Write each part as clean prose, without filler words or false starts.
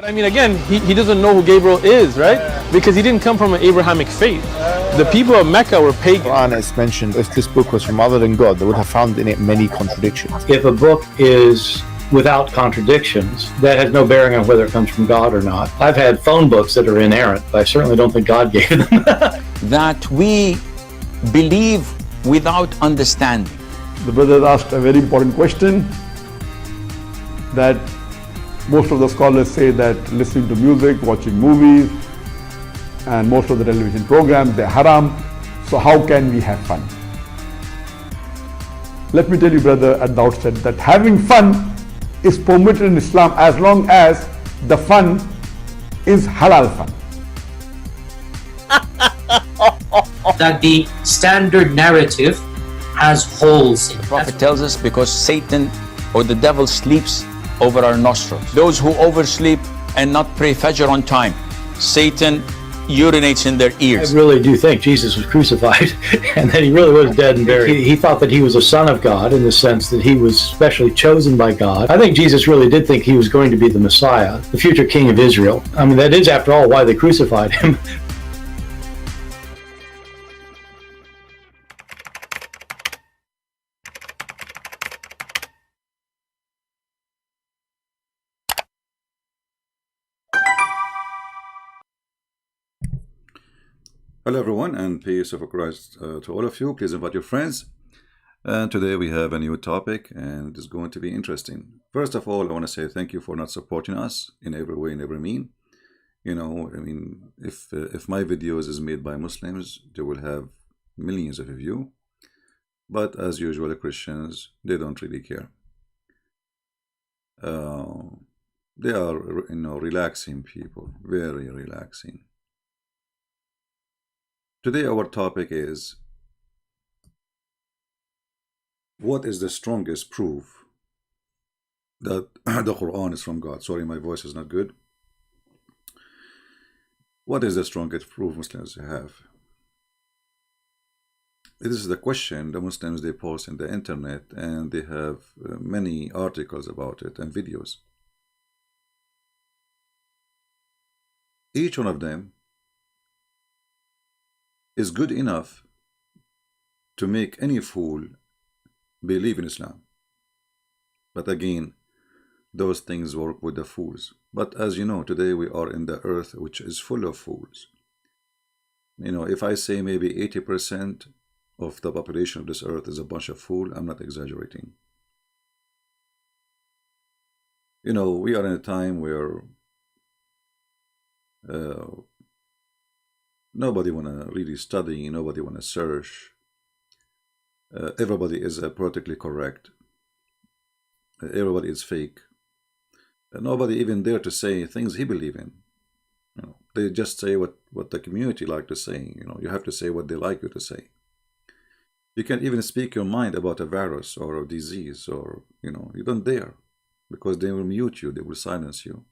But I mean, again, he doesn't know who Gabriel is, right? Because he didn't come from an Abrahamic faith. The people of Mecca were pagan. The Quran is mentioned, if this book was from other than God, they would have found in it many contradictions. If a book is without contradictions, that has no bearing on whether it comes from God or not. I've had phone books that are inerrant, but I certainly don't think God gave them. That we believe without understanding. The brother asked a very important question, that most of the scholars say that listening to music, watching movies, and most of the television programs, they're haram. So how can we have fun? Let me tell you, brother, at the outset, that having fun is permitted in Islam as long as the fun is halal fun. That the standard narrative has holes in it. The Prophet tells us because Satan or the devil sleeps over our nostrils. Those who oversleep and not pray Fajr on time, Satan urinates in their ears. I really do think Jesus was crucified and that he really was dead and buried. He thought that he was a son of God in the sense that he was specially chosen by God. I think Jesus really did think he was going to be the Messiah, the future king of Israel. I mean, that is, after all, why they crucified him. Hello everyone, and peace of Christ to all of you. Please invite your friends. And today we have a new topic, and it is going to be interesting. First of all, I want to say thank you for not supporting us in every way, in every mean. You know, I mean, if my videos is made by Muslims, they will have millions of views. But as usual, Christians, they don't really care. They are, relaxing people, very relaxing. Today our topic is, what is the strongest proof that the Quran is from God? Sorry, my voice is not good. What is the strongest proof Muslims have? This is the question the Muslims, they post in the internet, and they have many articles about it and videos. Each one of them is good enough to make any fool believe in Islam. But again, those things work with the fools. But as you know, today we are in the earth which is full of fools. You know, if I say maybe 80% of the population of this earth is a bunch of fools, I'm not exaggerating. You know, we are in a time where nobody want to really study, nobody want to search. Everybody is politically correct. Everybody is fake. Nobody even dare to say things he believe in. You know, they just say what the community like to say. You know, you have to say what they like you to say. You can't even speak your mind about a virus or a disease, or you don't dare, because they will mute you, they will silence you.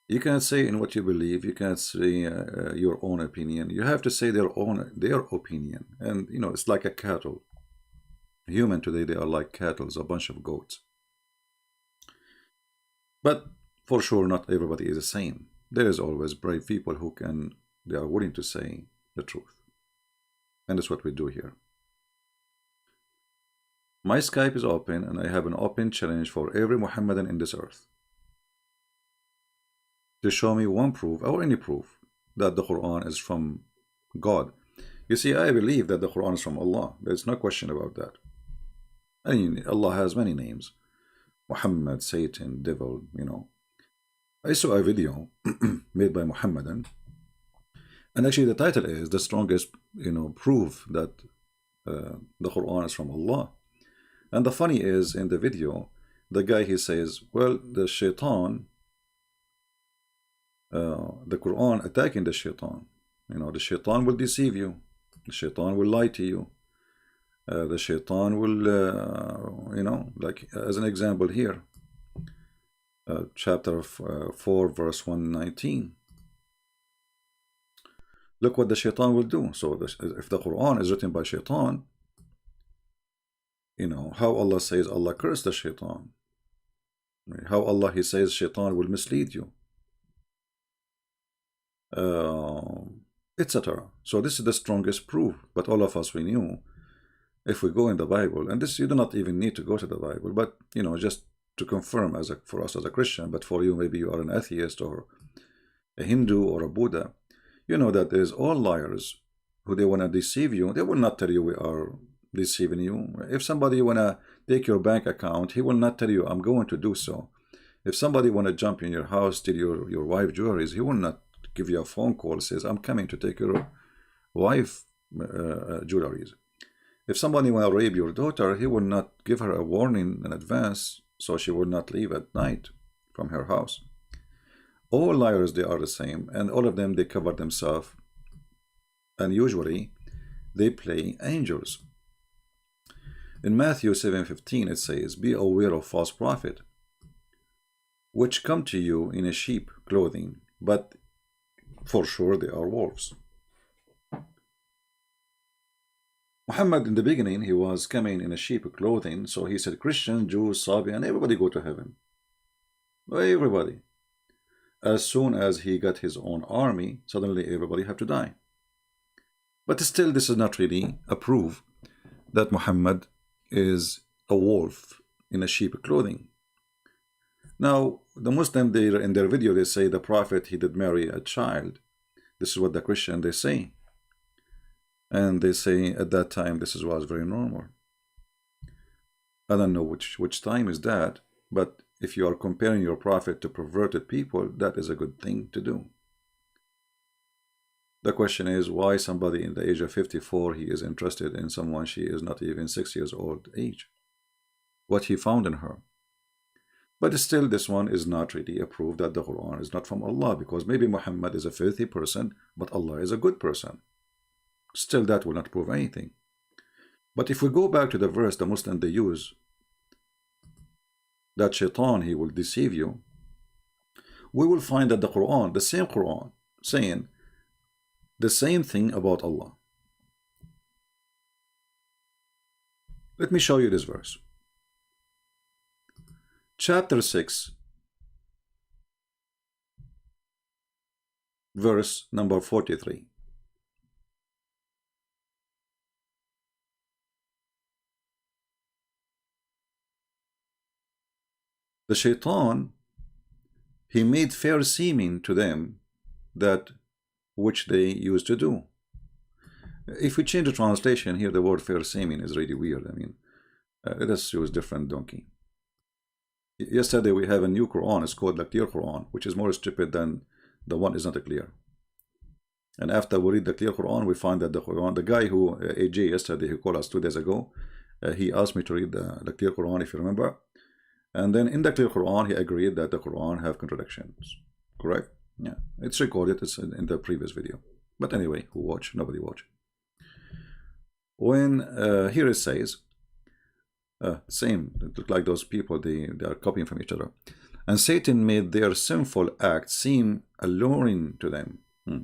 You can't say in what you believe. You can't say your own opinion. You have to say their opinion. And it's like a cattle. Human today, they are like cattle, a bunch of goats. But for sure, not everybody is the same. There is always brave people they are willing to say the truth. And that's what we do here. My Skype is open, and I have an open challenge for every Muhammadan in this earth to show me one proof, or any proof, that the Quran is from God. You see, I believe that the Quran is from Allah. There's no question about that. I mean, Allah has many names. Muhammad, Satan, devil, I saw a video made by Muhammadan, and actually the title is the strongest, proof that the Quran is from Allah. And the funny is, in the video, the guy, he says, well, the shaitan, the Quran attacking the shaitan. The shaitan will deceive you. The shaitan will lie to you. The shaitan will, like as an example here, chapter 4, verse 119. Look what the shaitan will do. So if the Quran is written by shaitan, how Allah says Allah cursed the shaitan. How Allah, He says shaitan will mislead you, etc. So this is the strongest proof. But all of us, we knew, if we go in the Bible, and this you do not even need to go to the Bible, but you know, just to confirm for us as a Christian, but for you, maybe you are an atheist or a Hindu or a Buddha, you know that there's all liars who they want to deceive you. They will not tell you we are deceiving you. If somebody want to take your bank account, he will not tell you I'm going to do so. If somebody want to jump in your house, steal your wife jewelries, he will not give you a phone call, says I'm coming to take your wife jewelries. If somebody want to rape your daughter, he will not give her a warning in advance so she will not leave at night from her house. All liars, they are the same, and all of them, they cover themselves, and usually they play angels. In Matthew 7:15 it says, be aware of false prophet, which come to you in a sheep clothing, but for sure they are wolves. Muhammad, in the beginning, he was coming in a sheep clothing, so he said Christians, Jews, Sabian, everybody go to heaven. Everybody. As soon as he got his own army, suddenly everybody have to die. But still, this is not really a proof that Muhammad is a wolf in a sheep clothing. Now, the Muslim, they, in their video, they say the Prophet, he did marry a child. This is what the Christian, they say. And they say at that time, this was very normal. I don't know which time is that, but if you are comparing your prophet to perverted people, that is a good thing to do. The question is why somebody in the age of 54, he is interested in someone she is not even 6 years old age. What he found in her. But still, this one is not really a proof that the Quran is not from Allah, because maybe Muhammad is a filthy person, but Allah is a good person. Still, that will not prove anything. But if we go back to the verse the Muslim they use, that shaitan, he will deceive you, we will find that the Quran, the same Quran, saying the same thing about Allah. Let me show you this verse. Chapter 6, verse number 43. The shaitan, he made fair seeming to them that which they used to do. If we change the translation here, the word fair seeming is really weird. I mean, let us use different donkey. Yesterday we have a new Quran, it's called the clear Quran, which is more stupid than the one is not clear. And after we read the clear Quran, we find that the Quran, the guy who, AJ, yesterday, he called us 2 days ago, he asked me to read the clear Quran, if you remember. And then in the clear Quran, he agreed that the Quran have contradictions. Correct? Yeah. It's recorded, it's in the previous video. But anyway, who watch? Nobody watch. When here it says, same, it look like those people, they are copying from each other. And Satan made their sinful acts seem alluring to them.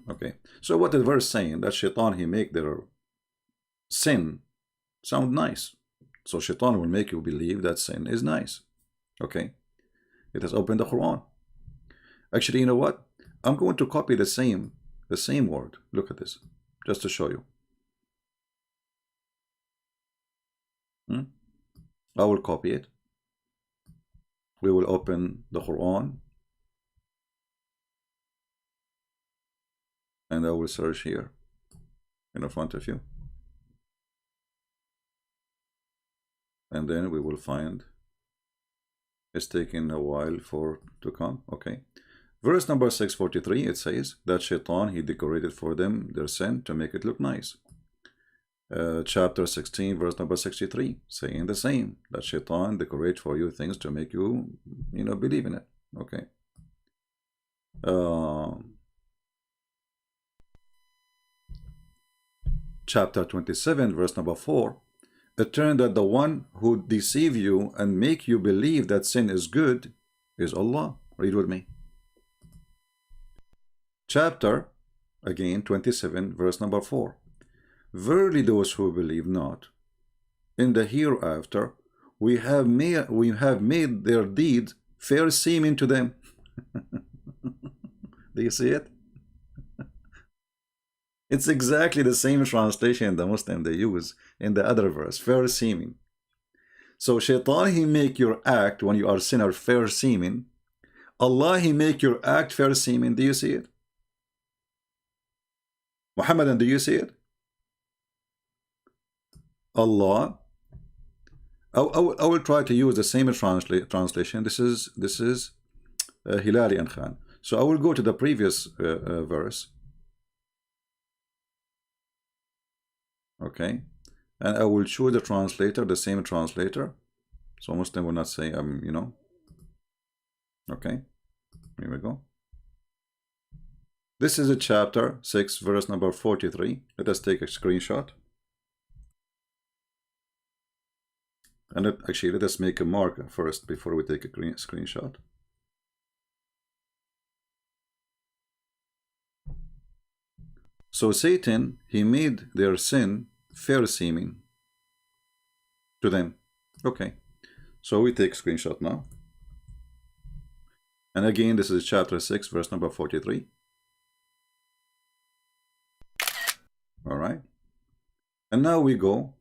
Okay. So what the verse saying? That shaitan, he make their sin sound nice. So shaitan will make you believe that sin is nice. Okay, it has opened the Quran. Actually, you know what? I'm going to copy the same word. Look at this, just to show you. I will copy it. We will open the Quran, and I will search here in front of you, and then we will find. It's taking a while to come. Okay. Verse number 643, it says that shaitan, he decorated for them their sin to make it look nice. Chapter 16, verse number 63, saying the same, that shaitan decorate for you things to make you, believe in it. Okay. Chapter 27, verse number 4, it turned that the one who deceive you and make you believe that sin is good is Allah. Read with me. Chapter, again, 27, verse number 4. Verily those who believe not, in the hereafter, we have made their deeds fair seeming to them. Do you see it? It's exactly the same translation the Muslim they use in the other verse, fair seeming. So shaitan, he make your act when you are sinner fair seeming. Allah, he make your act fair seeming. Do you see it? Muhammadan, do you see it? Allah, I will try to use the same translation. This is Hilali and Khan. So I will go to the previous verse. Okay, and I will choose the translator, the same translator, so Muslim will not say you know. Okay, here we go. This is a chapter 6, verse number 43. Let us take a screenshot. And let us make a mark first before we take a screenshot. So Satan, he made their sin fair seeming to them. Okay, so we take screenshot now. And again, this is chapter 6, verse number 43. All right. And now we go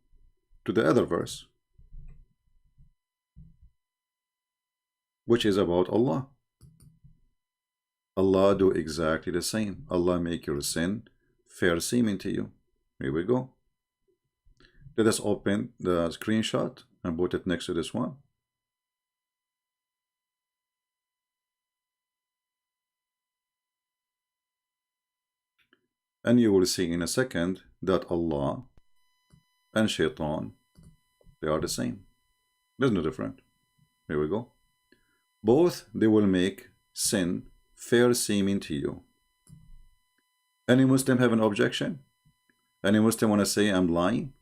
to the other verse, which is about Allah. Allah do exactly the same. Allah make your sin fair seeming to you. Here we go. Let us open the screenshot and put it next to this one. And you will see in a second that Allah and Shaitan, they are the same. There's no different. Here we go. Both, they will make sin fair seeming to you. Any Muslim have an objection? Any Muslim want to say I'm lying?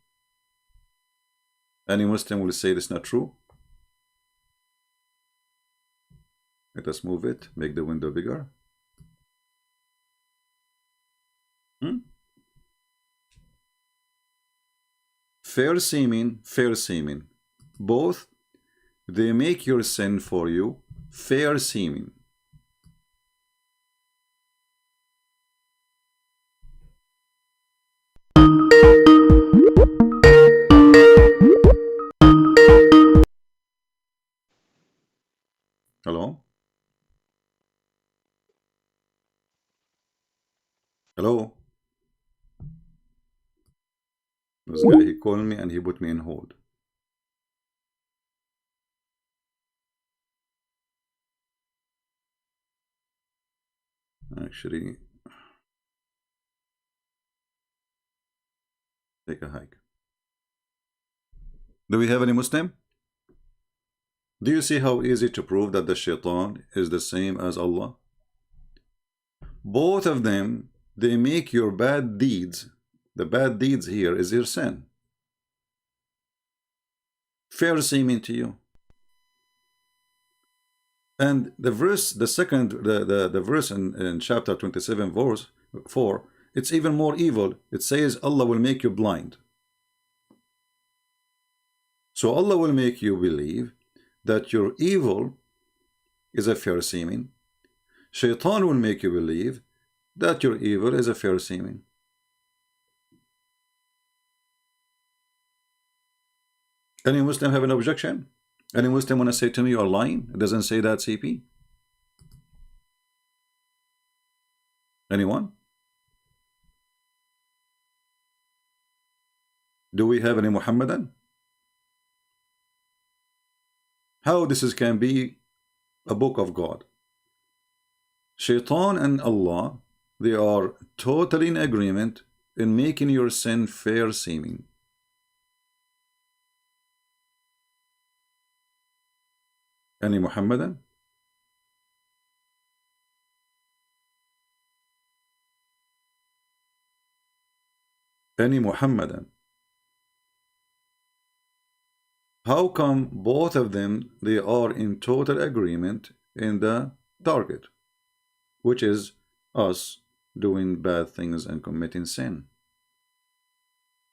Any Muslim will say it's not true? Let us move it, make the window bigger. Fair seeming, fair seeming. Both, they make your sin for you fair seeming. Hello? Hello? This guy, he called me and he put me in hold. Actually, take a hike. Do we have any Muslim? Do you see how easy to prove that the shaitan is the same as Allah? Both of them, they make your bad deeds. The bad deeds here is your sin fair seeming to you. And the verse, the verse in chapter 27, verse 4, it's even more evil. It says Allah will make you blind. So Allah will make you believe that your evil is a fair seeming. Shaitan will make you believe that your evil is a fair seeming. Any Muslim have an objection? Any Muslim want to say to me you are lying? It doesn't say that, CP. Anyone? Do we have any Muhammadan? How this can be a book of God? Shaitan and Allah, they are totally in agreement in making your sin fair seeming. Any Muhammadan? Any Muhammadan? How come both of them, they are in total agreement in the target, which is us doing bad things and committing sin?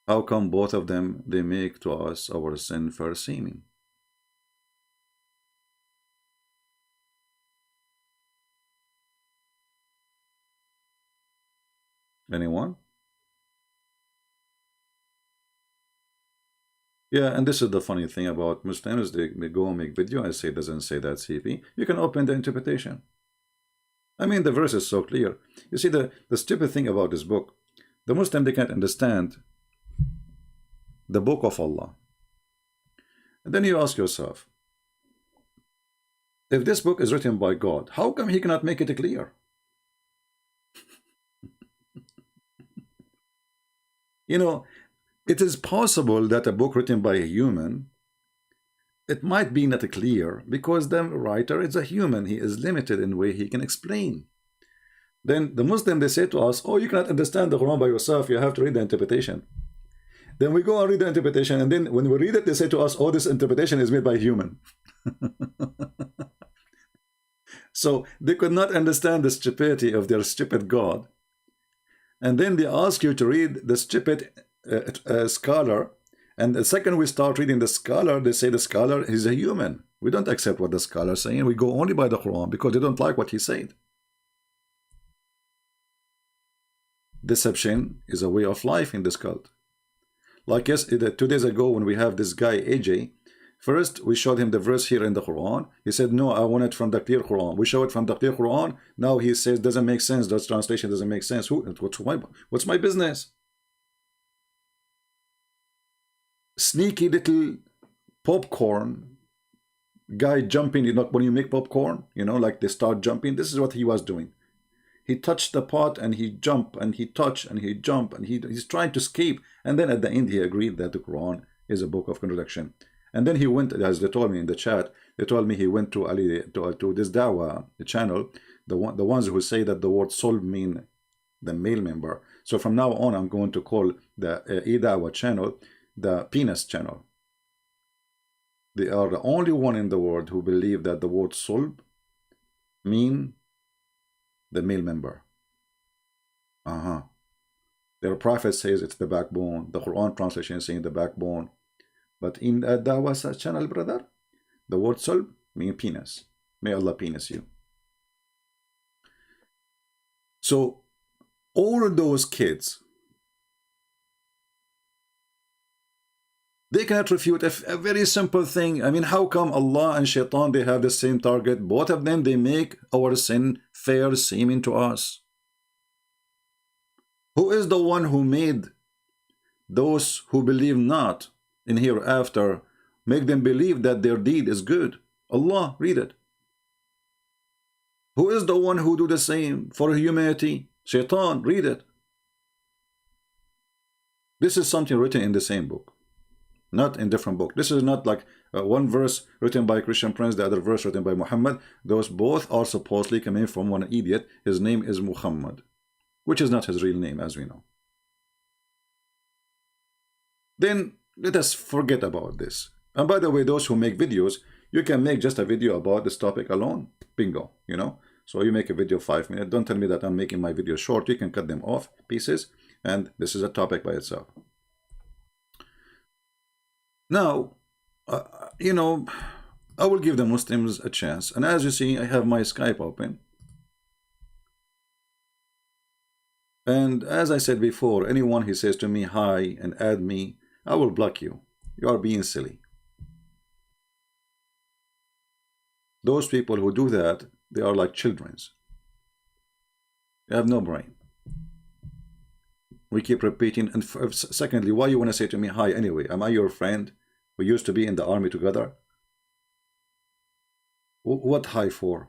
How come both of them, they make to us our sin fair seeming? Anyone? Yeah, and this is the funny thing about Muslims. They go and make video and say it doesn't say that CP. You can open the interpretation. I mean, the verse is so clear. You see, the stupid thing about this book, the Muslim, they can't understand the book of Allah. And then you ask yourself, if this book is written by God, how come he cannot make it clear? You know, it is possible that a book written by a human, it might be not clear because the writer is a human. He is limited in the way he can explain. Then the Muslim, they say to us, oh, you cannot understand the Quran by yourself. You have to read the interpretation. Then we go and read the interpretation. And then when we read it, they say to us, oh, this interpretation is made by a human. So they could not understand the stupidity of their stupid God. And then they ask you to read the stupid scholar. And the second we start reading the scholar, they say the scholar is a human. We don't accept what the scholar is saying. We go only by the Quran because they don't like what he said. Deception is a way of life in this cult. Like yes, 2 days ago when we have this guy AJ, first we showed him the verse here in the Quran. He said, no, I want it from the clear Quran. We show it from the clear Quran. Now he says, doesn't make sense. That translation doesn't make sense. What's my business? Sneaky little popcorn guy jumping. You know, when you make popcorn, you know, like they start jumping. This is what he was doing. He touched the pot and he jumped and he touched and he jumped and he's trying to escape. And then at the end he agreed that the Quran is a book of contradiction. And then he went, as they told me in the chat, they told me he went to to this Dawah channel, the ones who say that the word soul mean the male member. So from now on, I'm going to call the Dawah channel the penis channel. They are the only one in the world who believe that the word soul mean the male member. Their prophet says it's the backbone. The Quran translation is saying the backbone. But in the Dawah channel, brother, the word soul mean penis. May Allah penis you. So all those kids, they cannot refute a very simple thing. I mean, how come Allah and Shaitan, they have the same target? Both of them, they make our sin fair seeming to us. Who is the one who made those who believe not in hereafter, make them believe that their deed is good? Allah, read it. Who is the one who do the same for humanity? Shaitan, read it. This is something written in the same book, not in different book. This is not like one verse written by Christian Prince, the other verse written by Muhammad. Those both are supposedly coming from one idiot. His name is Muhammad, which is not his real name, as we know. Then let us forget about this. And by the way, those who make videos, you can make just a video about this topic alone. Bingo, you know. So you make a video 5 minutes. Don't tell me that I'm making my video short. You can cut them off pieces, and this is a topic by itself. Now, you know, I will give the Muslims a chance. And as you see, I have my Skype open. And as I said before, anyone who says to me hi and add me, I will block you. You are being silly. Those people who do that, they are like children. They have no brain. We keep repeating. And secondly, why you want to say to me hi anyway? Am I your friend? We used to be in the army together. What hi for?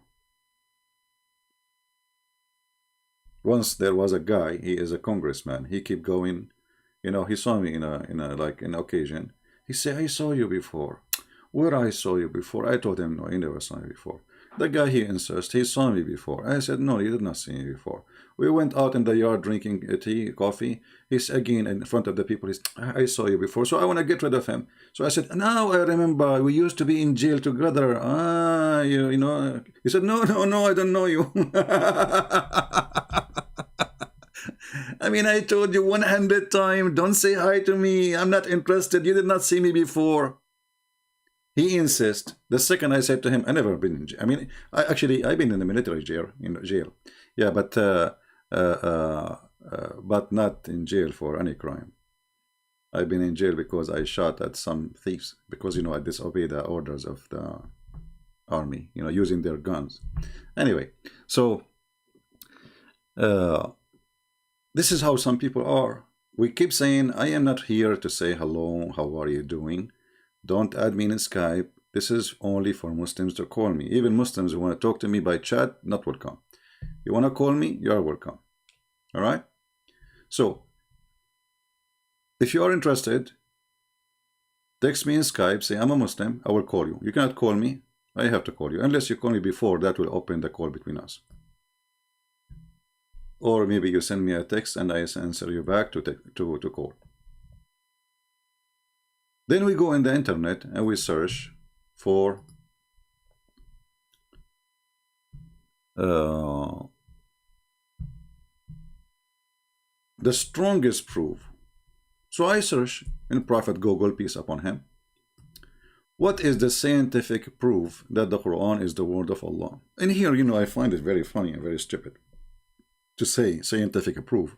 Once there was a guy, he is a congressman. He keep going, you know, he saw me in an occasion. He said, I saw you before. Where I saw you before? I told him, no, he never saw me before. The guy, he insists, he saw me before. I said, no, you did not see me before. We went out in the yard drinking tea, coffee. He's again in front of the people. He's, I saw you before, so I want to get rid of him. So I said, now I remember, we used to be in jail together. You know. He said, no, I don't know you. I mean, I told you 100 times, don't say hi to me. I'm not interested. You did not see me before. He insists. The second I said to him, I never been in jail. I mean, I've been in the military jail, Yeah, but but not in jail for any crime. I've been in jail because I shot at some thieves because, you know, I disobeyed the orders of the army, you know, using their guns. Anyway, so this is how some people are. We keep saying, I am not here to say hello, how are you doing? Don't add me in Skype. This is only for Muslims to call me. Even Muslims who want to talk to me by chat, not welcome. You want to call me, you are welcome. All right? So, if you are interested, text me in Skype, say I'm a Muslim, I will call you. You cannot call me, I have to call you. Unless you call me before, that will open the call between us. Or maybe you send me a text and I answer you back to call. Then we go in the internet and we search for the strongest proof. So I search in Prophet Google, peace upon him, what is the scientific proof that the Quran is the word of Allah? And here, you know, I find it very funny and very stupid to say scientific proof.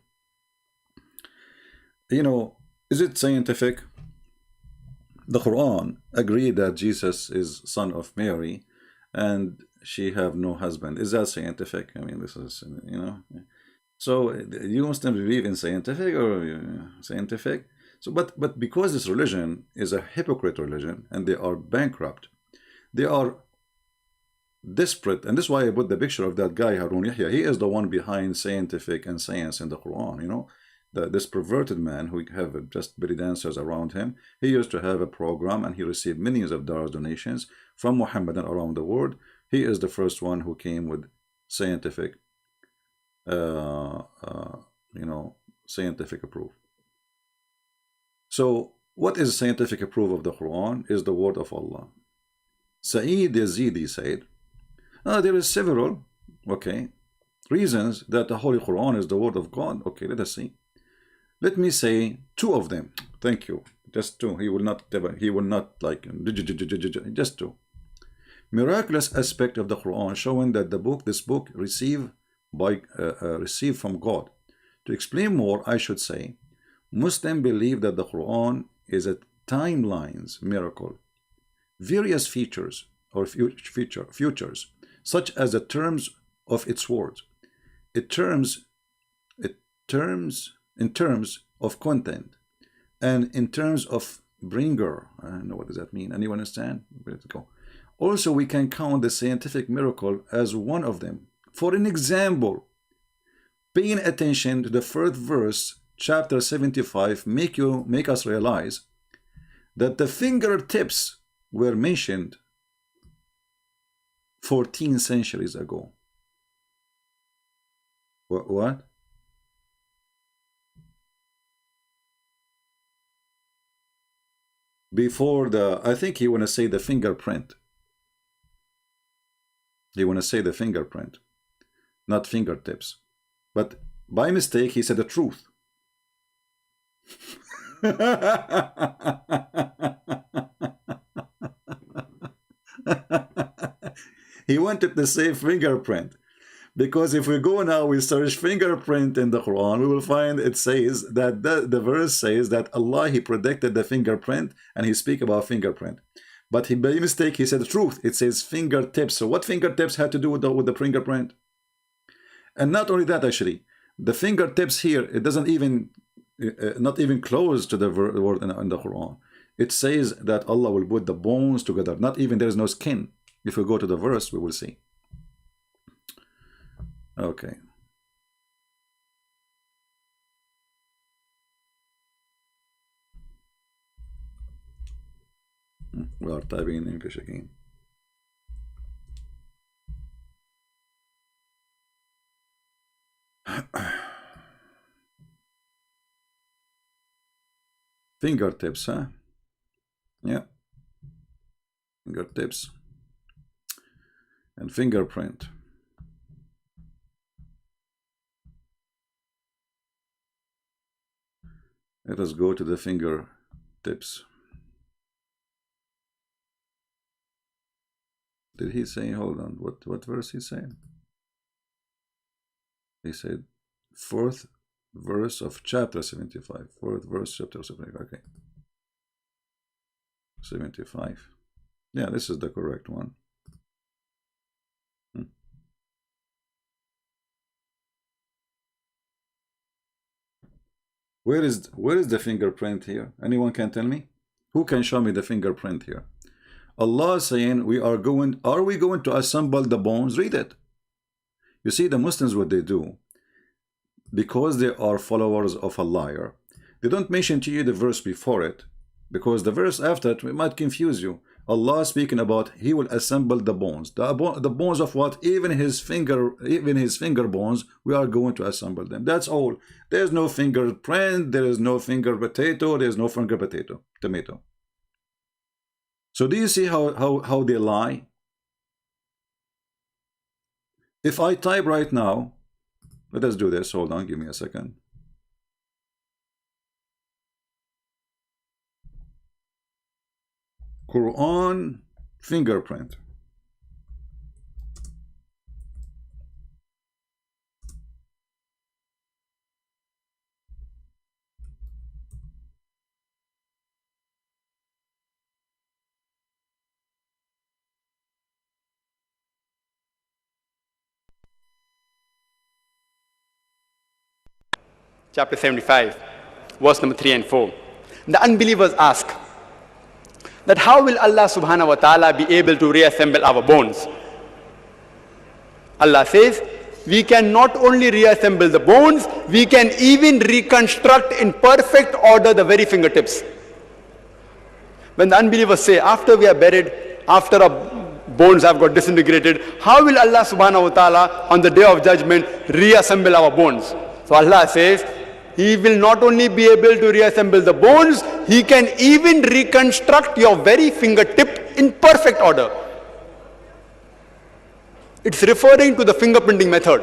You know, is it scientific? The Quran agreed that Jesus is son of Mary and she have no husband. Is that scientific? I mean, this is, you know. So you Muslims believe in scientific or scientific? So, but because this religion is a hypocrite religion and they are bankrupt, they are desperate, and this is why I put the picture of that guy Harun Yahya. He is the one behind scientific and science in the Quran. You know, this perverted man who have just belly dancers around him. He used to have a program and he received millions of dollars donations from Muhammadan around the world. He is the first one who came with scientific, you know, scientific proof. So, what is scientific proof of the Quran? Is the word of Allah. Sa'id Yazidi said, there is several, okay, reasons that the Holy Quran is the word of God. Okay, let us see. Let me say two of them. Thank you. Just two. He will not like, just two. Miraculous aspect of the Quran showing that this book received from God. To explain more, I should say, Muslims believe that the Quran is a timelines miracle. Various features or futures, such as the terms of its words, in terms of content, and in terms of bringer. I don't know what does that mean. Anyone understand? Let's go. Also, we can count the scientific miracle as one of them. For an example, paying attention to the first verse, chapter 75, make us realize that the fingertips were mentioned 14 centuries ago. What? Before I think he want to say the fingerprint. He want to say the fingerprint, not fingertips. But by mistake, he said the truth. He wanted to say fingerprint, because if we go now, we search fingerprint in the Quran, we will find it says that the verse says that Allah, he predicted the fingerprint, and he speak about fingerprint. But by mistake, he said the truth. It says fingertips. So what fingertips had to do with the fingerprint? And not only that, actually, the fingertips here, it doesn't even, not even close to the word in the Quran. It says that Allah will put the bones together. Not even, there is no skin. If we go to the verse, we will see. Okay. We are typing in English again. Fingertips, huh? Yeah. Fingertips. And fingerprint. Let us go to the fingertips. Did he say, hold on, what verse he said? He said, fourth verse of chapter 75. Fourth verse, chapter 75. Okay. 75. Yeah, this is the correct one. Where is the fingerprint here? Anyone can tell me? Who can show me the fingerprint here? Allah is saying are we going to assemble the bones? Read it. You see, the Muslims, what they do, because they are followers of a liar, they don't mention to you the verse before it, because the verse after it might confuse you. Allah speaking about He will assemble the bones. The bones of what? Even his finger bones, we are going to assemble them. That's all. There's no fingerprint, there is no finger potato, there's no finger tomato. So do you see how they lie? If I type right now, let us do this. Hold on, give me a second. Quran fingerprint. Chapter 75, verse number 3 and 4. The unbelievers ask that how will Allah subhanahu wa ta'ala be able to reassemble our bones? Allah says, we can not only reassemble the bones, we can even reconstruct in perfect order the very fingertips. When the unbelievers say, after we are buried, after our bones have got disintegrated, how will Allah subhanahu wa ta'ala on the day of judgment reassemble our bones? So Allah says, He will not only be able to reassemble the bones, He can even reconstruct your very fingertip in perfect order. It's referring to the fingerprinting method,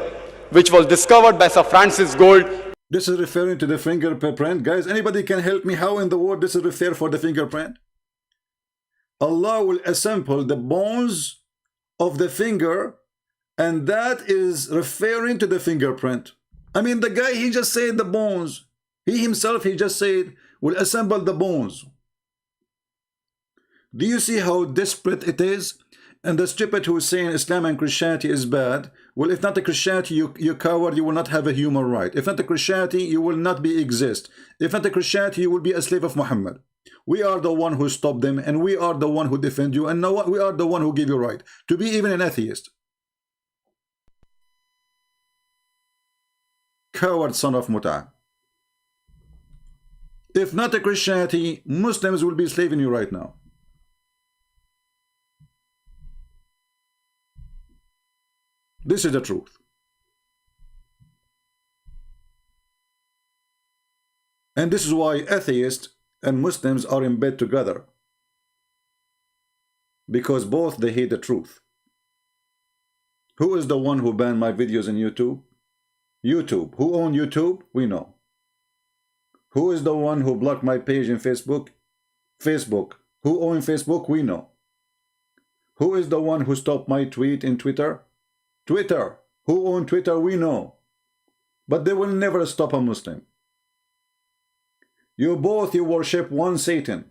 which was discovered by Sir Francis Gould. This is referring to the fingerprint. Guys, anybody can help me? How in the world this is refer for the fingerprint? Allah will assemble the bones of the finger, and that is referring to the fingerprint. I mean, the guy, he just said the bones. He himself, he just said, will assemble the bones. Do you see how desperate it is? And the stupid who is saying Islam and Christianity is bad. Well, if not a Christianity, you coward, you will not have a human right. If not a Christianity, you will not exist. If not a Christianity, you will be a slave of Muhammad. We are the one who stopped them, and we are the one who defend you, and we are the one who give you right to be even an atheist. Coward son of Muta. If not a Christianity, Muslims will be slaving you right now. This is the truth. And this is why atheists and Muslims are in bed together. Because both they hate the truth. Who is the one who banned my videos on YouTube? YouTube. Who owns YouTube? We know. Who is the one who blocked my page in Facebook? Facebook. Who owns Facebook? We know. Who is the one who stopped my tweet in Twitter? Twitter. Who owns Twitter? We know. But they will never stop a Muslim. You worship one Satan.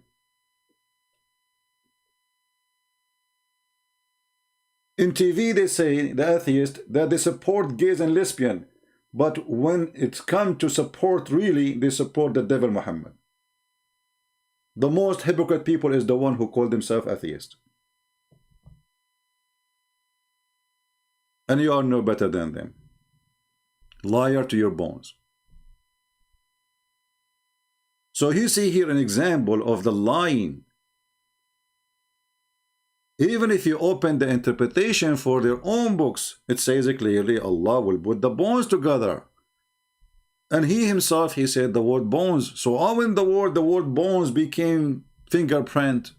In TV they say, the atheists, that they support gays and lesbians. But when it's come to support, really, they support the devil Muhammad. The most hypocrite people is the one who call themselves atheist. And you are no better than them. Liar to your bones. So you see here an example of the lying. Even if you open the interpretation for their own books, it says clearly Allah will put the bones together. And He Himself, He said the word bones. So how in the word bones became fingerprint?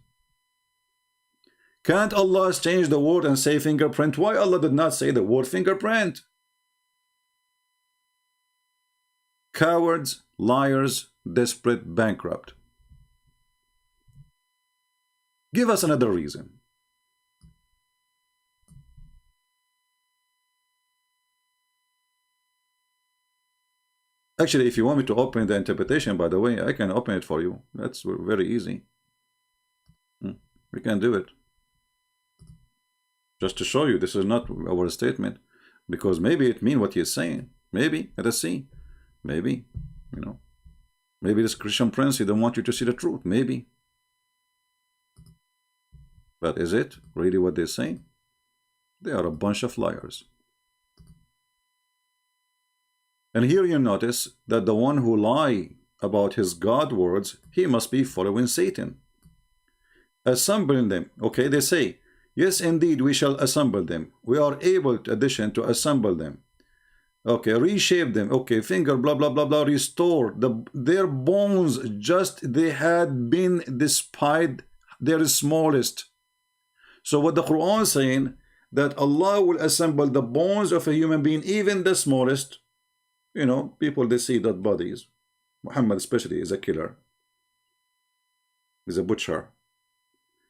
Can't Allah change the word and say fingerprint? Why Allah did not say the word fingerprint? Cowards, liars, desperate, bankrupt. Give us another reason. Actually, if you want me to open the interpretation, by the way, I can open it for you. That's very easy. We can do it. Just to show you, this is not our statement. Because maybe it means what he's saying. Maybe. Let us see. Maybe. You know. Maybe this Christian Prince, he don't want you to see the truth. Maybe. But is it really what they're saying? They are a bunch of liars. And here you notice that the one who lie about his God words, he must be following Satan. Assembling them. Okay, they say, yes, indeed, we shall assemble them. We are able, in addition, to assemble them. Okay, reshape them. Okay, finger, blah, blah, blah, blah, restore. Their bones just they had been despite their smallest. So what the Quran is saying, that Allah will assemble the bones of a human being, even the smallest. You know, people, they see that bodies. Muhammad especially is a killer. He's a butcher.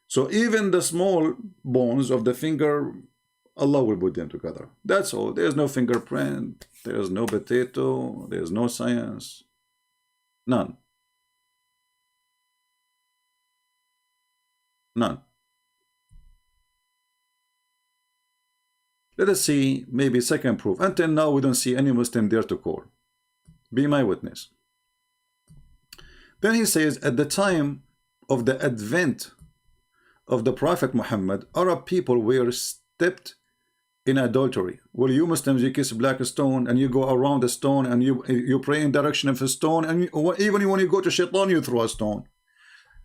So even the small bones of the finger, Allah will put them together. That's all. There's no fingerprint. There's no potato. There's no science. None. None. Let us see maybe second proof. Until now, we don't see any Muslim there to call. Be my witness. Then he says, at the time of the advent of the Prophet Muhammad, Arab people were steeped in adultery. Well, you Muslims, you kiss black stone and you go around the stone and you pray in direction of a stone, and even when you go to Shaitan, you throw a stone.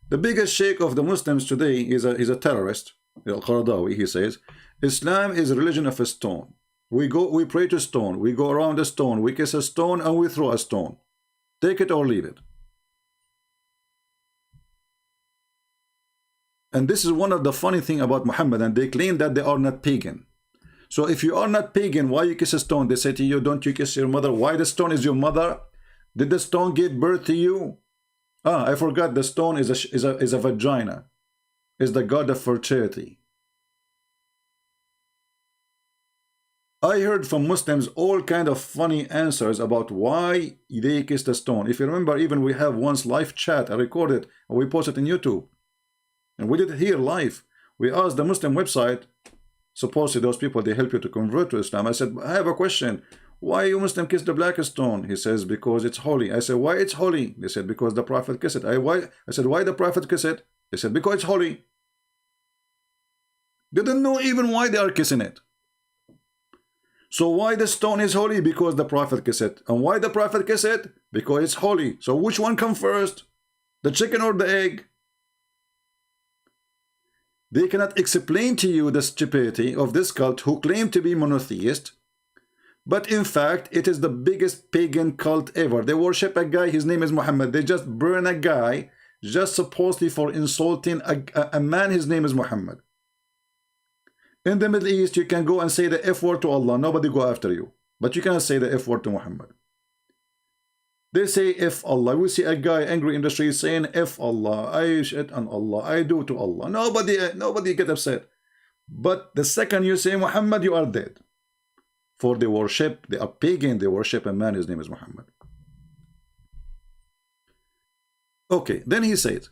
The biggest sheikh of the Muslims today is a terrorist. Al-Qaradawi, he says, Islam is a religion of a stone. We pray to stone, we go around a stone, we kiss a stone, and we throw a stone. Take it or leave it. And this is one of the funny thing about Muhammad, and they claim that they are not pagan. So if you are not pagan, why you kiss a stone? They say to you, don't you kiss your mother? Why the stone is your mother? Did the stone give birth to you? Ah, I forgot, the stone is a vagina. Is the god of fertility. I heard from Muslims all kind of funny answers about why they kissed the stone. If you remember, even we have once live chat, I recorded, and we posted on YouTube. And we did it here live. We asked the Muslim website, supposedly those people, they help you to convert to Islam. I said, I have a question. Why you Muslim kiss the black stone? He says, because it's holy. I said, why it's holy? They said, because the Prophet kissed it. I said, why the Prophet kissed it? They said, because it's holy. They don't know even why they are kissing it. So why the stone is holy? Because the Prophet kissed it. And why the Prophet kissed it? Because it's holy. So which one comes first? The chicken or the egg? They cannot explain to you the stupidity of this cult who claim to be monotheist. But in fact, it is the biggest pagan cult ever. They worship a guy, his name is Muhammad. They just burn a guy just supposedly for insulting a man, his name is Muhammad. In the Middle East, you can go and say the F word to Allah. Nobody go after you. But you cannot say the F word to Muhammad. They say F Allah. We see a guy angry in the street saying F Allah. I shit on Allah. I do to Allah. Nobody get upset. But the second you say Muhammad, you are dead. For they worship, they are pagan. They worship a man. His name is Muhammad. Okay, then he said,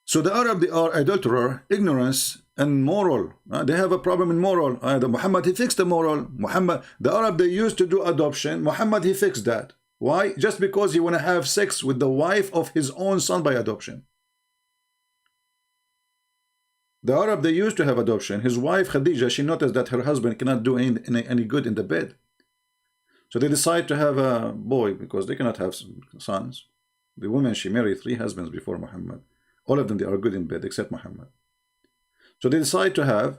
so the Arab, they are adulterer, ignorance, and moral. They have a problem in moral. The Muhammad, he fixed the moral. Muhammad, the Arab, they used to do adoption. Muhammad, he fixed that. Why? Just because he want to have sex with the wife of his own son by adoption. The Arab, they used to have adoption. His wife, Khadija, she noticed that her husband cannot do any good in the bed. So they decide to have a boy because they cannot have sons. The woman, she married 3 husbands before Muhammad. All of them, they are good in bed except Muhammad. So they decide to have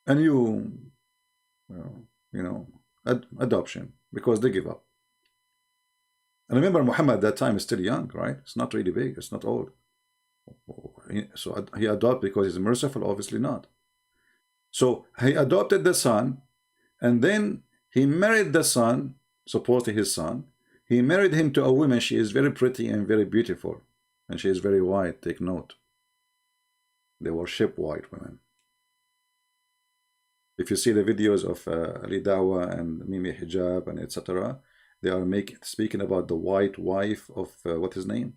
a new, adoption because they give up. And remember, Muhammad at that time is still young, right? It's not really big. It's not old. So he adopted because he's merciful? Obviously not. So he adopted the son, and then he married the son, supposedly his son. He married him to a woman. She is very pretty and very beautiful. And she is very white. Take note. They worship white women. If you see the videos of Ali Dawah and Mimi Hijab and etc., they are speaking about the white wife of what his name?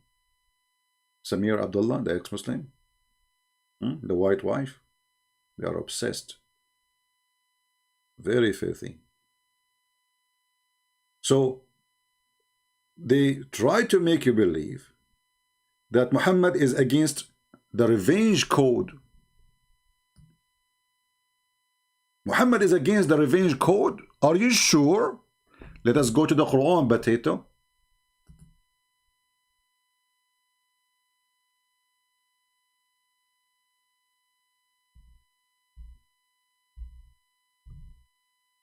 Samir Abdullah, the ex-Muslim. The white wife. They are obsessed. Very filthy. So they try to make you believe that Muhammad is against the revenge code. Muhammad is against the revenge code? Are you sure? Let us go to the Quran, potato.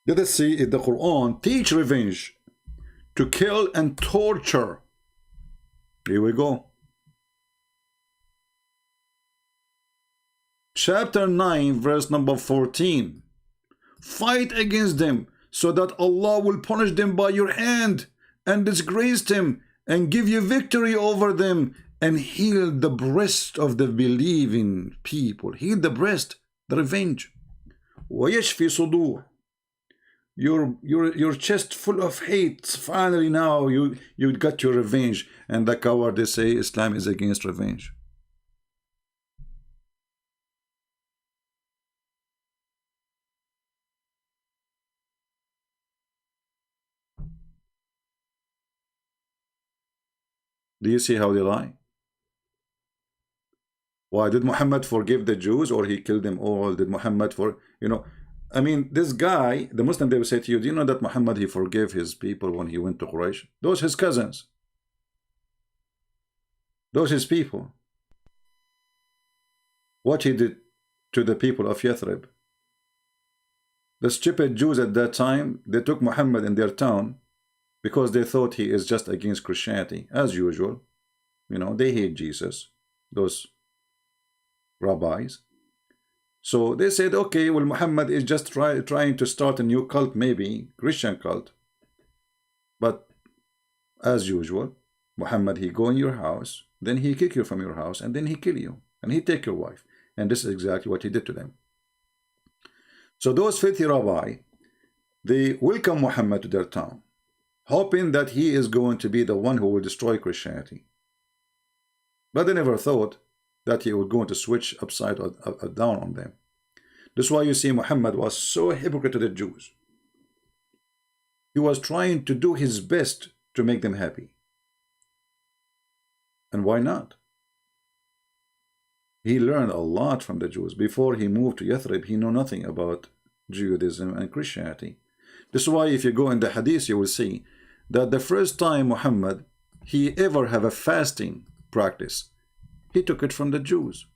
Let us see if the Quran teach revenge to kill and torture. Here we go. Chapter 9, verse number 14. Fight against them, so that Allah will punish them by your hand and disgrace them and give you victory over them and heal the breast of the believing people. Heal the breast, the revenge. وَيَشْفِي صُدُورٍ. Your chest full of hate. Finally now you got your revenge. And the cowards say Islam is against revenge. Do you see how they lie? Why did Muhammad forgive the Jews, or he killed them all? Did Muhammad I mean, this guy, the Muslim, they will say to you, do you know that Muhammad, he forgave his people when he went to Quraysh? Those his cousins. Those his people. What he did to the people of Yathrib. The stupid Jews at that time, they took Muhammad in their town because they thought he is just against Christianity, as usual. They hate Jesus, those rabbis. So they said, okay, well, Muhammad is just trying to start a new cult, maybe Christian cult. But as usual, Muhammad, he go in your house, then he kick you from your house, and then he kill you, and he take your wife. And this is exactly what he did to them. So those filthy rabbi, they welcome Muhammad to their town, hoping that he is going to be the one who will destroy Christianity. But they never thought that he was going to switch upside down on them. This is why you see Muhammad was so hypocrite to the Jews. He was trying to do his best to make them happy. And why not? He learned a lot from the Jews. Before he moved to Yathrib, he knew nothing about Judaism and Christianity. This is why if you go in the Hadith, you will see that the first time Muhammad, he ever have a fasting practice, he took it from the Jews.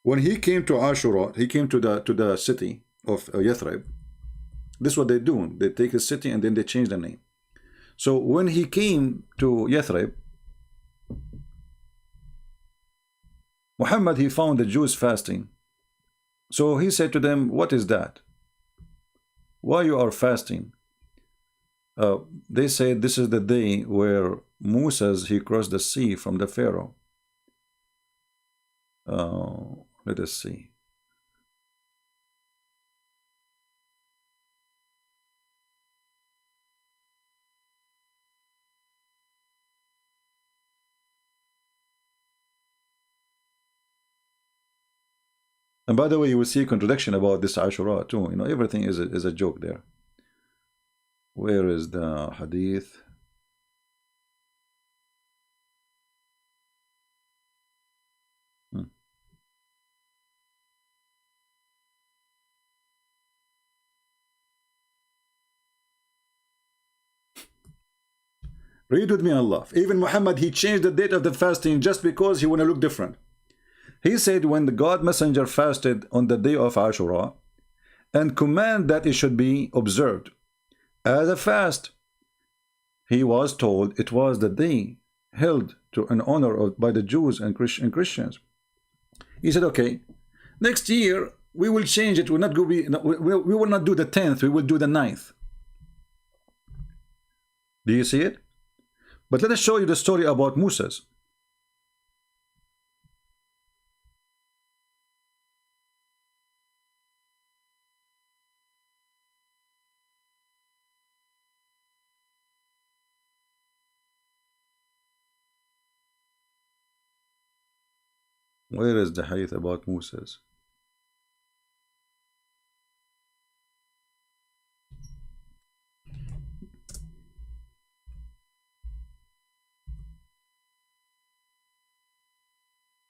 When he came to Ashura, he came to the city of Yathrib. This is what they do. They take a city and then they change the name. So when he came to Yathrib, Muhammad, he found the Jews fasting. So he said to them, what is that? Why you are fasting? They said this is the day where Moses, he crossed the sea from the Pharaoh. Let us see. And by the way, you will see a contradiction about this Ashura too. Everything is a joke there. Where is the hadith? Read with me, Allah. Even Muhammad, he changed the date of the fasting just because he want to look different. He said when the God messenger fasted on the day of Ashura and command that it should be observed as a fast, he was told it was the day held to an honor by the Jews and Christians. He said, okay, next year we will change it. We will not do the 10th, we will do the 9th. Do you see it? But let us show you the story about Moses. Where is the hadith about Moses?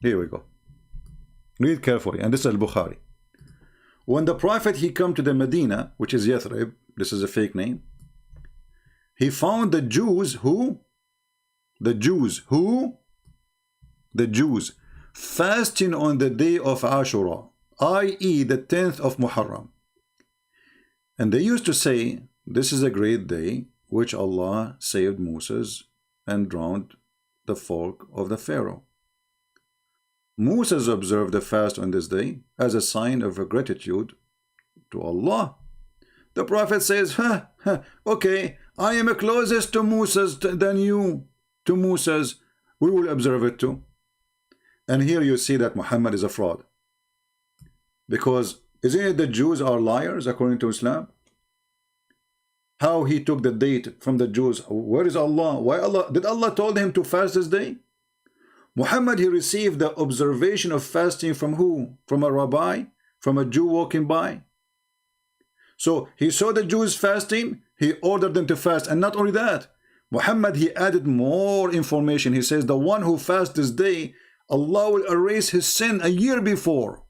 Here we go. Read carefully, and this is al-Bukhari. When the Prophet he come to the Medina, which is Yathrib, this is a fake name, he found the Jews who? The Jews who? The Jews fasting on the day of Ashura, i.e. the 10th of Muharram. And they used to say, this is a great day which Allah saved Moses and drowned the folk of the Pharaoh. Moses observed the fast on this day as a sign of gratitude to Allah. The Prophet says, okay, I am closest to Moses than you to Moses. We will observe it too. And here you see that Muhammad is a fraud. Because isn't it the Jews are liars according to Islam? How he took the date from the Jews. Where is Allah? Why Allah? Did Allah told him to fast this day? Muhammad, he received the observation of fasting from who? From a rabbi? From a Jew walking by? So he saw the Jews fasting, he ordered them to fast. And not only that, Muhammad, he added more information. He says, the one who fasts this day, Allah will erase his sin a year before.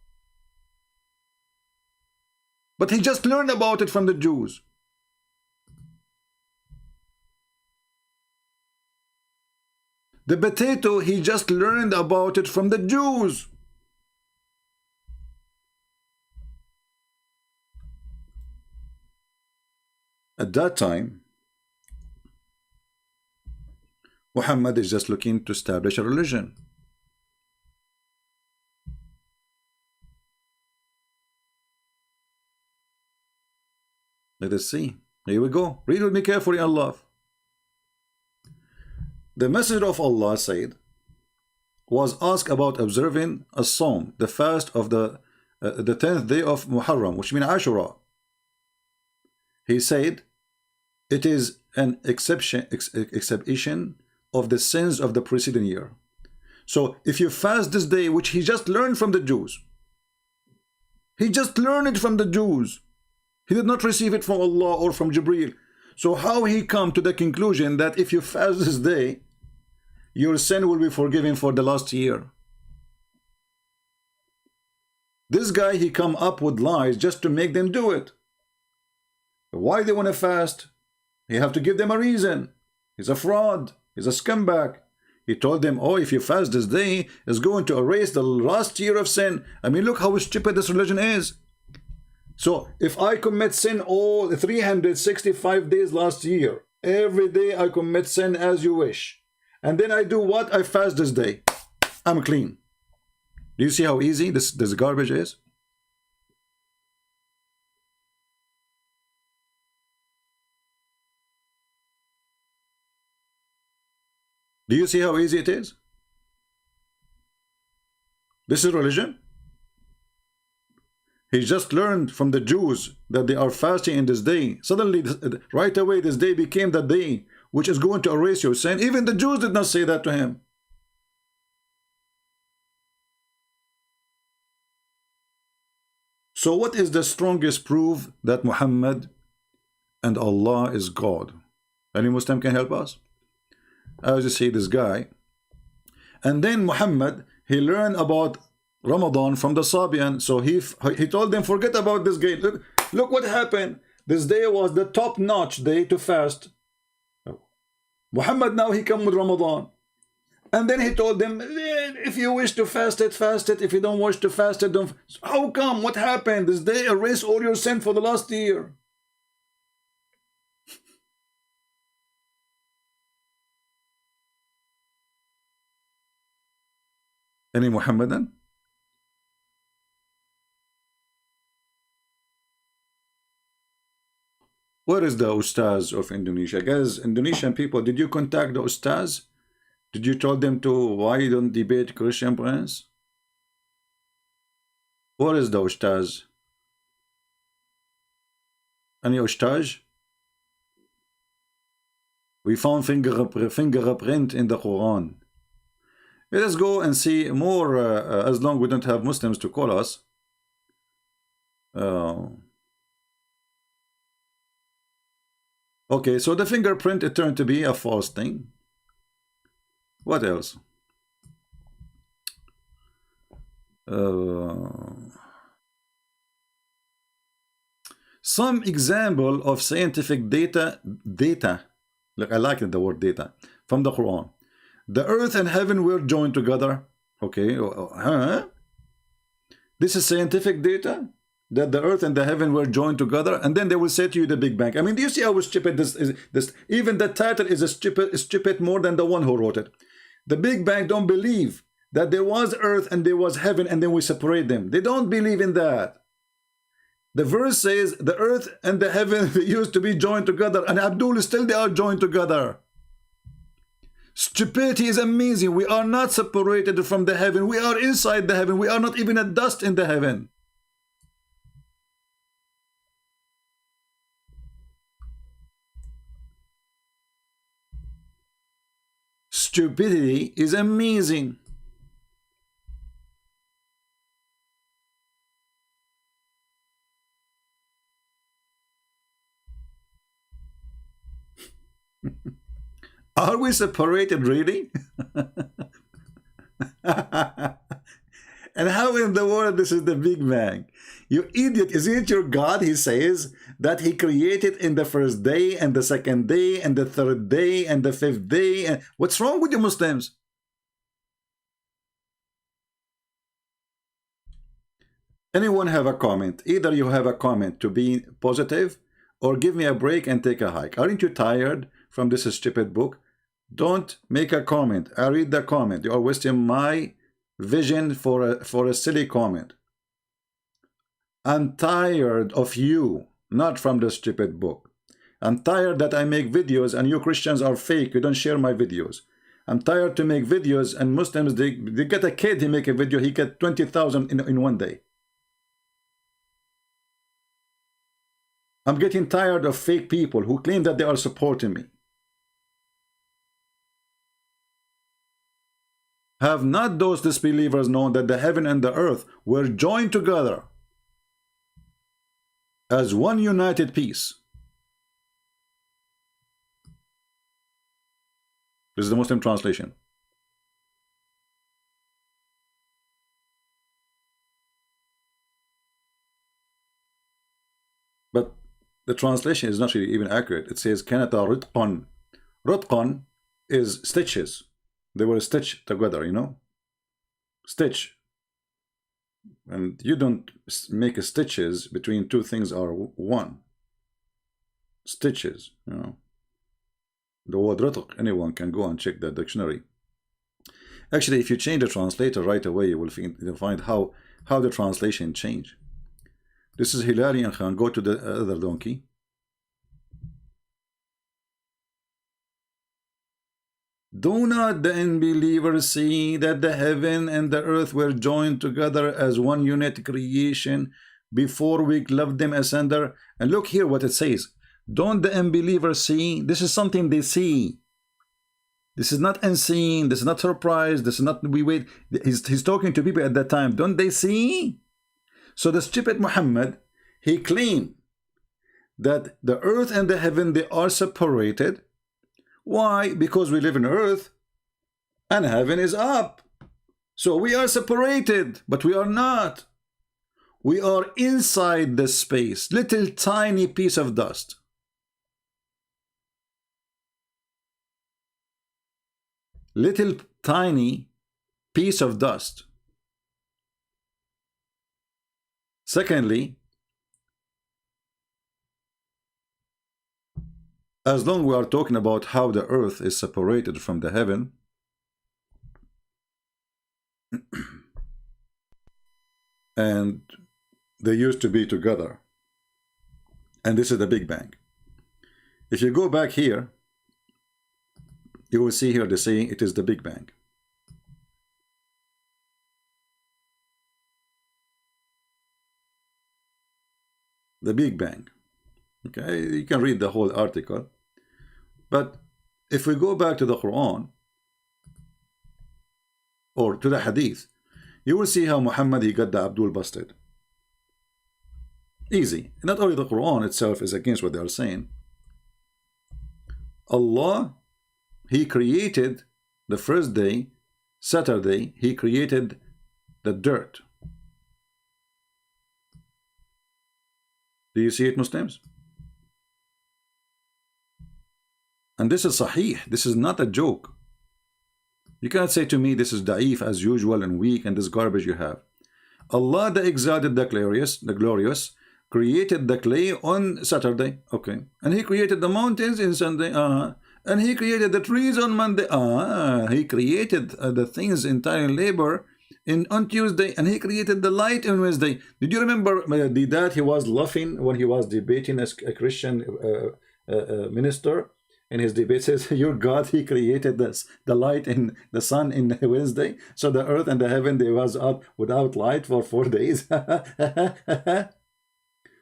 But he just learned about it from the Jews. The potato, he just learned about it from the Jews. At that time, Muhammad is just looking to establish a religion. Let us see. Here we go. Read with me carefully, Allah. The Messenger of Allah said, was asked about observing a Som, the fast of the 10th day of Muharram, which means Ashura. He said, it is an exception of the sins of the preceding year. So if you fast this day, which he just learned from the Jews, he just learned it from the Jews. He did not receive it from Allah or from Jibreel. So how he come to the conclusion that if you fast this day, your sin will be forgiven for the last year? This guy, he come up with lies just to make them do it. Why they want to fast? You have to give them a reason. He's a fraud. He's a scumbag. He told them, oh, if you fast this day, it's going to erase the last year of sin. I mean, look how stupid this religion is. So if I commit sin all 365 days last year, every day I commit sin as you wish, and then I do what? I fast this day, I'm clean. Do you see how easy this garbage is? Do you see how easy it is? This is religion. He just learned from the Jews that they are fasting in this day. Suddenly, right away, this day became the day which is going to erase your sin. Even the Jews did not say that to him. So what is the strongest proof that Muhammad and Allah is God? Any Muslim can help us? As you see, this guy. And then Muhammad, he learned about Ramadan from the Sabian. So he told them, forget about this day. Look what happened. This day was the top-notch day to fast. Muhammad, now he come with Ramadan. And then he told them, if you wish to fast it, fast it. If you don't wish to fast it, don't. How come? What happened? This day erased all your sin for the last year. Any Muhammadan? Where is the Ustaz of Indonesia? Guys, Indonesian people, did you contact the Ustaz? Did you tell them to, why you don't debate Christian Prince? Where is the Ustaz? Any Ustaz? We found fingerprint in the Quran. Let us go and see more, as long we don't have Muslims to call us. Okay, so the fingerprint, it turned to be a false thing. What else? Some example of scientific data, look, I like the word data, from the Quran. The earth and heaven were joined together. Okay, huh? This is scientific data, that the earth and the heaven were joined together, and then they will say to you the Big Bang. I mean, do you see how stupid this is? Even the title is stupid more than the one who wrote it. The Big Bang don't believe that there was earth and there was heaven and then we separate them. They don't believe in that. The verse says the earth and the heaven used to be joined together, and Abdul, still they are joined together. Stupidity is amazing. We are not separated from the heaven. We are inside the heaven. We are not even a dust in the heaven. Stupidity is amazing. Are we separated really? And how in the world this is the Big Bang? You idiot, isn't it your God? He says that he created in the first day and the second day and the third day and the fifth day. And what's wrong with you Muslims? Anyone have a comment? Either you have a comment to be positive or give me a break and take a hike. Aren't you tired from this stupid book? Don't make a comment. I read the comment. You are wasting my vision for a silly comment. I'm tired of you, not from the stupid book. I'm tired that I make videos and you Christians are fake. You don't share my videos. I'm tired to make videos and Muslims, they get a kid, he make a video, he get 20,000 in one day. I'm getting tired of fake people who claim that they are supporting me. Have not those disbelievers known that the heaven and the earth were joined together as one united piece? This is the Muslim translation. But the translation is not really even accurate. It says kanata ritqan. Ritqan is stitches. They were stitched together, you know, stitch. And you don't make a stitches between two things are one. Stitches, you know. The word ritq, anyone can go and check the dictionary. Actually, if you change the translator right away, you will find how the translation changed. This is Hilarian Khan. Go to the other donkey. Do not the unbelievers see that the heaven and the earth were joined together as one unit creation before we cleft them asunder? And look here what it says. Don't the unbelievers see? This is something they see. This is not unseen. This is not surprise. This is not we wait. He's talking to people at that time. Don't they see? So the stupid Muhammad, he claimed that the earth and the heaven, they are separated. Why? Because we live in earth and heaven is up. So we are separated, but we are not. We are inside the space, little tiny piece of dust. Little tiny piece of dust. Secondly, as long as we are talking about how the earth is separated from the heaven, and they used to be together, and this is the Big Bang. If you go back here, you will see here they say it is the Big Bang. The Big Bang. Okay, you can read the whole article. But if we go back to the Quran, or to the hadith, you will see how Muhammad, he got the Abdul busted. Easy. Not only the Quran itself is against what they are saying. Allah, he created the first day, Saturday, he created the dirt. Do you see it, Muslims? And this is sahih. This is not a joke. You cannot say to me this is da'if as usual and weak and this garbage you have. Allah the exalted, the glorious, created the clay on Saturday. Okay. And he created the mountains in Sunday. And he created the trees on Monday. He created the things, entire labor on Tuesday. And he created the light on Wednesday. Did you remember that he was laughing when he was debating as a Christian minister? In his debate says, your God, he created the light in the sun in Wednesday. So the earth and the heaven, they was out without light for 4 days.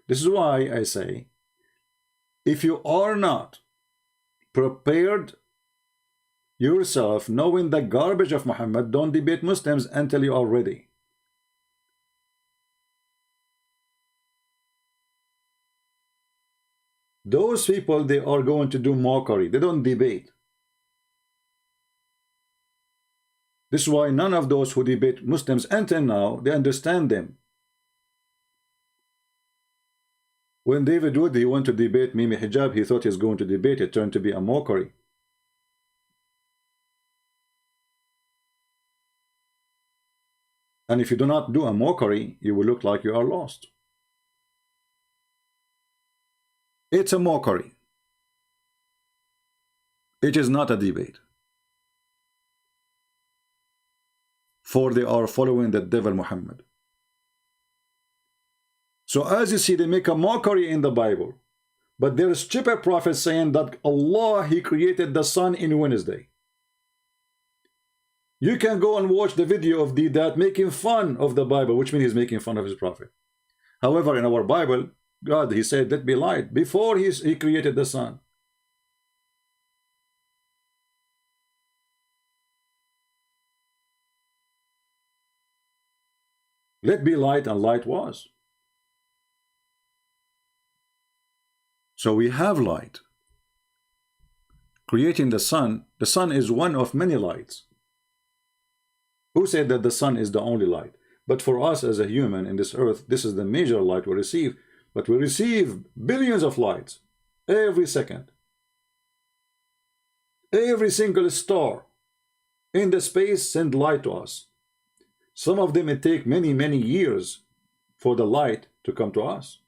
This is why I say, if you are not prepared yourself, knowing the garbage of Muhammad, don't debate Muslims until you are ready. Those people, they are going to do mockery. They don't debate. This is why none of those who debate Muslims until now, they understand them. When David Wood, he went to debate Mimi Hijab, he thought he was going to debate. It turned to be a mockery. And if you do not do a mockery, you will look like you are lost. It's a mockery. It is not a debate. For they are following the devil Muhammad. So as you see, they make a mockery in the Bible. But there is stupid prophets saying that Allah, he created the sun in Wednesday. You can go and watch the video of that making fun of the Bible, which means he's making fun of his prophet. However, in our Bible, God, he said, let be light before he created the sun. Let be light, and light was. So we have light. Creating the sun is one of many lights. Who said that the sun is the only light? But for us as a human in this earth, this is the major light we receive. But we receive billions of lights every second. Every single star in the space send light to us. Some of them it take many, many years for the light to come to us.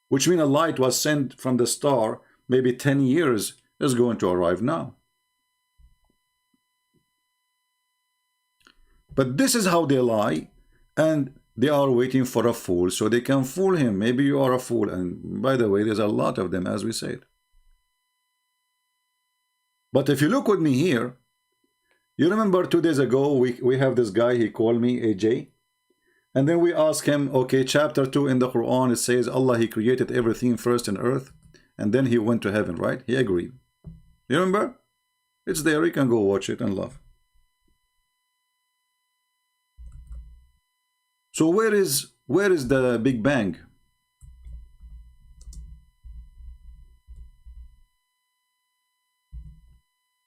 Which means a light was sent from the star maybe 10 years is going to arrive now. But this is how they lie, and they are waiting for a fool so they can fool him. Maybe you are a fool. And by the way, there's a lot of them, as we said. But if you look with me here, you remember 2 days ago, we have this guy, he called me AJ. And then we ask him, okay, chapter 2 in the Quran, it says Allah, he created everything first in earth. And then he went to heaven, right? He agreed. You remember? It's there, you can go watch it and laugh. So where is the Big Bang?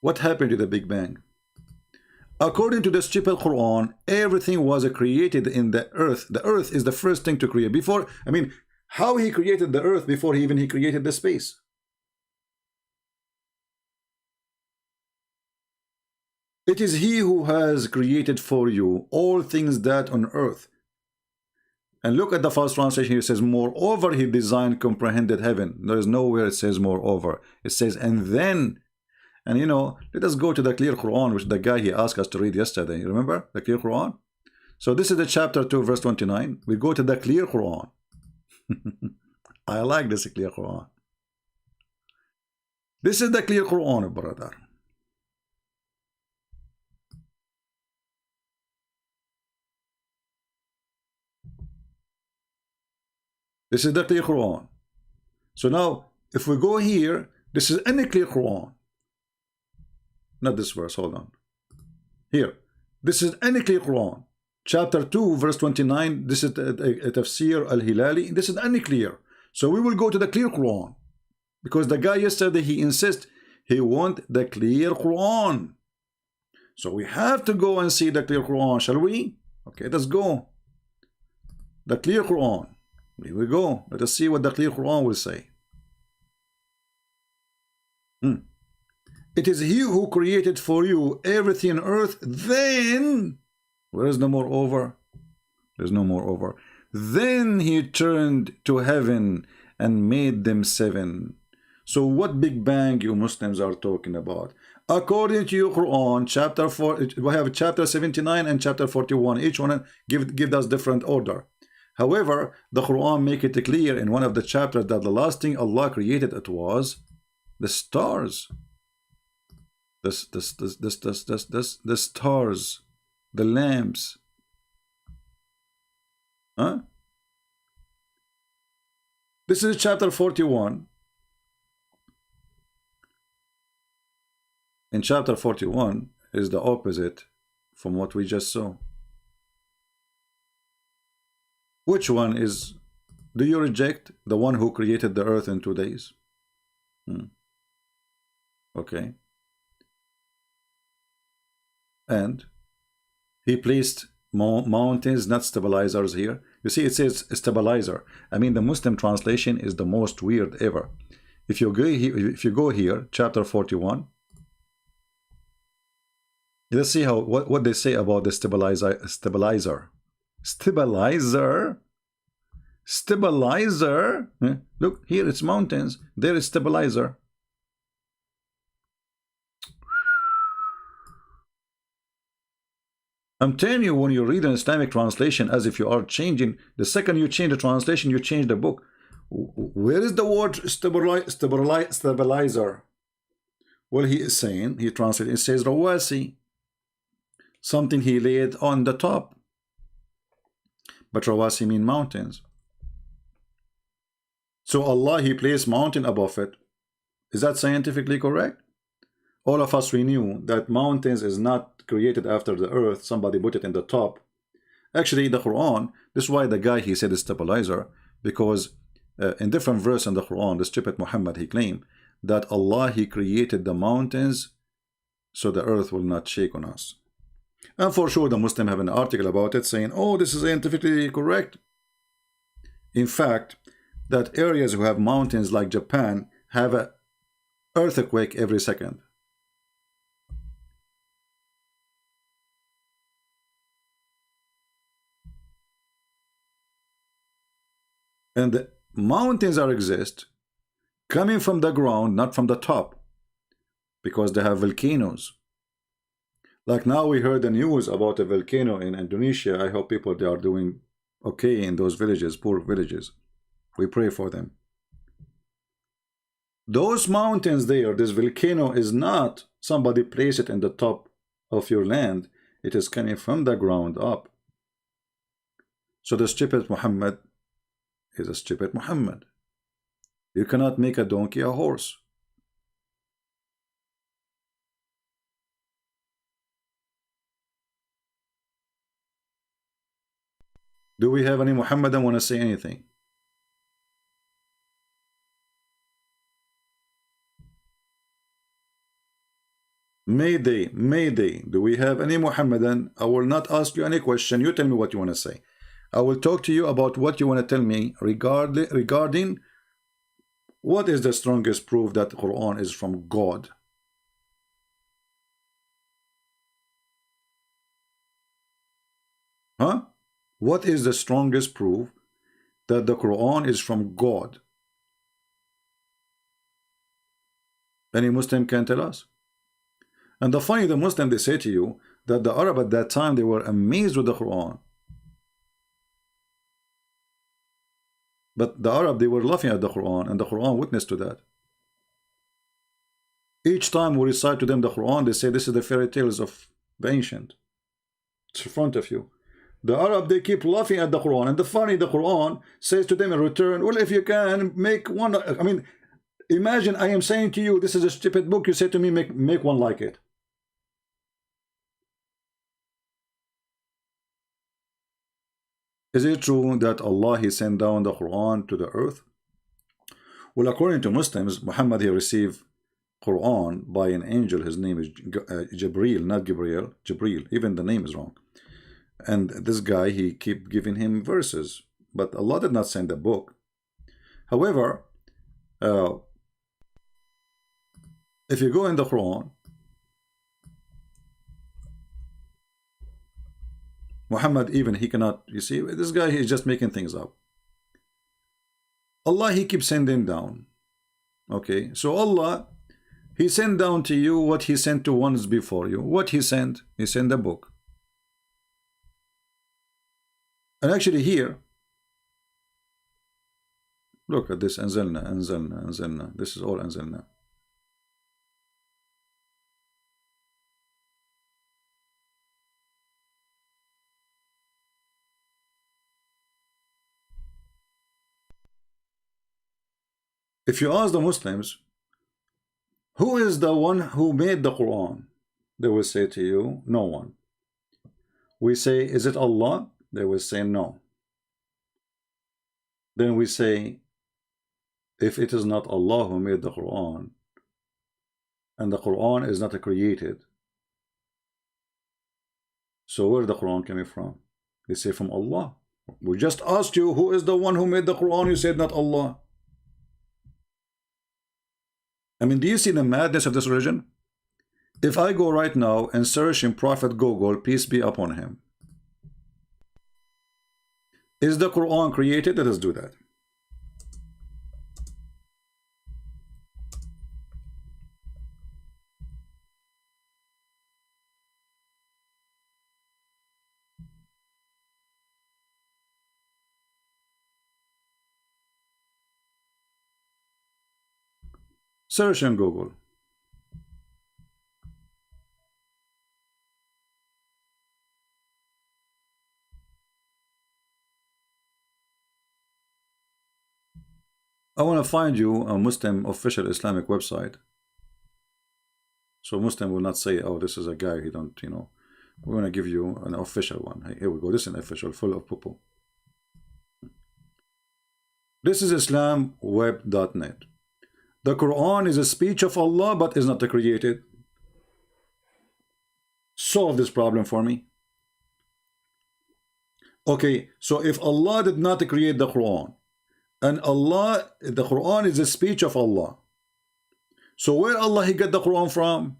What happened to the Big Bang? According to the stupid Quran, everything was created in the earth. The earth is the first thing to create. Before, I mean, how he created the earth before he created the space? It is he who has created for you all things that on earth. And look at the first translation here. It says, moreover, he designed comprehended heaven. There is nowhere it says moreover. It says, and then. And you know, let us go to the clear Quran, which the guy he asked us to read yesterday. You remember the clear Quran? So this is the chapter 2, verse 29. We go to the clear Quran. I like this clear Quran. This is the clear Quran, brother. This is the clear Quran. So now, if we go here, this is any clear Quran. Not this verse, hold on. Here, This is any clear Quran. Chapter 2, verse 29, this is a tafsir al-Hilali. This is any clear. So we will go to the clear Quran. Because the guy yesterday, he insists he want the clear Quran. So we have to go and see the clear Quran, shall we? Okay, let's go. The clear Quran. Here we go. Let us see what the clear Quran will say. It is he who created for you everything on earth. Then, where is the moreover? There's no moreover. Then he turned to heaven and made them seven. So what Big Bang you Muslims are talking about? According to your Quran, chapter 4, we have chapter 79 and chapter 41. Each one give us different order. However, the Quran make it clear in one of the chapters that the last thing Allah created it was the stars. The stars, the lamps. Huh? This is chapter 41. In chapter 41 is the opposite from what we just saw. Which one is, do you reject the one who created the earth in 2 days? Okay. And he placed mountains, not stabilizers here. You see, it says stabilizer. I mean, the Muslim translation is the most weird ever. If you go here, chapter 41, let's see how what they say about the stabilizer. Stabilizer. Look here, it's mountains. There is stabilizer. I'm telling you, when you read an Islamic translation, as if you are changing, the second you change the translation, you change the book. Where is the word stabilizer? Well, he is saying, he translated, it says rawasi, something he laid on the top. But rawasi mean mountains. So Allah, he placed mountain above it. Is that scientifically correct? All of us, we knew that mountains is not created after the earth. Somebody put it in the top. Actually, the Quran, this is why the guy, he said is stabilizer, because in different verse in the Quran, the stupid Muhammad, he claimed that Allah, he created the mountains so the earth will not shake on us. And for sure, the Muslim have an article about it saying, oh, this is scientifically correct. In fact, that areas who have mountains like Japan have an earthquake every second. And the mountains are exist coming from the ground, not from the top, because they have volcanoes. Like now we heard the news about a volcano in Indonesia. I hope people, they are doing okay in those villages, poor villages. We pray for them. Those mountains there, this volcano is not somebody place it in the top of your land. It is coming from the ground up. So the stupid Muhammad is a stupid Muhammad. You cannot make a donkey a horse. Do we have any Muhammadan want to say anything? Mayday, Mayday. Do we have any Muhammadan? I will not ask you any question. You tell me what you want to say. I will talk to you about what you want to tell me regarding what is the strongest proof that the Quran is from God. Huh? What is the strongest proof that the Quran is from God? Any Muslim can tell us. And the funny, the Muslim, they say to you that the Arab at that time, they were amazed with the Quran. But the Arab, they were laughing at the Quran, and the Quran witnessed to that. Each time we recite to them the Quran, they say this is the fairy tales of the ancient. It's in front of you. The Arab, they keep laughing at the Quran, and the funny, the Quran says to them in return, well, if you can make one, I mean, imagine I am saying to you, this is a stupid book, you say to me, make one like it. Is it true that Allah He sent down the Quran to the earth? Well, according to Muslims, Muhammad he received Quran by an angel. His name is Jibril, not Gabriel. Jibril. Even the name is wrong. And this guy, he keep giving him verses, but Allah did not send a book. However, if you go in the Quran, Muhammad, even he cannot, you see, this guy, he's just making things up. Allah, he keeps sending down. Okay, so Allah, he sent down to you what he sent to ones before you. What he sent? He sent a book. And actually here, look at this, anzalna, anzalna, anzalna. This is all anzalna. If you ask the Muslims, who is the one who made the Quran? They will say to you, no one. We say, is it Allah? They will say no. Then we say, if it is not Allah who made the Quran, and the Quran is not created, so where is the Quran coming from? They say from Allah. We just asked you, who is the one who made the Quran? You said not Allah. I mean, do you see the madness of this religion? If I go right now and search in Prophet Google, peace be upon him, is the Quran created? Let us do that. Search in Google. I want to find you a Muslim official Islamic website, so Muslim will not say, oh, this is a guy, he don't, you know. We want to give you an official one. Hey, here we go. This is an official, full of poo-poo. This is islamweb.net. The Quran is a speech of Allah, but is not created. Solve this problem for me. Okay, so if Allah did not create the Quran, and Allah, the Quran is a speech of Allah, so where Allah he get the Quran from?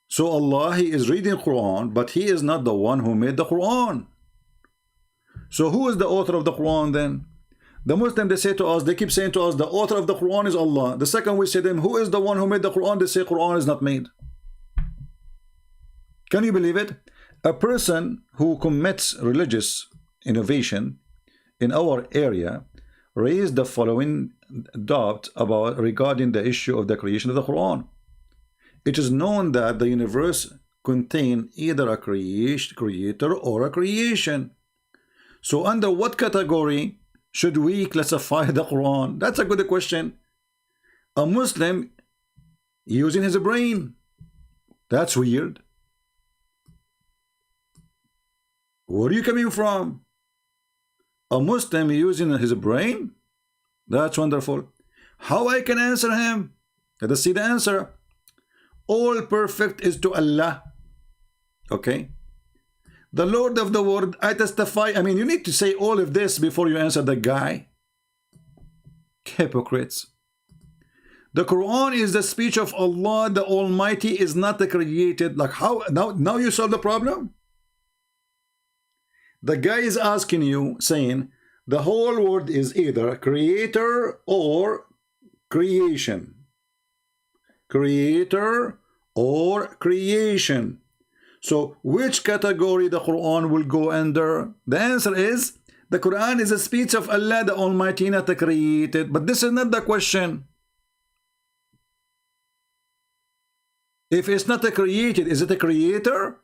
So Allah, he is reading Quran, but he is not the one who made the Quran. So who is the author of the Quran then? The Muslim, they say to us, they keep saying to us, the author of the Quran is Allah. The second we say to them, who is the one who made the Quran? They say Quran is not made. Can you believe it? A person who commits religious innovation in our area raised the following doubt about regarding the issue of the creation of the Quran. It is known that the universe contains either a creator or a creation. So under what category should we classify the Quran? That's a good question. A Muslim using his brain. That's weird. Where are you coming from? A Muslim using his brain? That's wonderful. How I can answer him? Let us see the answer. All perfect is to Allah. Okay. The Lord of the world, I testify. I mean, you need to say all of this before you answer the guy. Hypocrites. The Quran is the speech of Allah. The Almighty is not the created. Like how? Now you solve the problem? The guy is asking you, saying, the whole world is either creator or creation. Creator or creation. So which category the Quran will go under? The answer is the Quran is a speech of Allah the Almighty, not the created. But this is not the question. If it's not a created, is it a creator?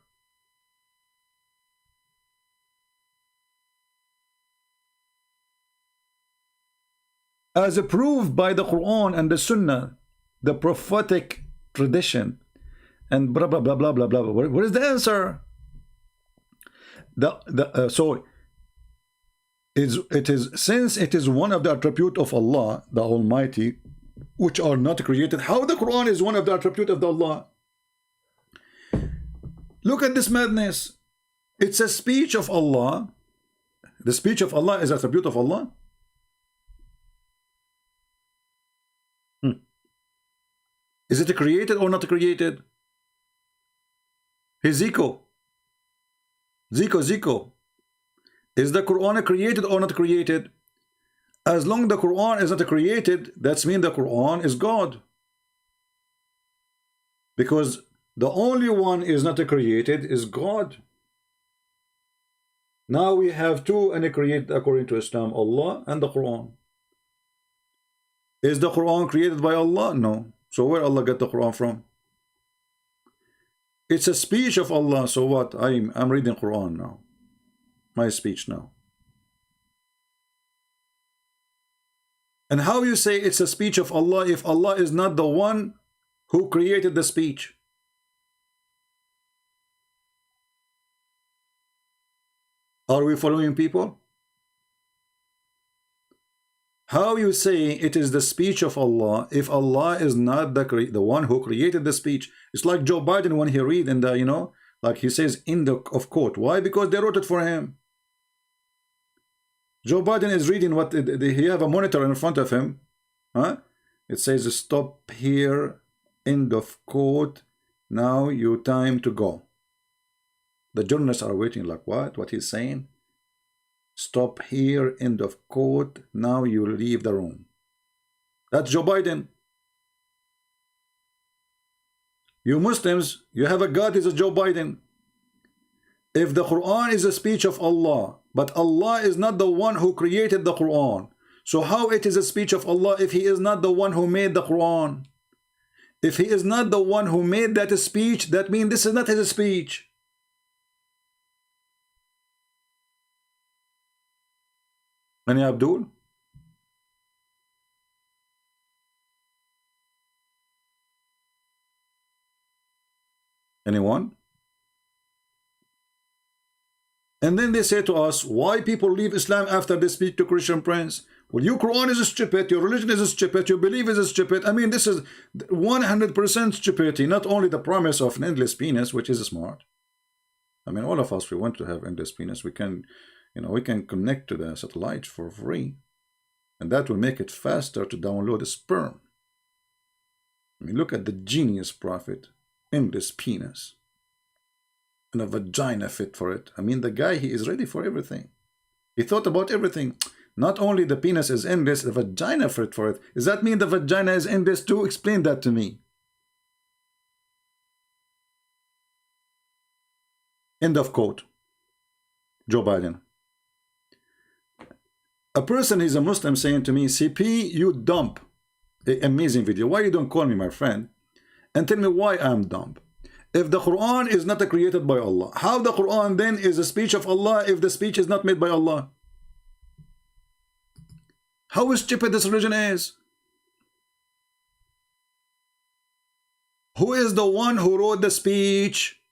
As approved by the Quran and the Sunnah, the prophetic tradition, and blah blah blah blah blah blah. What is the answer? so it is since it is one of the attribute of Allah the Almighty, which are not created. How the Quran is one of the attribute of the Allah? Look at this madness. It's a speech of Allah. The speech of Allah is attribute of Allah. Is it created or not created? Hey Zico. Zico. Is the Quran created or not created? As long as the Quran is not created, that's mean the Quran is God. Because the only one is not created is God. Now we have two created according to Islam, Allah and the Quran. Is the Quran created by Allah? No. So where Allah get the Quran from? It's a speech of Allah. So what? I'm reading Quran now. My speech now. And how you say it's a speech of Allah if Allah is not the one who created the speech? Are we following people? How you say it is the speech of Allah if Allah is not the one who created the speech? It's like Joe Biden when he read in the, like he says in the of quote. Why? Because they wrote it for him. Joe Biden is reading what he have a monitor in front of him. It says stop here, end of quote. Now you time to go. The journalists are waiting like what he's saying. Stop here, end of quote. Now you leave the room. That's Joe Biden. You Muslims, you have a God is a Joe Biden. If the Quran is a speech of Allah, but Allah is not the one who created the Quran, so how it is a speech of Allah if he is not the one who made the Quran? If he is not the one who made that speech, that means this is not his speech. Any Abdul? Anyone? And then they say to us, why people leave Islam after they speak to Christian Prince? Well, your Quran is stupid, your religion is stupid, your belief is stupid. I mean, this is 100% stupidity, not only the promise of an endless penis, which is smart. I mean, all of us, we want to have endless penis. We can, we can connect to the satellite for free. And that will make it faster to download a sperm. I mean, look at the genius prophet, endless penis. And a vagina fit for it. I mean, the guy, he is ready for everything. He thought about everything. Not only the penis is endless, the vagina fit for it. Does that mean the vagina is endless too? Explain that to me. End of quote. Joe Biden. A person is a Muslim saying to me, CP, you dump. Amazing video. Why you don't call me my friend and tell me why I'm dumb? If the Quran is not created by Allah, how the Quran then is a speech of Allah if the speech is not made by Allah? How stupid this religion is. Who is the one who wrote the speech?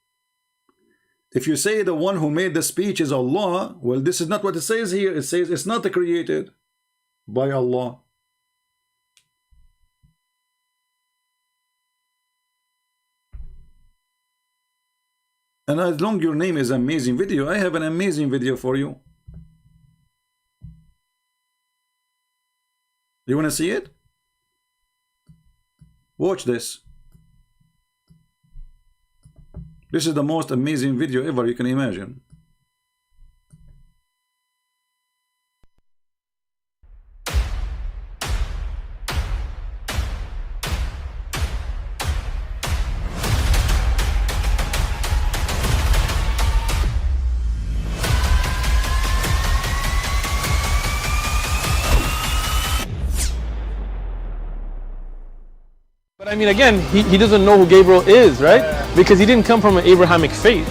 If you say the one who made the speech is Allah, well, this is not what it says here. It says it's not created by Allah. And as long as your name is amazing video, I have an amazing video for you. You want to see it? Watch this. This is the most amazing video ever you can imagine. But I mean, again, he doesn't know who Gabriel is, right? Because he didn't come from an Abrahamic faith.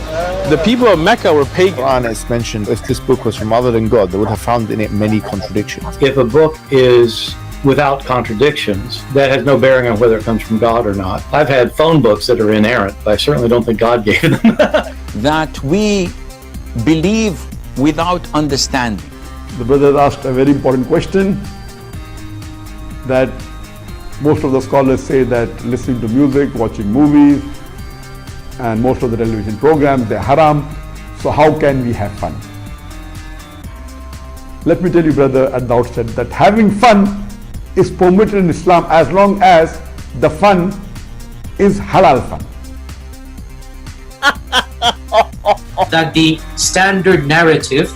The people of Mecca were pagan. Quran is mentioned, if this book was from other than God, they would have found in it many contradictions. If a book is without contradictions, that has no bearing on whether it comes from God or not. I've had phone books that are inerrant, but I certainly don't think God gave them. That we believe without understanding. The brother asked a very important question that most of the scholars say that listening to music, watching movies, and most of the television programs, they're haram. So how can we have fun? Let me tell you, brother, at the outset that having fun is permitted in Islam as long as the fun is halal fun. That the standard narrative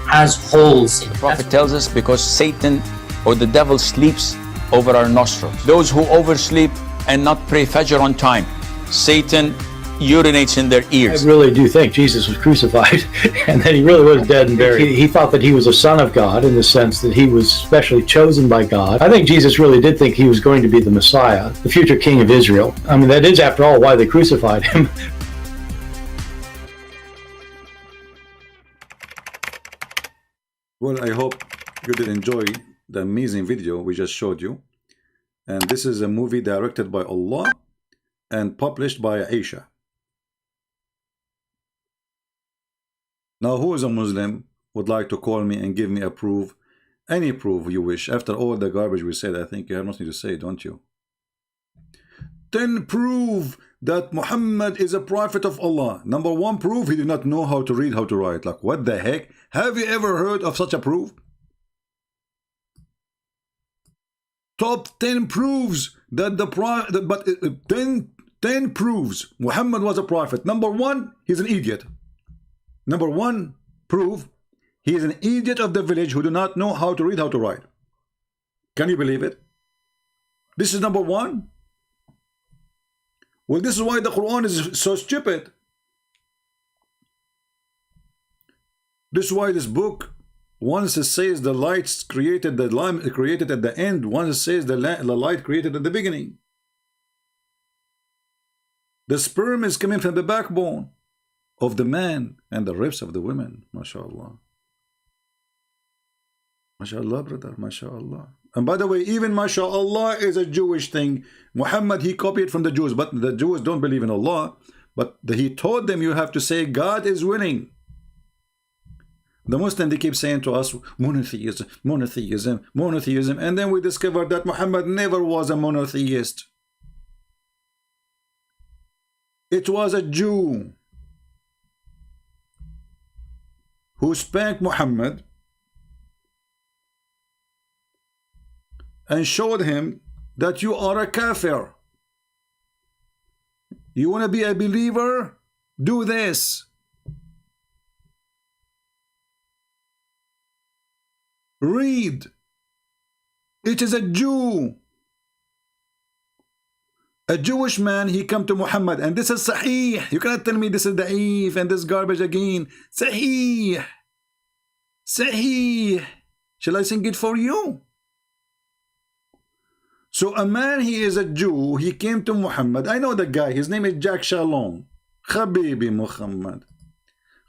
has holes in it. The Prophet tells us because Satan or the devil sleeps over our nostrils. Those who oversleep and not pray Fajr on time, Satan urinates in their ears. I really do think Jesus was crucified and that he really was dead and buried. He thought that he was a son of God in the sense that he was specially chosen by God. I think Jesus really did think he was going to be the Messiah, the future king of Israel. I mean, that is, after all, why they crucified him. Well, I hope you did enjoy the amazing video we just showed you. And this is a movie directed by Allah and published by Aisha. Now, who is a Muslim would like to call me and give me a proof, any proof you wish? After all the garbage we said, I think you have nothing to say, don't you? Then prove that Muhammad is a prophet of Allah. Number one proof, he did not know how to read, how to write. Like, what the heck? Have you ever heard of such a proof? Top 10 proofs that the prophet, but 10 proofs Muhammad was a prophet. Number one, he's an idiot. Number one proof, he is an idiot of the village who do not know how to read, how to write. Can you believe it? This is number one. Well, this is why the Quran is so stupid. This is why this book, once it says the lights created, the lamp created at the end, once it says the light created at the beginning. The sperm is coming from the backbone of the man and the ribs of the women. MashaAllah. MashaAllah, brother. MashaAllah. And by the way, even MashaAllah is a Jewish thing. Muhammad, he copied from the Jews, but the Jews don't believe in Allah. But he taught them you have to say God is winning. The Muslims, they keep saying to us, monotheism, monotheism, monotheism. And then we discovered that Muhammad never was a monotheist. It was a Jew who spanked Muhammad and showed him that you are a kafir. You want to be a believer? Do this. Read. It is a Jew. A Jewish man, he come to Muhammad, and this is Sahih. You cannot tell me this is da'if and this garbage again. Sahih. Sahih. Shall I sing it for you? So a man, he is a Jew, he came to Muhammad. I know the guy, his name is Jack Shalom. Habibi Muhammad.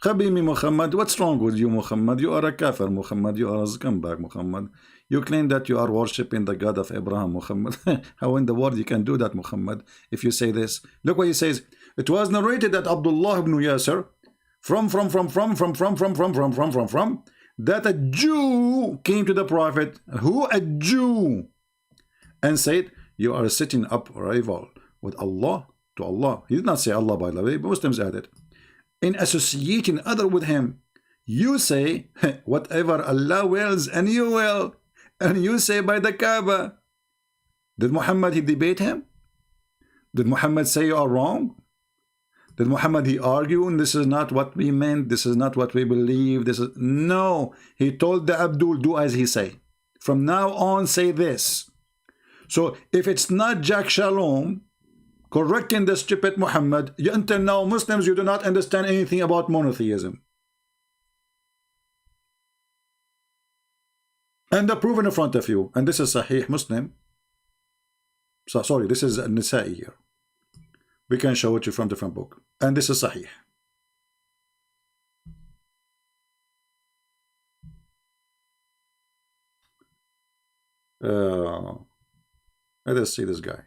Habibi Muhammad, what's wrong with you, Muhammad? You are a kafir, Muhammad. You are a scumbag, Muhammad. You claim that you are worshipping the God of Abraham, Muhammad. How in the world you can do that, Muhammad, if you say this? Look what he says. It was narrated that Abdullah ibn Yasir, that a Jew came to the Prophet. Who? A Jew. And said, you are setting up a rival with Allah to Allah. He did not say Allah, by the way, but Muslims added. In associating other with him, you say, whatever Allah wills, and you will. And you say by the Kaaba. Did Muhammad, he debate him? Did Muhammad say you are wrong? Did Muhammad, he argue, and this is not what we meant, this is not what we believe, this is... No. He told the Abdul, do as he say. From now on, say this. So if it's not Jack Shalom correcting the stupid Muhammad, until now Muslims, you do not understand anything about monotheism. And the proof in front of you, and this is Sahih Muslim. So, sorry, this is Nisa'i here. We can show it you from different book. And this is Sahih. Let us see this guy.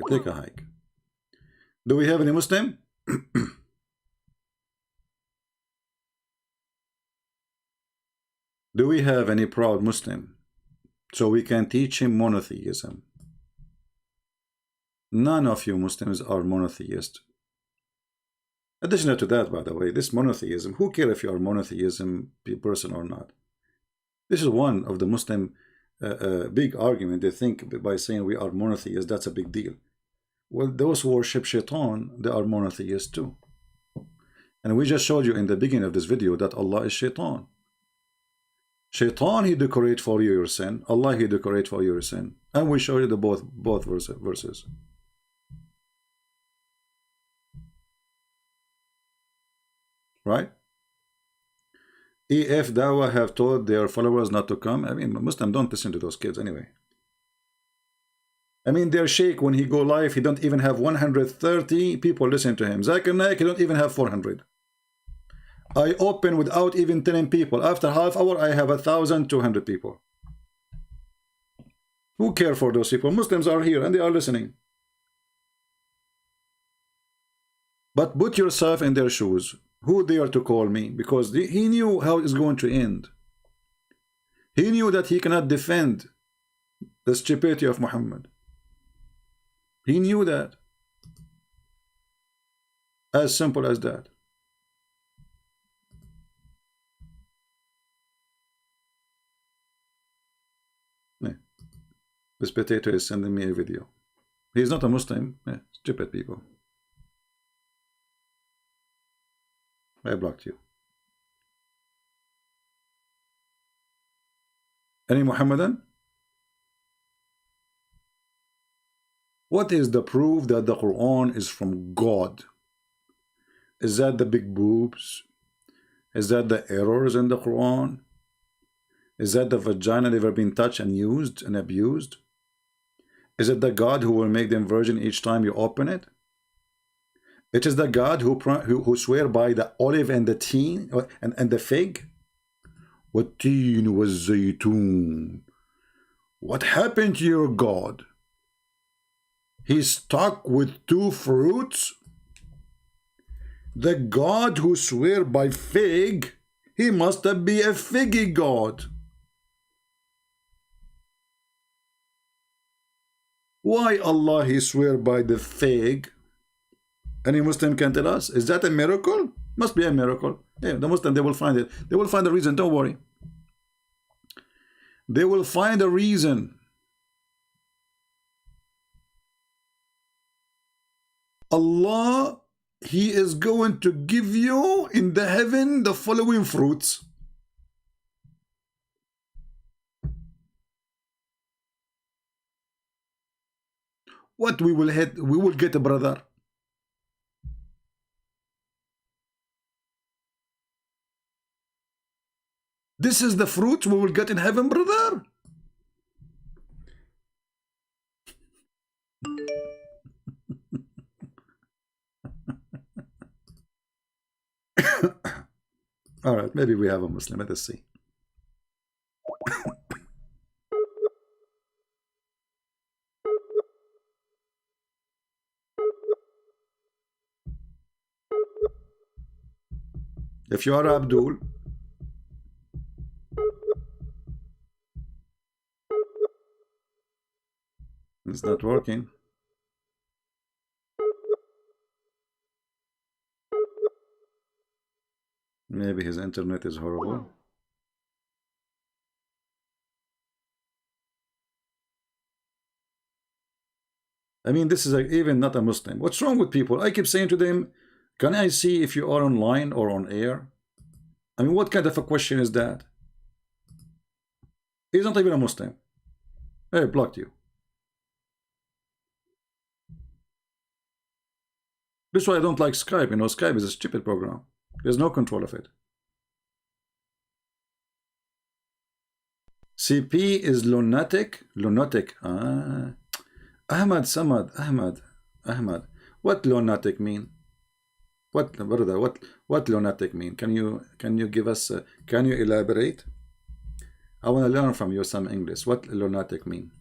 Take a hike. Do we have any Muslim? Do we have any proud Muslim so we can teach him monotheism? None of you Muslims are monotheists. Additional to that, by the way, this monotheism, who cares if you are monotheism person or not? This is one of the Muslim big argument. They think by saying we are monotheists, that's a big deal. Well, those who worship shaitan, they are monotheists too. And we just showed you in the beginning of this video that Allah is shaitan. Shaitan, he decorate for you your sin. Allah, he decorate for you your sin. And we show you the both verses. Right? If Dawah have told their followers not to come, I mean, Muslims don't listen to those kids anyway. I mean, their sheikh, when he go live, he don't even have 130 people listen to him. Zakir Naik, he don't even have 400. I open without even telling people. After half hour, I have 1,200 people. Who care for those people? Muslims are here and they are listening. But put yourself in their shoes. Who dare to call me? Because he knew how it's going to end. He knew that he cannot defend the stupidity of Muhammad. He knew that. As simple as that. This potato is sending me a video. He's not a Muslim. Stupid people. I blocked you. Any Muhammadan? What is the proof that the Quran is from God? Is that the big boobs? Is that the errors in the Quran? Is that the vagina never been touched and used and abused? Is it the God who will make them virgin each time you open it? It is the God who swear by the olive and the teen and the fig. وَالتِّينُ وَالزَّيْتُونَ. What happened to your God? He's stuck with two fruits? The God who swear by fig, he must be a figgy God. Why Allah he swear by the fig? Any Muslim can tell us? Is that a miracle? Must be a miracle. Yeah, the Muslim, they will find it. They will find the reason, don't worry. They will find a reason. Allah, he is going to give you in the heaven the following fruits. What we will get, brother. This is the fruit we will get in heaven, brother. All right, maybe we have a Muslim. Let us see. If you are Abdul, it's not working. Maybe his internet is horrible. I mean, this is even not a Muslim. What's wrong with people? I keep saying to them, can I see if you are online or on air? I mean, what kind of a question is that? He's not even a Muslim. Hey, blocked you. That's why I don't like Skype. You know, Skype is a stupid program. There's no control of it. CP is lunatic. Lunatic. Ahmed, Somad, Ahmed. What lunatic mean? What, brother? What lunatic mean? Can you give us? Can you elaborate? I want to learn from you some English. What lunatic mean?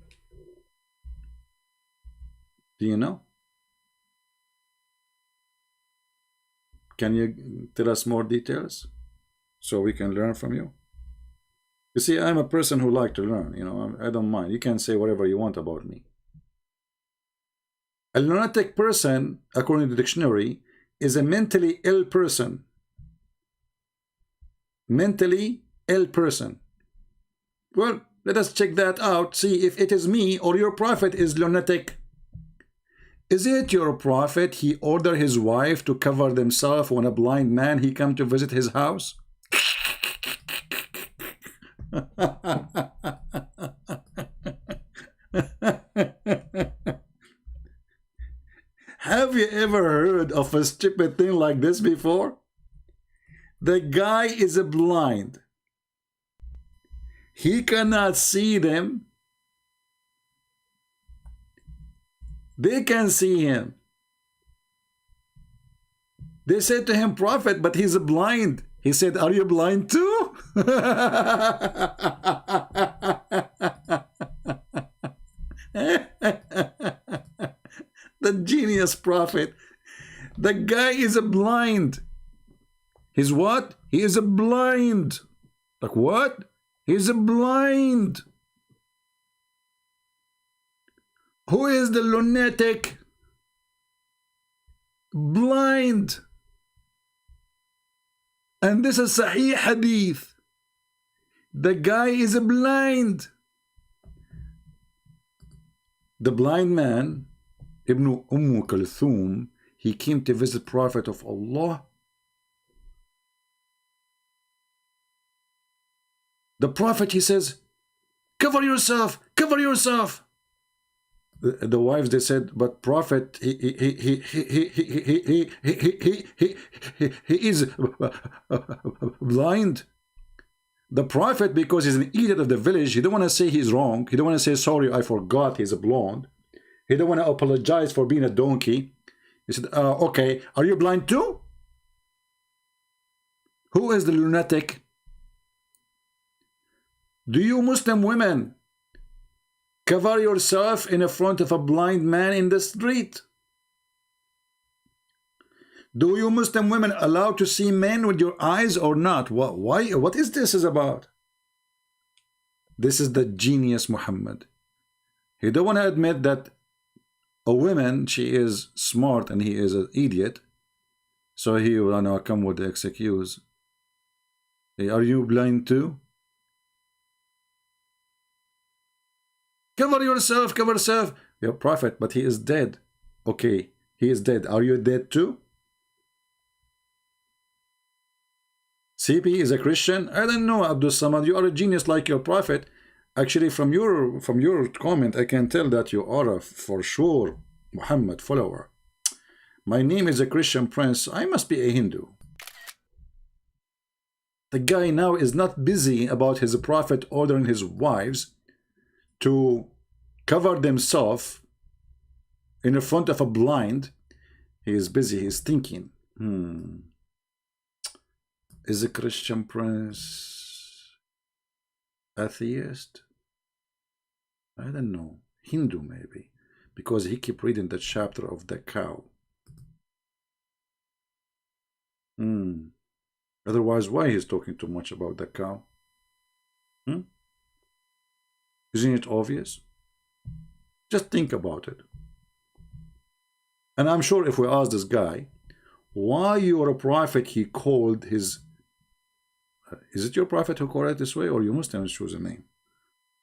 Do you know? Can you tell us more details so we can learn from you? You see, I'm a person who like to learn. You know, I don't mind. You can say whatever you want about me. A lunatic person, according to the dictionary, is a mentally ill person. Mentally ill person. Well, let us check that out. See if it is me or your prophet is lunatic. Is it your prophet? He ordered his wife to cover themselves when a blind man he come to visit his house. Have you ever heard of a stupid thing like this before? The guy is blind. He cannot see them. They can see him. They said to him, prophet, but he's blind. He said, are you blind too? The genius prophet. The guy is blind. He's what? He is blind. Like what? He's blind. Who is the lunatic? Blind. And this is Sahih Hadith. The guy is blind. The blind man, Ibn Kulthum, he came to visit Prophet of Allah. The Prophet, he says, cover yourself, cover yourself. The wives, they said, but Prophet, he is blind. The Prophet, because he's an idiot of the village, he don't want to say he's wrong. He don't want to say, sorry, I forgot he's blonde. He don't want to apologize for being a donkey. He said, okay, are you blind too? Who is the lunatic? Do you Muslim women cover yourself in front of a blind man in the street? Do you Muslim women allow to see men with your eyes or not? Why? What is this about? This is the genius Muhammad. He don't want to admit that a woman, she is smart and he is an idiot. So he will now come with the excuse. Hey, are you blind too? Cover yourself, cover yourself. Your prophet, but he is dead. Okay, he is dead. Are you dead too? CP is a Christian? I don't know, Abdul Somad. You are a genius like your prophet. Actually, from your comment, I can tell that you are a, for sure, Muhammad follower. My name is a Christian Prince. I must be a Hindu. The guy now is not busy about his prophet ordering his wives to cover themselves in front of a blind. He is busy, he is thinking, is a Christian Prince atheist? I don't know. Hindu maybe, because he keep reading the chapter of the cow. Otherwise, why he's talking too much about the cow? Isn't it obvious? Just think about it. And I'm sure if we ask this guy, why your prophet he called his... is it your prophet who called it this way, or you Muslims choose a name?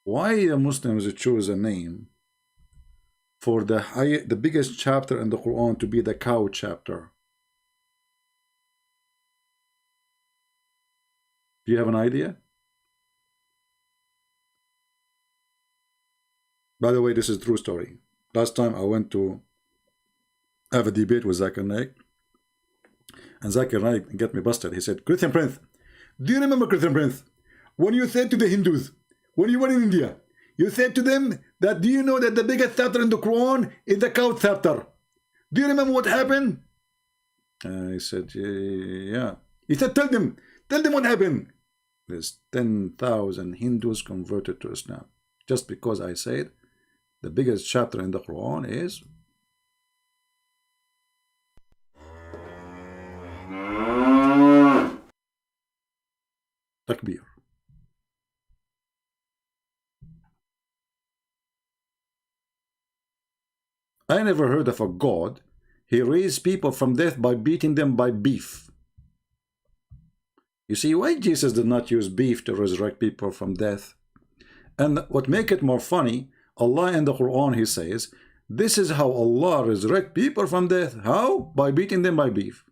Why the Muslims choose a name for the biggest chapter in the Quran to be the cow chapter? Do you have an idea? By the way, this is a true story. Last time I went to have a debate with Zakir Naik, and Zakir Naik got me busted. He said, Christian Prince, do you remember, Christian Prince, when you said to the Hindus, when you were in India, you said to them that, do you know that the biggest chapter in the Quran is the cow chapter? Do you remember what happened? I said, yeah. He said, tell them what happened. There's 10,000 Hindus converted to Islam. Just because I said the biggest chapter in the Quran is Takbir. I never heard of a God. He raised people from death by beating them by beef. You see why Jesus did not use beef to resurrect people from death? And what make it more funny, Allah in the Quran, he says, this is how Allah resurrect people from death. How? By beating them by beef.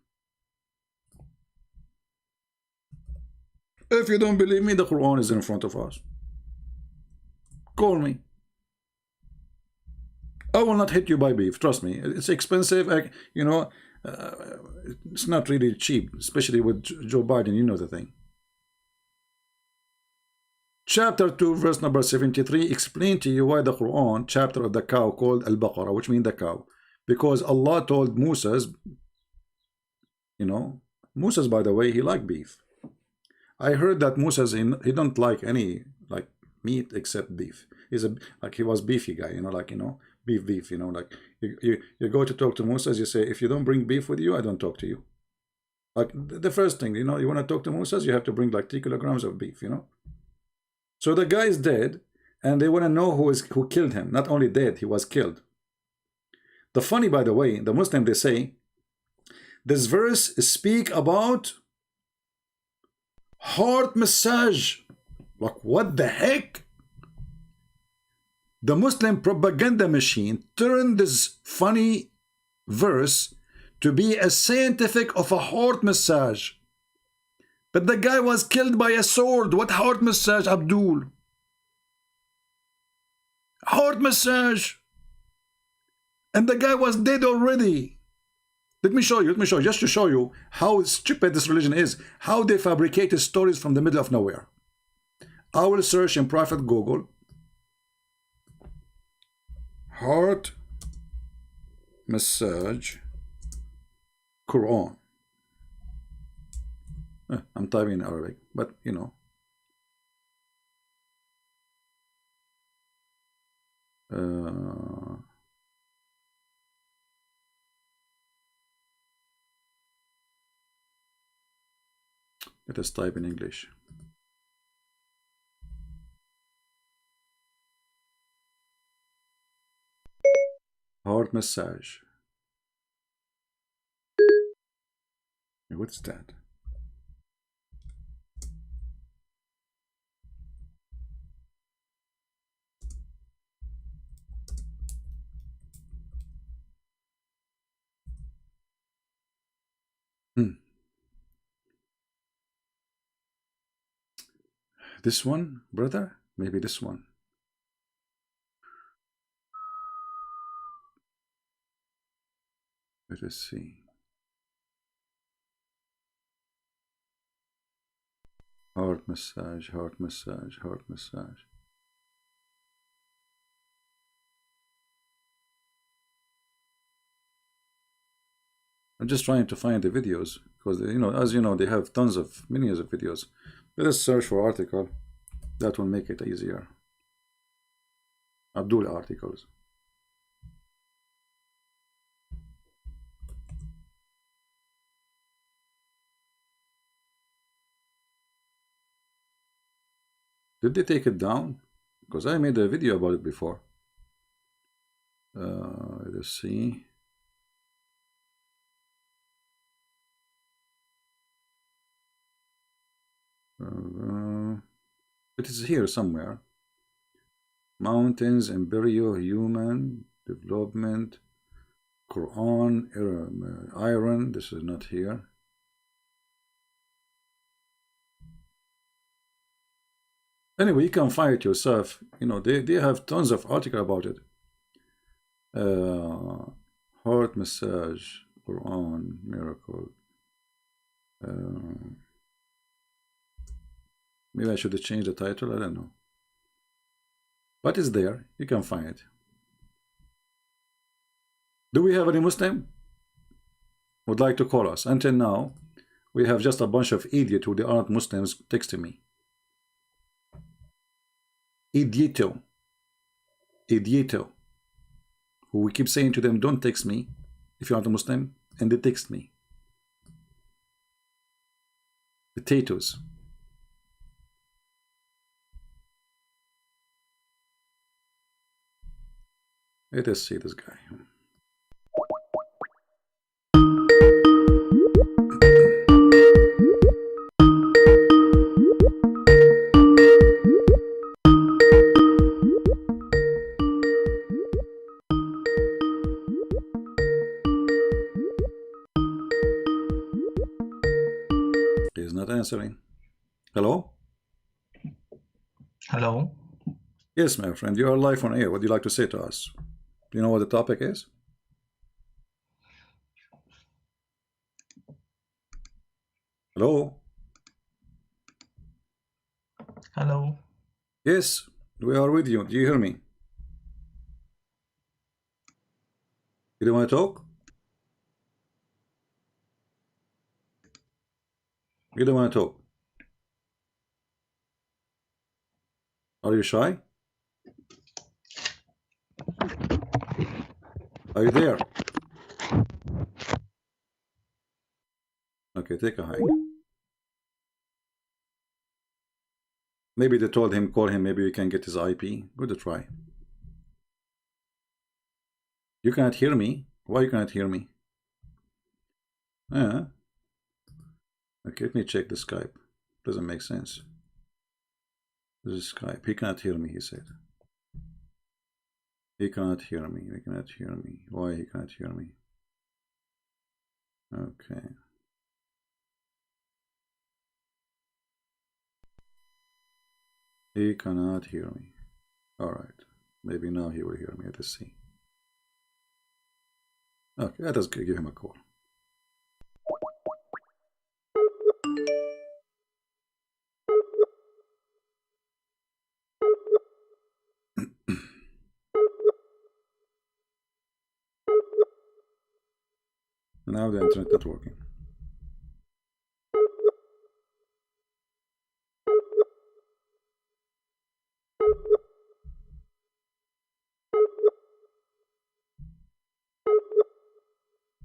If you don't believe me, the Quran is in front of us. Call me. I will not hit you by beef. Trust me. It's expensive. You know, it's not really cheap, especially with Joe Biden. You know the thing. Chapter 2, verse number 73, explain to you why the Quran, chapter of the cow called Al-Baqarah, which means the cow. Because Allah told Moses, you know, Moses, by the way, he liked beef. I heard that Moses, he don't like any like meat except beef. He's he was beefy guy, you know, like, you know, beef, you know, like you go to talk to Moses, you say, if you don't bring beef with you, I don't talk to you. Like the first thing, you know, you want to talk to Moses, you have to bring like 3 kilograms of beef, you know. So the guy is dead, and they want to know who killed him. Not only dead, he was killed. The funny, by the way, the Muslim, they say, this verse speak about heart massage. Like, what the heck? The Muslim propaganda machine turned this funny verse to be a scientific of a heart massage. But the guy was killed by a sword. What heart massage, Abdul? Heart massage. And the guy was dead already. Let me show you, just to show you how stupid this religion is. How they fabricated stories from the middle of nowhere. I will search in Prophet Google. Heart massage Quran. I'm typing in Arabic, but you know. Let us type in English. Heart massage. What's that? This one, brother? Maybe this one. Let us see. Heart massage, heart massage, heart massage. I'm just trying to find the videos because, you know, as you know, they have tons of millions of videos. Let us search for article. That will make it easier. Abdul articles. Did they take it down? Because I made a video about it before. Let's see. It is here somewhere. Mountains, embryo, human development, Quran, iron. This is not here. Anyway, you can find it yourself. You know, they have tons of articles about it. Heart massage, Quran, miracle. Maybe I should have changed the title. I don't know. But it's there. You can find it. Do we have any Muslim would like to call us? Until now, we have just a bunch of idiots who they aren't Muslims texting me. Idioto. Who we keep saying to them, don't text me if you aren't a Muslim, and they text me. Potatoes. Let us see this guy. He's not answering. Hello? Hello. Yes, my friend, you are live on air. What do you like to say to us? Do you know what the topic is? Hello? Hello. Yes, we are with you. Do you hear me? You don't want to talk? You don't want to talk? Are you shy? Are you there? Okay, take a hike. Maybe they told him, call him, maybe you can get his IP. Good to try. You cannot hear me? Why you cannot hear me? Okay, let me check the Skype. Doesn't make sense. This is Skype. He cannot hear me, he said. He cannot hear me. He cannot hear me. Why he cannot hear me? Okay. He cannot hear me. Alright. Maybe now he will hear me. Let us see. Okay, let us give him a call. Now the internet not working.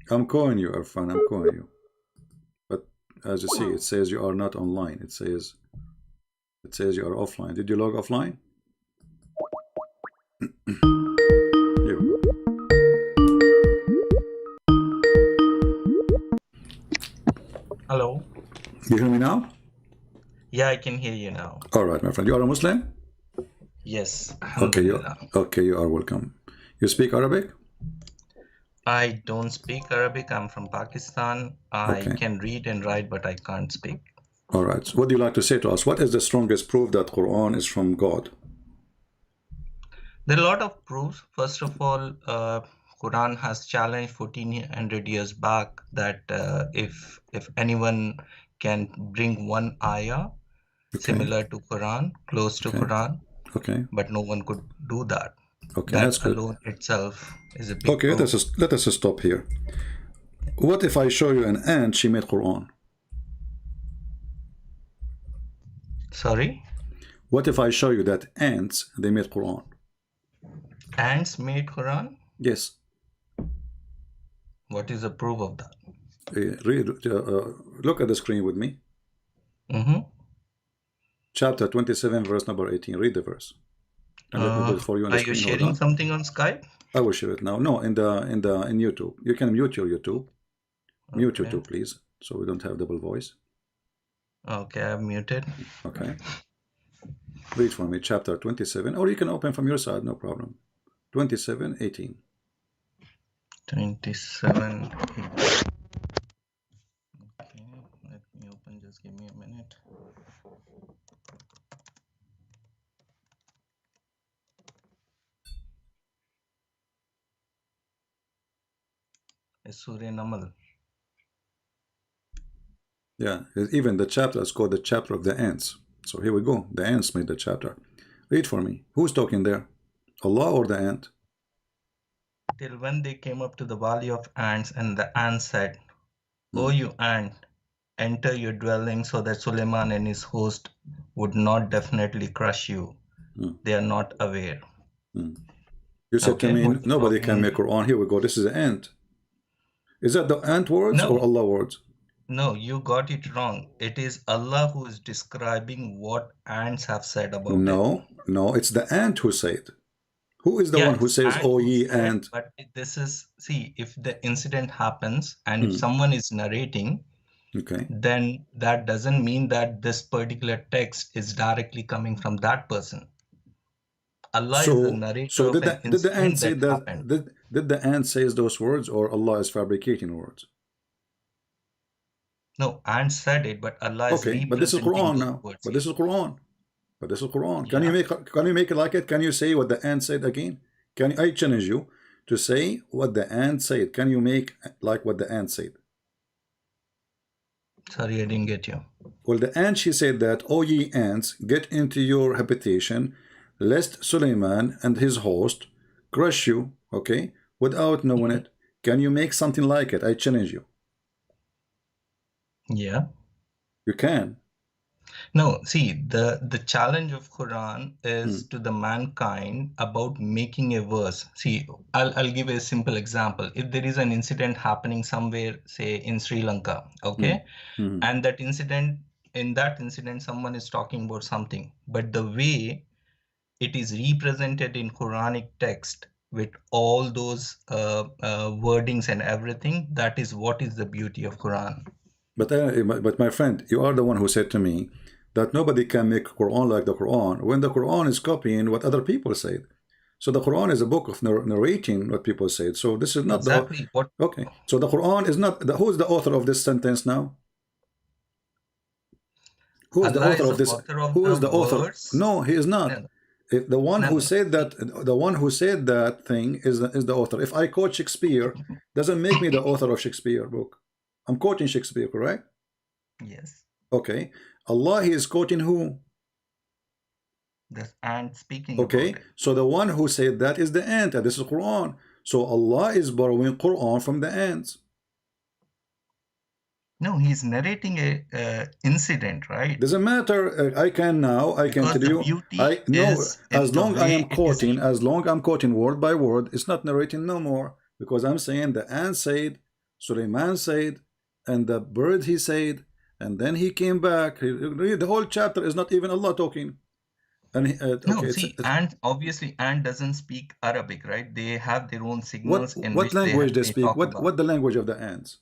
I'm calling you, Irfan. I'm calling you. But as you see, it says you are not online. It says you are offline. Did you log offline? Here we go. Hello. You hear me now? Yeah, I can hear you now. All right, my friend. You are a Muslim? Yes. Okay, Alhamdulillah. you are welcome. You speak Arabic? I don't speak Arabic. I'm from Pakistan. I can read and write, but I can't speak. All right. So what do you like to say to us? What is the strongest proof that Quran is from God? There are a lot of proofs. First of all, Quran has challenged 1400 years back that if anyone can bring one ayah similar to Quran, close to Quran, but no one could do that. Okay, that that's good. alone itself is a big Okay, let us stop here. What if I show you an ant, she made Quran? Sorry? What if I show you that ants, they made Quran? Ants made Quran? Yes. What is the proof of that? Look at the screen with me. Chapter 27, verse number 18. Read the verse. And let me put it for you on the are screen. you sharing something on Skype? I will share it now. No, in YouTube. You can mute your YouTube. Mute YouTube, please, so we don't have double voice. Okay, I've muted. Okay. Read for me, chapter 27, or you can open from your side, no problem. 27:18. 27. Okay, let me open. Just give me a minute. It's Surah Namal. Yeah, even the chapter is called the chapter of the ants. So here we go. The ants made the chapter. Read for me. Who's talking there? Allah or the ant? Till when they came up to the valley of ants, and the ant said, "O you ant, enter your dwelling so that Suleiman and his host would not definitely crush you. They are not aware." You said to me, nobody can make Quran. Here we go. This is the ant. Is that the ant words or Allah words? No, you got it wrong. It is Allah who is describing what ants have said about it. No, it's the ant who said. Who is the one who Yes, says, and "Oh who ye said, ant"? but this is, see, if the incident happens and if Hmm. someone is narrating, Okay. then that doesn't mean that this particular text is directly coming from that person. Allah is the So, narrator of did an the ant incident say that that? happened. Did the ant says those words, or Allah is fabricating words? No, ant said it, but Allah is Okay, but this is representing Quran those now. words But here. this is Quran. But this is Quran. Can Yeah. you make it like it? Can you say what the ant said again? I challenge you to say what the ant said? Can you make like what the ant said? Sorry, I didn't get you. Well, the ant, she said that, "O ye ants, get into your habitation, lest Suleiman and his host crush you," okay, without knowing it. Can you make something like it? I challenge you. Yeah. You can. No, see, the challenge of Quran is to the mankind about making a verse. See, I'll give a simple example. If there is an incident happening somewhere, say in Sri Lanka, okay, and that incident, in that incident, someone is talking about something, but the way it is represented in Quranic text with all those wordings and everything, that is what is the beauty of Quran. But my friend, you are the one who said to me that nobody can make Quran like the Quran when the Quran is copying what other people said. So the Quran is a book of narrating what people said. So this is not exactly what. Okay. So the Quran is not who is the author of this sentence now? Who is the author of this? Who is the author? No, he is not. No. If the one who said that, the one who said that thing is the author. If I quote Shakespeare, doesn't make me the author of Shakespeare book. I'm quoting Shakespeare, correct? Yes. Okay. Allah, he is quoting who? The ant speaking. Okay. So the one who said that is the ant, and this is Quran. So Allah is borrowing Quran from the ants. No, he's narrating a incident, right? Doesn't matter. I can tell you. As long I'm quoting word by word, it's not narrating no more, because I'm saying the ant said, Suleiman said, and the bird he said, and then he came back. The whole chapter is not even Allah talking. And ant, obviously ant doesn't speak Arabic, right? They have their own signals. What language they speak? What the language of the ants?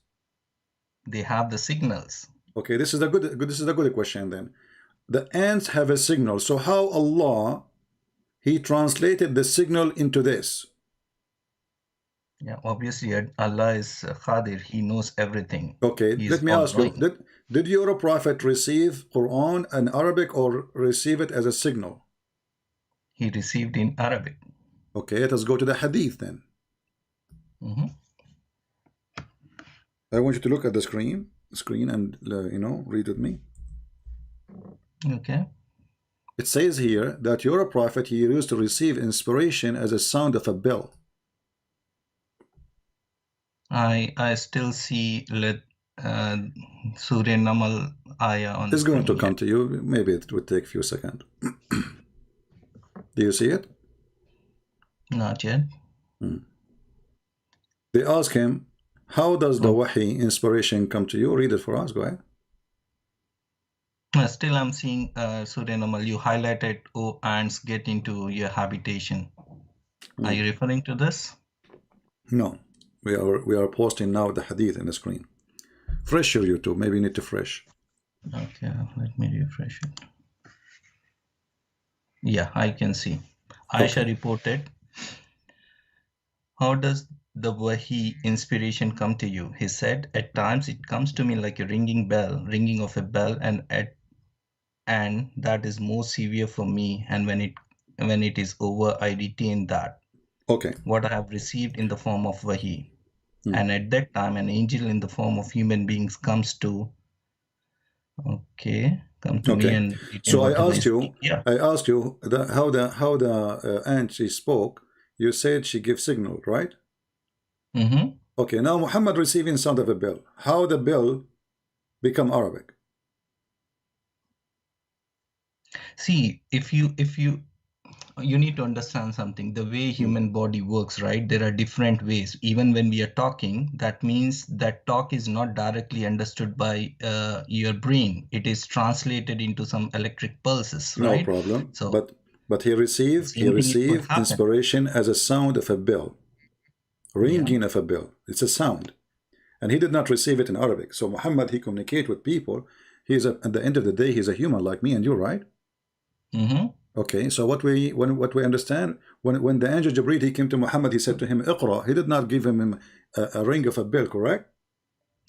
They have the signals. Okay, this is a good question then. The ants have a signal. So how Allah, he translated the signal into this? Yeah, obviously Allah is Qadir. He knows everything. Okay, let me ask you, did your prophet receive Quran in Arabic or receive it as a signal? He received in Arabic. Okay, let us go to the hadith then. I want you to look at the screen and read with me. Okay. It says here that your prophet, he used to receive inspiration as a sound of a bell. I still see Surah Namal ayah on. It's going to come to you. Maybe it would take a few seconds. Do you see it? Not yet. They ask him, how does the wahi inspiration come to you? Read it for us. Go ahead. Still, I'm seeing Surah Namal. You highlighted, "Oh, ants, get into your habitation." Are you referring to this? No, we are posting now the hadith in the screen. Fresh your YouTube. Maybe you need to fresh. Okay, let me refresh it. Yeah, I can see. Aisha reported, "How does the wahi inspiration come to you?" He said, "At times it comes to me like a ringing of a bell, and that is more severe for me. And when it is over, I retain that. Okay. What I have received in the form of wahi. And at that time, an angel in the form of human beings comes to me and." So I asked you how the ant she spoke. You said she gives signal, right? Okay, now Muhammad receiving sound of a bell. How the bell become Arabic? See, if you need to understand something, the way human body works, right? There are different ways. Even when we are talking, that means that talk is not directly understood by your brain. It is translated into some electric pulses, right? No problem. So, But he received inspiration as a sound of a bell, ringing of a bell. It's a sound, and he did not receive it in Arabic. So Muhammad, he communicates with people. He's at the end of the day, he's a human like me and you, right? Okay. So what we understand, when the angel Jibreel, he came to Muhammad, he said to him, "Iqra." He did not give him a ring of a bell, correct?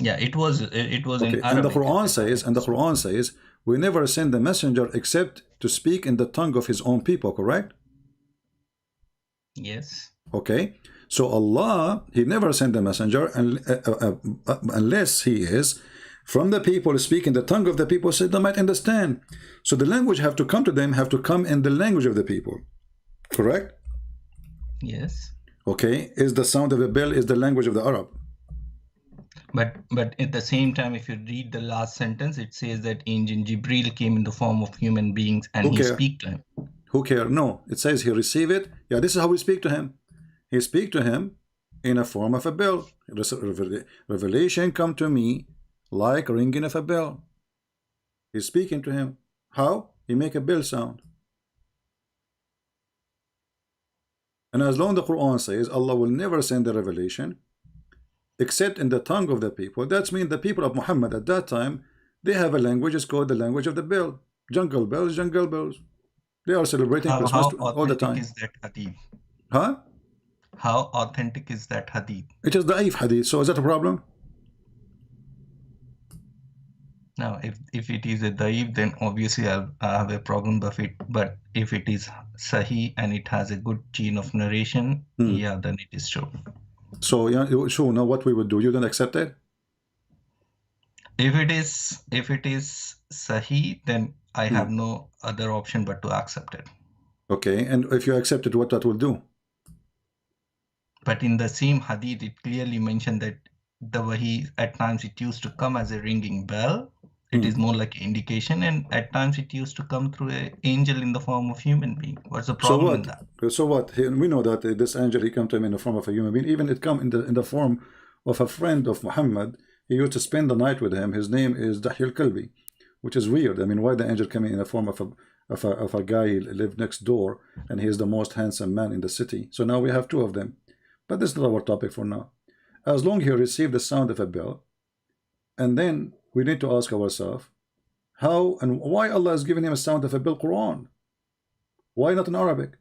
Yeah, it was in Arabic. And the Quran says, we never send the messenger except to speak in the tongue of his own people, correct? Yes. Okay. So Allah, he never sent the messenger unless he is from the people, speaking the tongue of the people, so they might understand. So the language have to come to them, have to come in the language of the people, correct? Yes. Okay. Is the sound of a bell is the language of the Arab? But at the same time, if you read the last sentence, it says that angel Jibreel came in the form of human beings and he speak to him. Who care? No, it says he received it. Yeah, this is how we speak to him. He speak to him in a form of a bell. Revelation come to me like ringing of a bell. He's speaking to him. How? He make a bell sound. And as long as the Quran says Allah will never send the revelation except in the tongue of the people, that means the people of Muhammad at that time, they have a language, it's called the language of the bell. Jungle bells, jungle bells. They are celebrating Christmas all the time. How authentic is that hadith? Huh? How authentic is that hadith? It is da'if hadith, so is that a problem? Now, if it is a da'if, then obviously I have a problem. But if it is sahih and it has a good chain of narration, yeah, then it is true. So yeah, sure. Now what we would do? You don't accept it? If it is sahih, then I have no other option but to accept it. Okay, and if you accept it, what that will do? But in the same hadith, it clearly mentioned that the wahi at times it used to come as a ringing bell. It is more like an indication, and at times it used to come through an angel in the form of human being. What's the problem with that? So what? We know that this angel, he come to him in the form of a human being. Even it come in the form of a friend of Muhammad. He used to spend the night with him. His name is Dahya al-Kalbi, which is weird. I mean, why the angel coming in the form of a guy who lived next door, and he is the most handsome man in the city. So now we have two of them. But this is not our topic for now. As long as he received the sound of a bell, and then we need to ask ourselves, how and why Allah has given him a sound of a bell Quran? Why not in Arabic?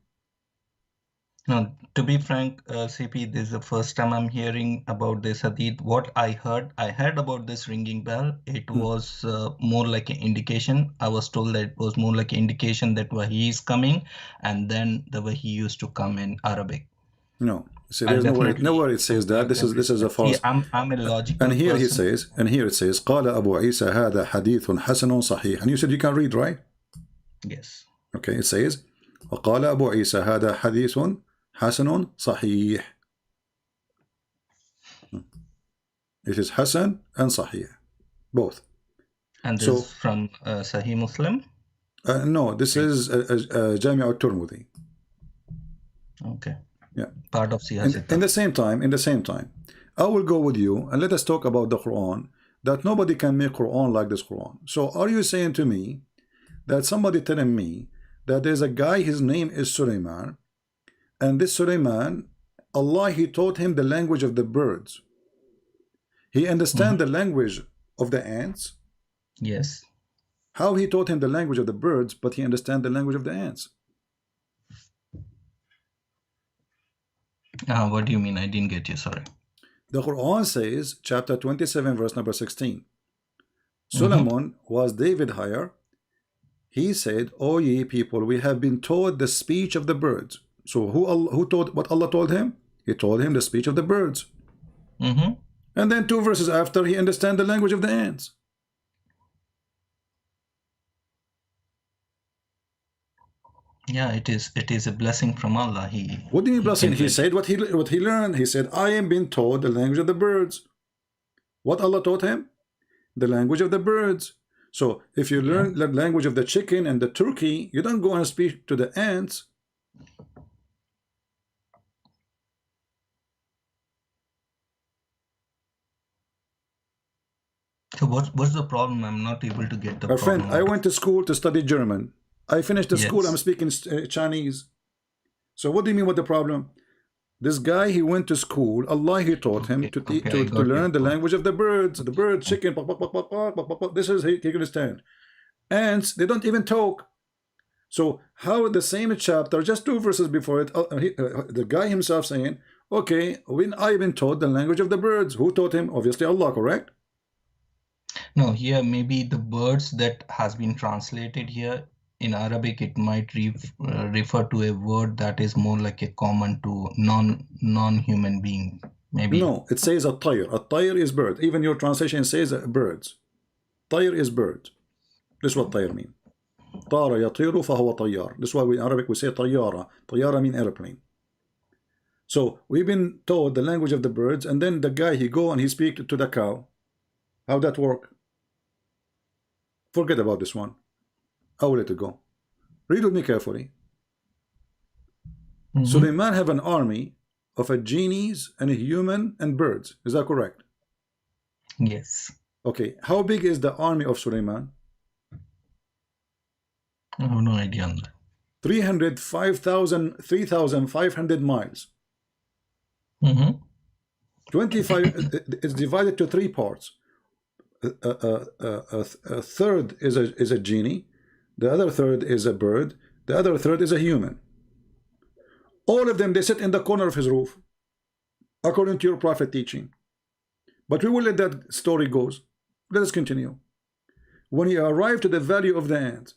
No, to be frank, CP, this is the first time I'm hearing about this hadith. What I heard about this ringing bell. It was more like an indication. I was told that it was more like an indication that wahi is coming, and then the wahi used to come in Arabic. No. See, there's nowhere it says that. This is a false. See, I'm a logical And here person. here it says, قال أبو عيسى هذا حديث حسن صحيح. And you said you can read, right? Yes. Okay, it says, وقال أبو عيسى هذا حديث حسن صحيح. It is Hasan and Sahih, both. And this is from Sahih Muslim? No, this is Jami' al-Tirmidhi. Okay. Yeah. Part of Siyasat. In the same time, I will go with you and let us talk about the Quran, that nobody can make Quran like this Quran. So are you saying to me that somebody telling me that there's a guy, his name is Sulaiman, and this Sulaiman, Allah, he taught him the language of the birds. He understand the language of the ants? Yes. How he taught him the language of the birds, but he understand the language of the ants? What do you mean? I didn't get you, sorry. The Quran says, chapter 27, verse number 16. Solomon was David higher. He said, O ye people, we have been taught the speech of the birds. So who taught what Allah told him? He told him the speech of the birds. And then 2 verses after, he understand the language of the ants. Yeah, it is a blessing from Allah. What do you mean blessing? He said what he learned. He said, I am being taught the language of the birds. What Allah taught him? The language of the birds. So if you learn the language of the chicken and the turkey, you don't go and speak to the ants. So what's the problem? I'm not able to get the My problem. friend, I went to school to study German. I finished the school, Yes. I'm speaking Chinese. So what do you mean, what the problem? This guy, he went to school. Allah, he taught him to I to got learn your the point. language of the birds. The bird, chicken, pop, pop, pop, pop, pop, pop, pop, pop. This is he can understand. Ants, they don't even talk. So how the same chapter, just 2 verses before it, the guy himself saying, okay, when I've been taught the language of the birds, who taught him? Obviously Allah, correct? No, here maybe the birds that has been translated here in Arabic, it might refer to a word that is more like a common to non-human being. Maybe. No, it says a tayr. A tayr is bird. Even your translation says birds. Tayr is bird. This is what tayr mean. طار يطير فهو طيار. This is why in Arabic we say طيارة. طيارة mean airplane. So we've been taught the language of the birds, and then the guy, he go and he speak to the cow. How that work? Forget about this one. I will let it go. Read with me carefully. Suleiman have an army of a genies and a human and birds. Is that correct? Yes. Okay. How big is the army of Suleiman? I have no idea on that. 3,500 miles. 25 is divided to 3 parts. A third is a genie, the other third is a bird, the other third is a human. All of them, they sit in the corner of his roof, according to your prophet teaching. But we will let that story go. Let us continue. When he arrived to the valley of the ant,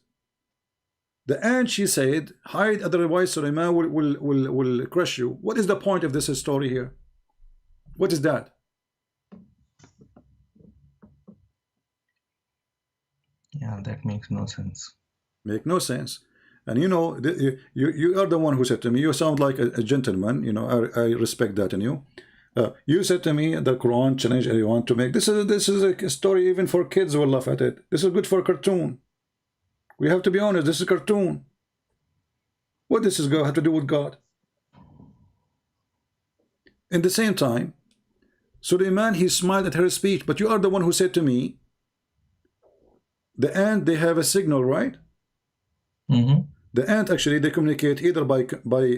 she said, hide, otherwise Suleiman will crush you. What is the point of this story here? What is that? Yeah, that makes no sense. Make no sense. And you know, you are the one who said to me, you sound like a gentleman, you know, I respect that in you. You said to me, the Quran challenge everyone to make. This is a story even for kids will laugh at it. This is good for a cartoon. We have to be honest, this is a cartoon. What does this have to do with God? In the same time, Suleiman, he smiled at her speech, but you are the one who said to me, the ant, they have a signal, right? The ant, actually, they communicate either by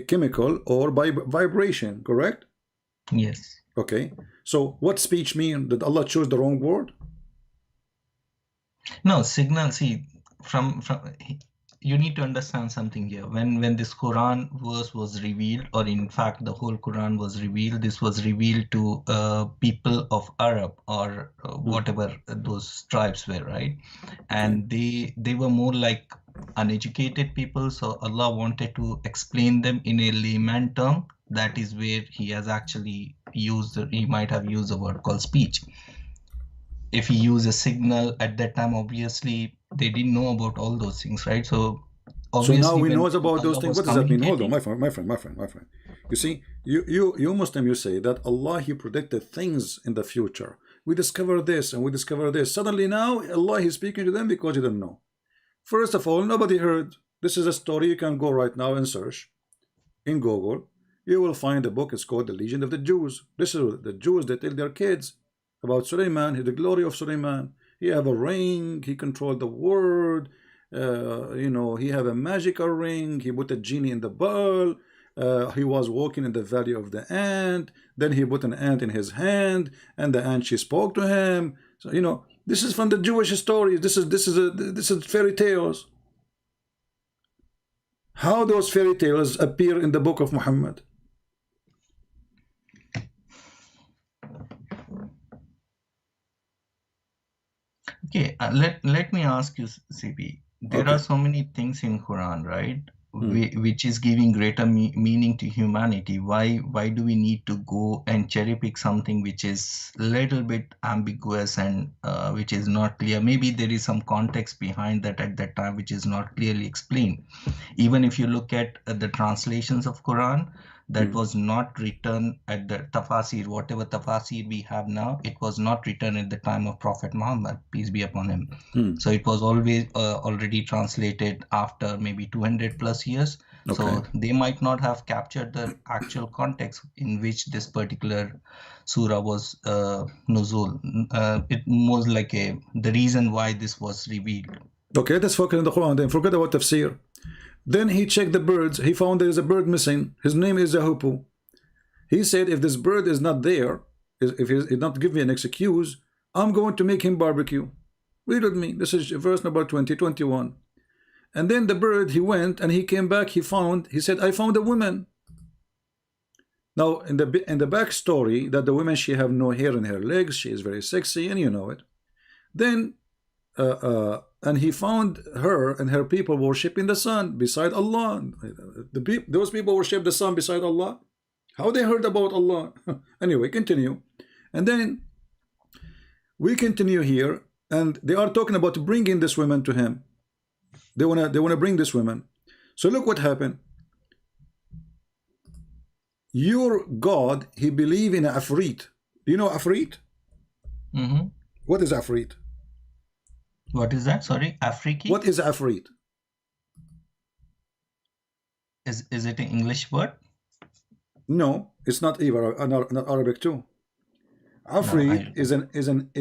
chemical or by vibration, correct? Yes. Okay. So what speech mean? Did Allah choose the wrong word? No, signal, see, from you need to understand something here. When this Quran verse was revealed, or in fact the whole Quran was revealed, this was revealed to people of Arab or whatever those tribes were, right? And they were more like uneducated people, so Allah wanted to explain them in a layman term. That is where he has actually used, he might have used a word called speech. If he used a signal at that time, obviously they didn't know about all those things, right? So now we know about those things. What does that mean? Hold on, my friend. You see, you Muslim, you say that Allah, he predicted things in the future. We discover this and we discover this. Suddenly now Allah is speaking to them because he didn't know. First of all, nobody heard. This is a story. You can go right now and search in Google. You will find a book. It's called The Legend of the Jews. This is the Jews that tell their kids about Suleiman, the glory of Suleiman. He have a ring, he controlled the world, you know, he have a magical ring, he put a genie in the bowl, he was walking in the valley of the ant, then he put an ant in his hand, and the ant, she spoke to him. So, you know, this is from the Jewish stories. This is fairy tales. How those fairy tales appear in the book of Muhammad? Okay, let me ask you, CP. There are so many things in Quran, right, which is giving greater meaning to humanity. Why do we need to go and cherry pick something which is a little bit ambiguous and which is not clear? Maybe there is some context behind that at that time which is not clearly explained. Even if you look at the translations of Quran, that was not written at the tafasir, whatever tafasir we have now, it was not written at the time of Prophet Muhammad, peace be upon him. So it was always already translated after maybe 200 plus years. So they might not have captured the actual context in which this particular surah was nuzul. It was like the reason why this was revealed. Okay, let's focus on the Quran then. Forget about tafsir. Then he checked the birds. He found there is a bird missing. His name is Zahupu. He said, if this bird is not there, if he did not give me an excuse, I'm going to make him barbecue. Read with me. This is verse number 20, 21. And then the bird, he went and he came back. He said, I found a woman. Now, in the backstory, that the woman, she have no hair in her legs. She is very sexy, and you know it. Then, and he found her and her people worshiping the sun beside Allah. Those people worship the sun beside Allah. How they heard about Allah? Anyway, continue. And then we continue here, and they are talking about bringing this woman to him. They wanna bring this woman. So look what happened. Your God, he believe in Afrit. Do you know Afrit? Mm-hmm. What is Afrit? What is that? Sorry, Afriki? What is Afrit? Is it an English word? No, it's not either. Not Arabic too. Afrit is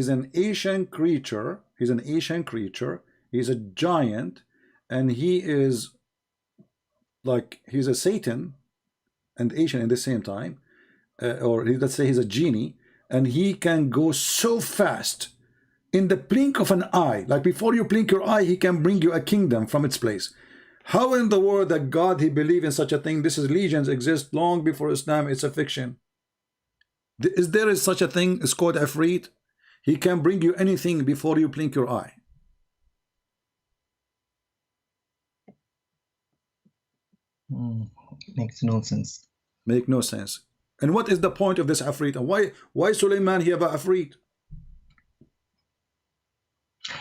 an Asian creature. He's an Asian creature. He's a giant, and he is like, he's a Satan and Asian at the same time, or let's say he's a genie, and he can go so fast in the blink of an eye. Like before you blink your eye, he can bring you a kingdom from its place. How in the world that God, he believe in such a thing? This is legions exist long before Islam. It's a fiction. Is there such a thing? It's called Afrit. He can bring you anything before you blink your eye. Makes no sense. Make no sense. And what is the point of this Afrit? And why Suleiman he have a Afrit?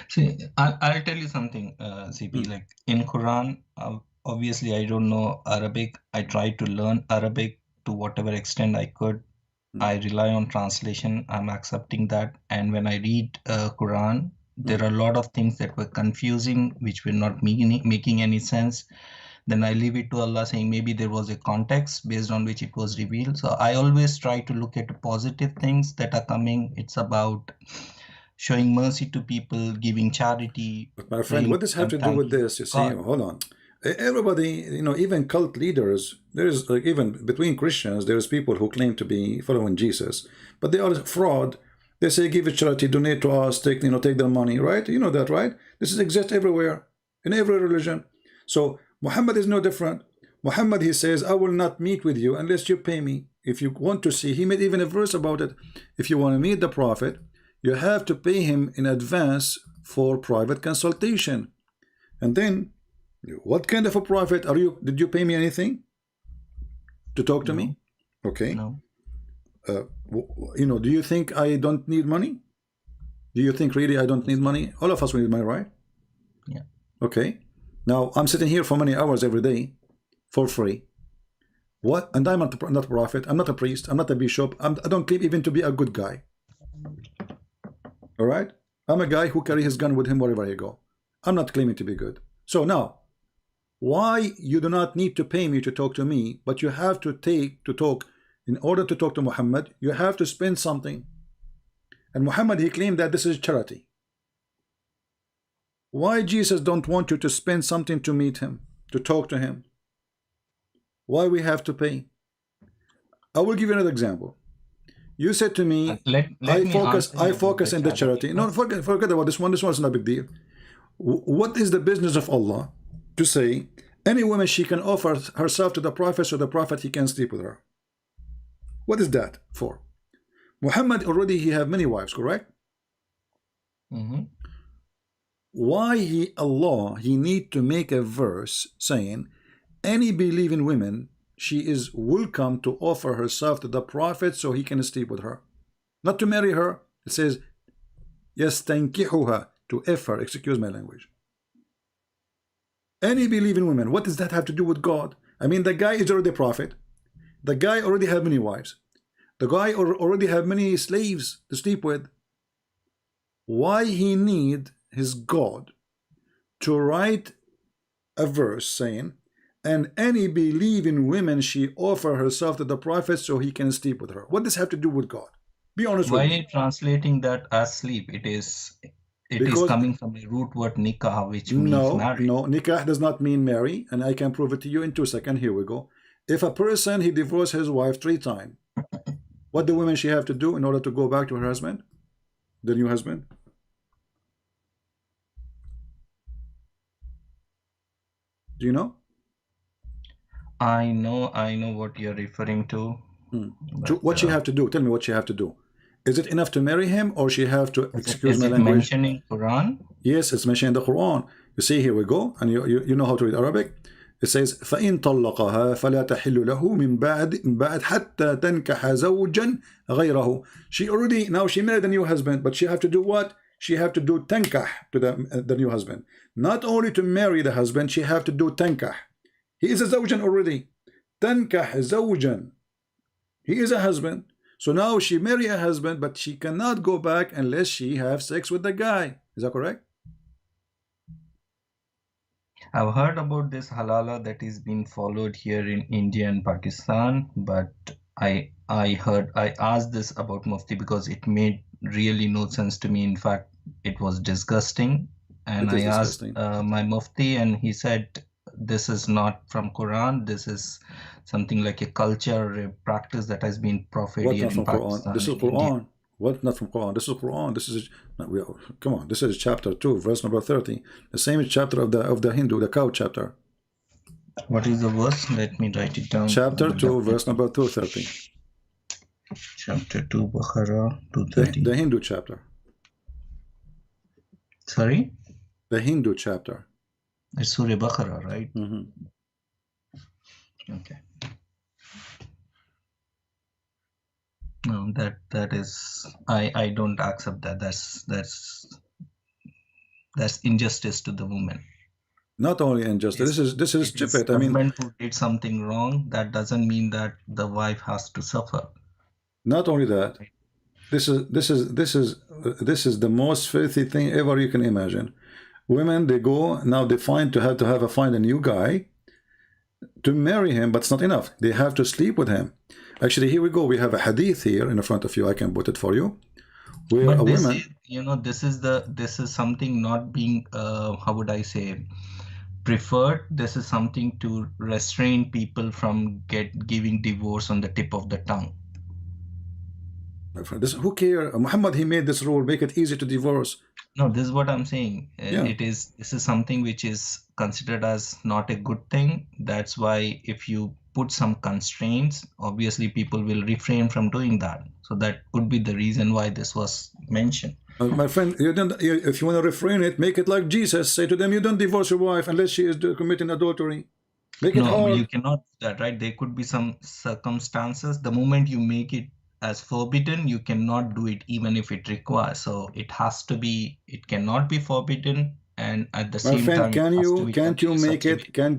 See, I'll tell you something, CP. Like in Quran, obviously I don't know Arabic. I tried to learn Arabic to whatever extent I could. I rely on translation. I'm accepting that. And when I read Quran, there are a lot of things that were confusing, which were not making any sense. Then I leave it to Allah, saying maybe there was a context based on which it was revealed. So I always try to look at the positive things that are coming. It's about showing mercy to people, giving charity. But my friend, what does have to do with this? You see, hold on. Everybody, you know, even cult leaders, there's like, even between Christians, there's people who claim to be following Jesus, but they are fraud. They say, give it charity, donate to us, take their money, right? You know that, right? This exists everywhere, in every religion. So Muhammad is no different. Muhammad, he says, I will not meet with you unless you pay me. If you want to see, he made even a verse about it. If you want to meet the Prophet, you have to pay him in advance for private consultation. And then, what kind of a prophet are you? Did you pay me anything to talk to me? Okay. No. You know, do you think I don't need money? Do you think really I don't need money? All of us need money, right? Yeah. Okay. Now, I'm sitting here for many hours every day for free. What? And I'm not a prophet. I'm not a priest. I'm not a bishop. I don't claim even to be a good guy. All right? I'm a guy who carry his gun with him wherever I go. I'm not claiming to be good. So now, why you do not need to pay me to talk to me, but you have to talk, in order to talk to Muhammad, you have to spend something. And Muhammad, he claimed that this is charity. Why Jesus don't want you to spend something to meet him, to talk to him? Why we have to pay? I will give you another example. You said to me, I focus in the charity. No, forget about this one. This one is not a big deal. What is the business of Allah to say any woman she can offer herself to the Prophet, so the Prophet he can sleep with her? What is that for? Muhammad already he have many wives, correct? Mm-hmm. Why Allah he need to make a verse saying any believing woman she is welcome to offer herself to the Prophet so he can sleep with her, not to marry her? It says yastankihuha, to her, excuse my language. Any believing woman, what does that have to do with God? I mean, the guy is already a prophet. The guy already have many wives. The guy already have many slaves to sleep with. Why he need his God to write a verse saying, and any believing woman she offer herself to the Prophet so he can sleep with her? What does have to do with God? Be honest with me. Why translating that as sleep? It is it is coming from a root word nikah, which means marry. No, nikah does not mean marry, and I can prove it to you in 2 seconds. Here we go. If a person, he divorced his wife 3 times, what do women she have to do in order to go back to her husband, the new husband? Do you know? I know what you're referring to. What she have to do? Tell me what she have to do. Is it enough to marry him, or she have to, excuse my language? Is it mentioned in Quran? Yes, it's mentioned in the Quran. You see, here we go, and you know how to read Arabic. It says, فَإِن طَلَّقَهَا فَلَا تَحِلُّ لَهُ مِن بَعْدْ حَتَّى تَنْكَحَ زَوْجًا غَيْرَهُ. Now she married a new husband, but she have to do what? She have to do tankah to the new husband. Not only to marry the husband, she have to do tankah. He is a zawjan already. Tankah zawjan. He is a husband. So now she marry a husband, but she cannot go back unless she have sex with the guy. Is that correct? I've heard about this halala that is being followed here in India and Pakistan, but I asked this about Mufti because it made really no sense to me. In fact, it was disgusting. And I asked my Mufti, and he said, this is not from Quran. This is something like a culture or a practice that has been propagated here in Pakistan. This is Quran. What? Not from Quran. This is Quran. This is come on. This is chapter 2, verse number 30. The same chapter of the Hindu, the cow chapter. What is the verse? Let me write it down. Chapter 2, verse number 230. Chapter 2, Baqarah 230. The Hindu chapter. Sorry? The Hindu chapter. It's Surah Baqarah, right? Okay. No, that is, I don't accept that. That's injustice to the woman. Not only injustice. This is stupid. I mean, husband who did something wrong, that doesn't mean that the wife has to suffer. Not only that. This is the most filthy thing ever you can imagine. Women, they go now. They find find a new guy to marry him, but it's not enough. They have to sleep with him. Actually, here we go. We have a hadith here in front of you. I can put it for you. Where but a woman, this is something not being how would I say, preferred. This is something to restrain people from giving divorce on the tip of the tongue. My friend, who cares? Muhammad, he made this rule, make it easy to divorce. No, this is what I'm saying. This is something which is considered as not a good thing. That's why if you put some constraints, obviously people will refrain from doing that. So that could be the reason why this was mentioned. My friend, if you want to refrain it, make it like Jesus. Say to them, you don't divorce your wife unless she is committing adultery. Make it hard. You cannot do that, right? There could be some circumstances. The moment you make it as forbidden, you cannot do it even if it requires. So it has to be, it cannot be forbidden, and at the same time, can't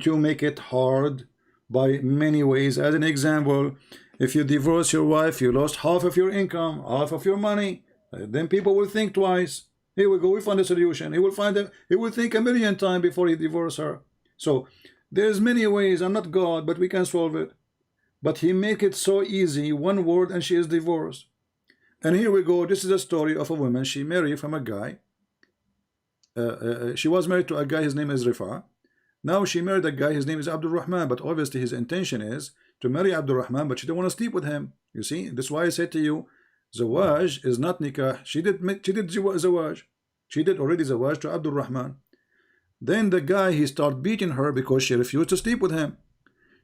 you make it hard by many ways? As an example, if you divorce your wife, you lost half of your income, half of your money. Then people will think twice. Here we go. We find a solution. He will think a million times before he divorce her. So there's many ways. I'm not God, but we can solve it. But he make it so easy, one word, and she is divorced. And here we go. This is a story of a woman. She married from a guy. She was married to a guy. His name is Rifa. Now she married a guy. His name is Abdul Rahman. But obviously his intention is to marry Abdul Rahman, but she don't want to sleep with him. You see, that's why I said to you, Zawaj is not nikah. She did Zawaj. She did already Zawaj to Abdul Rahman. Then the guy, he started beating her because she refused to sleep with him.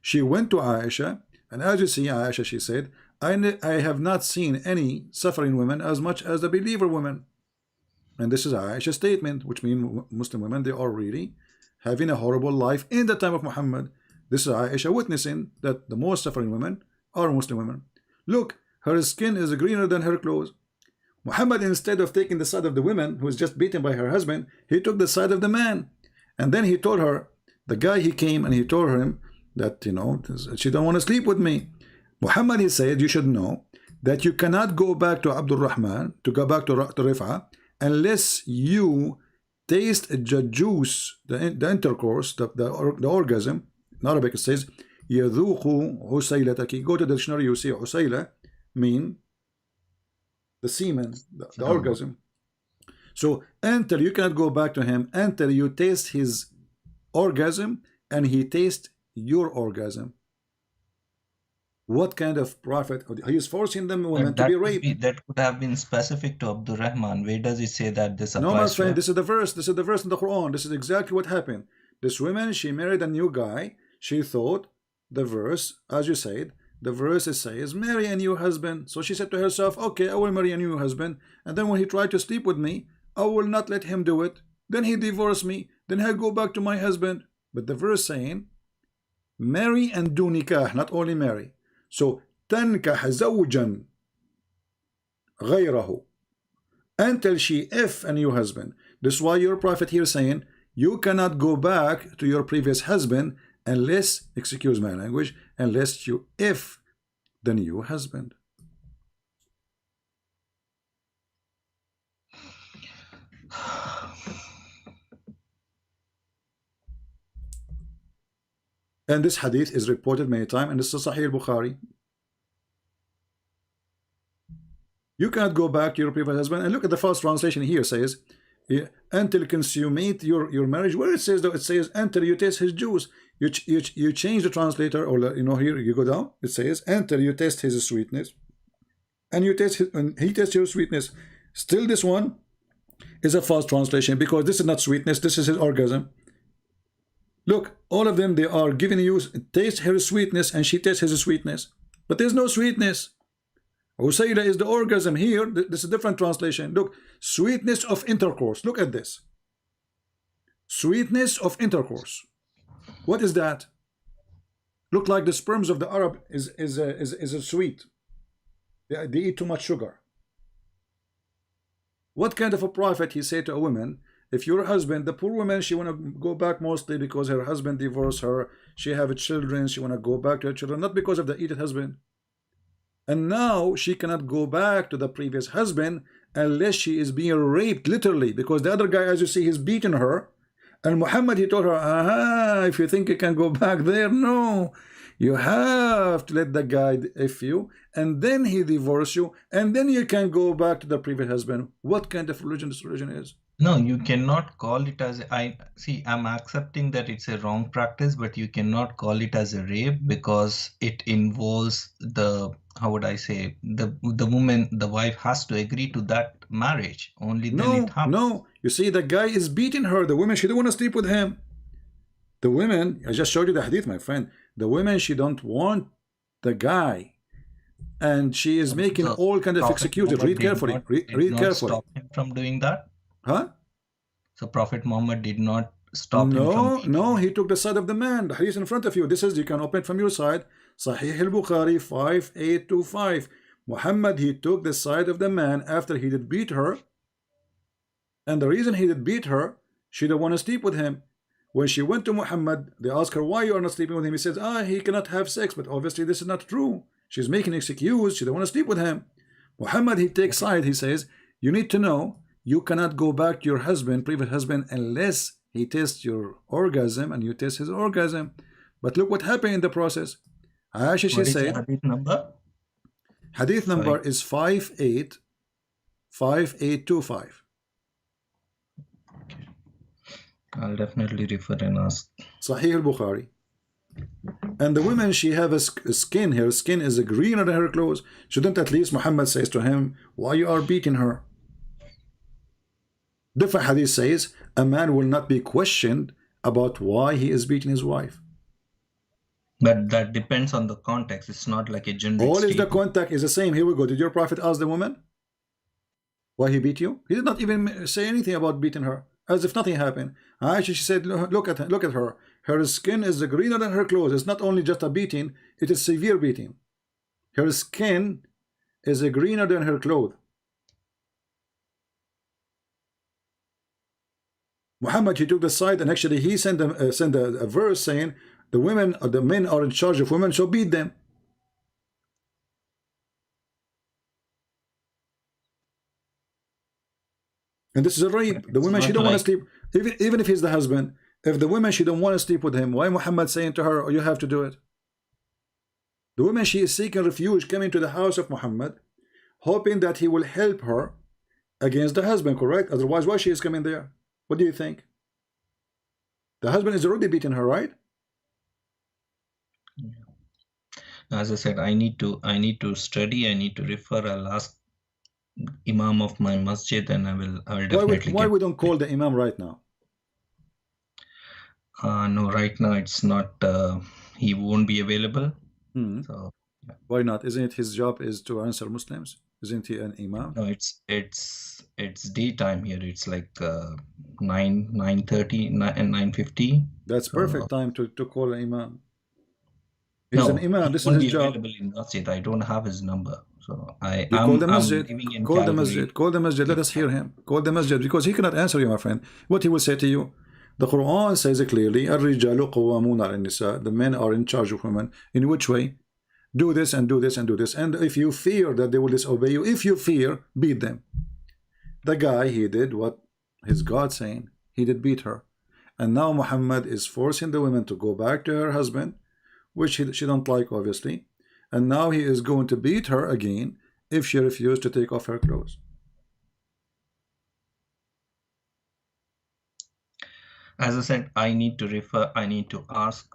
She went to Aisha. And as you see, Aisha, she said, I have not seen any suffering women as much as the believer women. And this is Aisha's statement, which means Muslim women, they are really having a horrible life in the time of Muhammad. This is Aisha witnessing that the most suffering women are Muslim women. Look, her skin is greener than her clothes. Muhammad, instead of taking the side of the woman who is just beaten by her husband, he took the side of the man. And then he told her, the guy, he came and he told him, that she don't want to sleep with me. Muhammad, he said, you should know that you cannot go back to Abdul Rahman, to go back to Rifa, unless you taste the juice, the intercourse, the orgasm. In Arabic it says يذوق عسيلتك. Go to the dictionary, you see عسيلة mean the semen, the orgasm. So until you cannot go back to him until you taste his orgasm and he tastes your orgasm. What kind of prophet? He is forcing them women to be raped. That could have been specific to Abdul Rahman. Where does it say that this applies? No, my friend, this is the verse. This is the verse in the Quran. This is exactly what happened. This woman, she married a new guy. She thought the verse, as you said, the verse says, marry a new husband. So she said to herself, okay, I will marry a new husband. And then when he tried to sleep with me, I will not let him do it. Then he divorced me. Then I'll go back to my husband. But the verse saying, marry and do nikah, not only marry. So تنكح زوجا غيره until she if a new husband. This is why your prophet here saying you cannot go back to your previous husband unless, excuse my language, unless you if the new husband. And this hadith is reported many times, and this is Sahih Bukhari. You cannot go back to your previous husband. And look at the false translation here says, until consummate your marriage. Where it says, though, it says until you taste his juice. You change the translator, or here you go down. It says until you taste his sweetness, and you taste his, and he tastes your sweetness. Still, this one is a false translation because this is not sweetness. This is his orgasm. Look, all of them, they are giving you taste her sweetness and she tastes his sweetness. But there's no sweetness. Usayla is the orgasm here. This is a different translation. Look, sweetness of intercourse. Look at this. Sweetness of intercourse. What is that? Look like the sperms of the Arab is sweet. They eat too much sugar. What kind of a prophet he said to a woman? If your husband, the poor woman, she want to go back mostly because her husband divorced her, she have children, she want to go back to her children, not because of the idiot husband. And now she cannot go back to the previous husband unless she is being raped, literally, because the other guy, as you see, he's beaten her. And Muhammad, he told her, aha, if you think you can go back there, no. You have to let the guy if you, and then he divorce you, and then you can go back to the previous husband. What kind of religion this religion is? No, you cannot call it as I'm accepting that it's a wrong practice, but you cannot call it as a rape because it involves the, how would I say, the woman, the wife has to agree to that marriage. Only then it happens. No, you see, the guy is beating her. The woman, she don't want to sleep with him. The women, I just showed you the hadith, my friend. The woman, she don't want the guy, and she is making all kind of executed. Read carefully. Read carefully. Stop him from doing that. Huh? So Prophet Muhammad did not stop him from... No, he took the side of the man. The hadith in front of you. This is, you can open it from your side. Sahih al-Bukhari 5825. Muhammad, he took the side of the man after he did beat her. And the reason he did beat her, she didn't want to sleep with him. When she went to Muhammad, they asked her, why you are not sleeping with him? He says, he cannot have sex. But obviously this is not true. She's making an excuse. She don't want to sleep with him. Muhammad, he takes side. He says, you need to know, you cannot go back to your husband, previous husband, unless he tests your orgasm and you test his orgasm. But look what happened in the process. Aisha, she said, hadith number? Hadith number is 5825. Okay. I'll definitely refer and ask. Sahih al-Bukhari. And the woman, she have a skin. Her skin is greener than her clothes. Shouldn't at least Muhammad says to him, why you are beating her? Different hadith says a man will not be questioned about why he is beating his wife. But that depends on the context. It's not like a generic All is the context is the same. Here we go. Did your prophet ask the woman why he beat you? He did not even say anything about beating her, as if nothing happened. Aisha, she said, look at her. Her skin is greener than her clothes. It's not only just a beating, it is severe beating. Her skin is greener than her clothes. Muhammad, he took the side, and actually he sent a verse saying the women or the men are in charge of women, so beat them. And this is a rape. The woman, she don't want to sleep, even if he's the husband. If the woman, she don't want to sleep with him, why Muhammad saying to her, oh, you have to do it? The woman, she is seeking refuge, coming to the house of Muhammad, hoping that he will help her against the husband, correct? Otherwise, why she is coming there? What do you think? The husband is already beating her, right? As I said, I need to study. I need to refer. I'll ask Imam of my masjid, and I will definitely. Why we don't call the Imam right now? No, right now it's not. He won't be available. So yeah. Why not? Isn't it his job is to answer Muslims? Isn't he an Imam? No, it's daytime here. It's like 9:30 and 9:50. That's perfect time to call an Imam. He's No, an Imam. he This is won't his be job. available in masjid. I don't have his number, so You call the masjid. living in Call the Calgary. masjid. Call the masjid. Let us hear him. Call the masjid because he cannot answer you, my friend. What he will say to you? The Quran says it clearly. الرجال قوامون على النساء. The men are in charge of women. In which way? Do this and do this and do this. And if you fear that they will disobey you, if you fear, beat them. The guy, he did what his God saying. He did beat her. And now Muhammad is forcing the women to go back to her husband, which she don't like, obviously. And now he is going to beat her again if she refused to take off her clothes. As I said, I need to refer. I need to ask.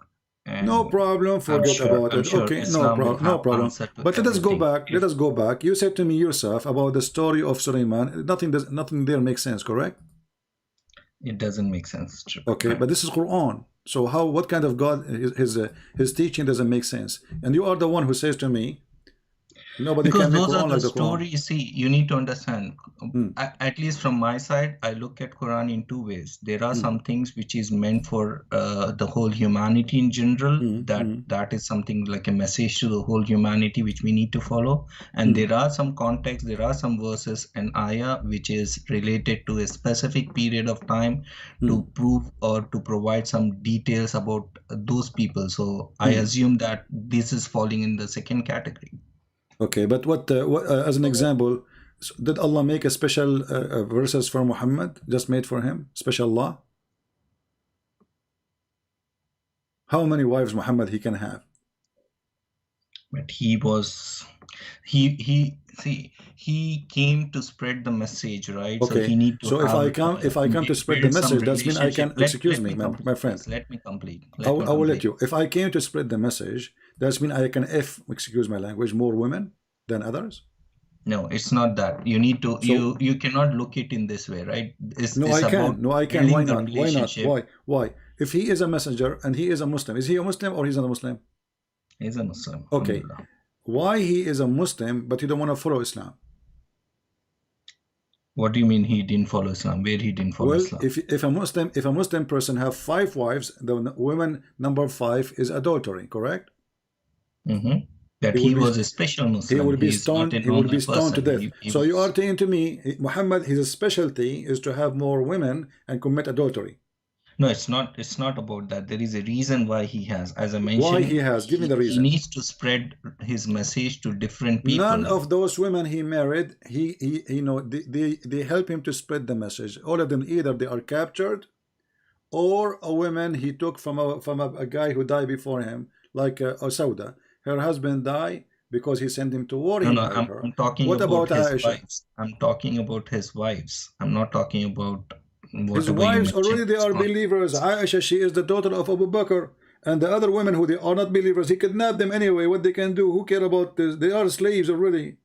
And No problem, forget about it. Okay, no problem, no problem. But let us go back. Let us go back. You said to me yourself about the story of Sulaiman. Nothing there makes sense, correct? It doesn't make sense. Okay, but this is Quran. So how? What kind of God? His teaching doesn't make sense. And you are the one who says to me, nobody Because can make those are Quran the like the Quran. stories. See, you need to understand. At least from my side, I look at Quran in two ways. There are some things which is meant for the whole humanity in general. That is something like a message to the whole humanity which we need to follow. And there are some contexts. There are some verses and ayah which is related to a specific period of time to prove or to provide some details about those people. So I assume that this is falling in the second category. Okay, but what as an example, did Allah make a special verses for Muhammad, just made for him, special law? How many wives Muhammad he can have? But he came to spread the message, right? Okay. So he need to. So if I come to spread the message, that's mean I can. Excuse me, my friend. Let me complete. I will let you. If I came to spread the message, that's mean I can excuse my language, more women than others. No, it's not that. You need to. You cannot look it in this way, right? No, I can. No, I can. Why not? Why not? Why? If he is a messenger and he is a Muslim, is he a Muslim or he's not a Muslim? He's a Muslim. Okay. Why he is a Muslim but he don't want to follow Islam? What do you mean he didn't follow Islam? Where he didn't follow Islam? If a Muslim person have 5 wives, the woman number 5 is adultery, correct? That he was a special Muslim. He will be stoned. He will be stoned to death. So you are saying to me, Muhammad, his specialty is to have more women and commit adultery. No, it's not. It's not about that. There is a reason why he has, as I mentioned. Why he has? Give me the reason. He needs to spread his message to different people. None of those women he married, they help him to spread the message. All of them, either they are captured, or a woman he took from a guy who died before him, like Sauda. Her husband died because he sent him to war. No, I'm talking about his wives. I'm talking about his wives. I'm not talking about. His wives already they are believers. Aisha, she is the daughter of Abu Bakr, and the other women who they are not believers, he kidnapped them anyway. What they can do? Who care about this? They are slaves already,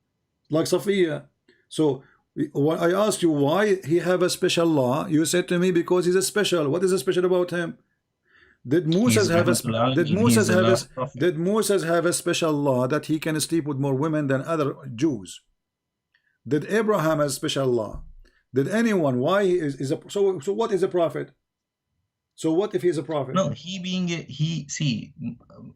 like Safiya. So I asked you why he have a special law. You said to me because he's a special. What is special about him? Did Moses have a special law that he can sleep with more women than other Jews? Did Abraham have a special law? Did anyone? Why is a so what is a prophet? So what if he's a prophet? No, see,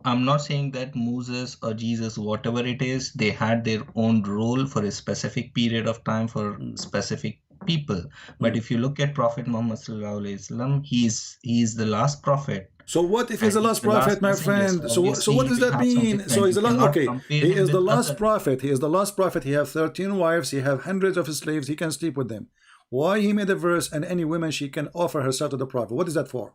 I'm not saying that Moses or Jesus, whatever it is, they had their own role for a specific period of time for specific people. But if you look at Prophet Muhammad sallallahu alaihi wasallam, he is the last prophet. So what if he's the last prophet, my friend? So what does that mean? So he's the last. Okay, he is the last prophet. He is the last prophet. He have 13 wives. He have hundreds of slaves. He can sleep with them. Why he made a verse and any woman she can offer herself to the prophet? What is that for?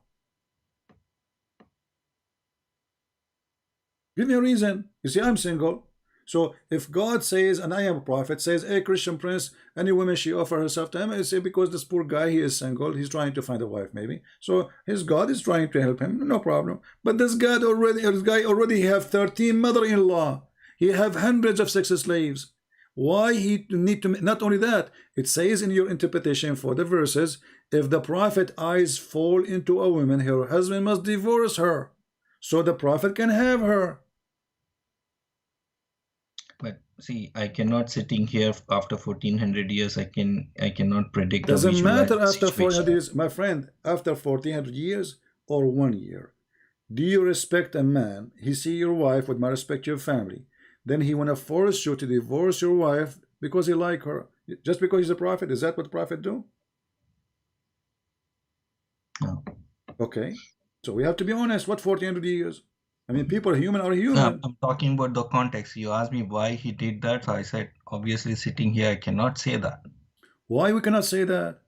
Give me a reason. You see, I'm single. So if God says, and I am a prophet, says, hey, Christian Prince, any woman she offer herself to him, I say because this poor guy, he is single, he's trying to find a wife maybe. So his God is trying to help him, no problem. But this guy already have 13 mother-in-law. He have hundreds of sex slaves. Why he need to, not only that, it says in your interpretation for the verses, if the prophet eyes fall into a woman, her husband must divorce her, so the prophet can have her. But see, I cannot sitting here after 1400 years. I cannot predict. Doesn't matter after 400 years, my friend. After 1400 years or 1 year, do you respect a man? He see your wife with my respect your family. Then he wanna force you to divorce your wife because he like her, just because he's a prophet. Is that what the prophet do? No. Okay, so we have to be honest. What 1400 years? I mean, people are human. I'm talking about the context. You asked me why he did that. So I said, obviously, sitting here, I cannot say that. Why we cannot say that?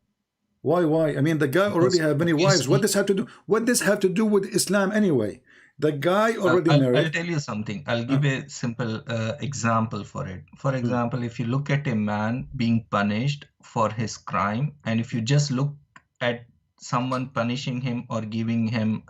Why? I mean, the guy already have many wives. What does have to do? What does have to do with Islam anyway? The guy already married. I'll tell you something. I'll give a simple example for it. For example, if you look at a man being punished for his crime, and if you just look at someone punishing him or giving him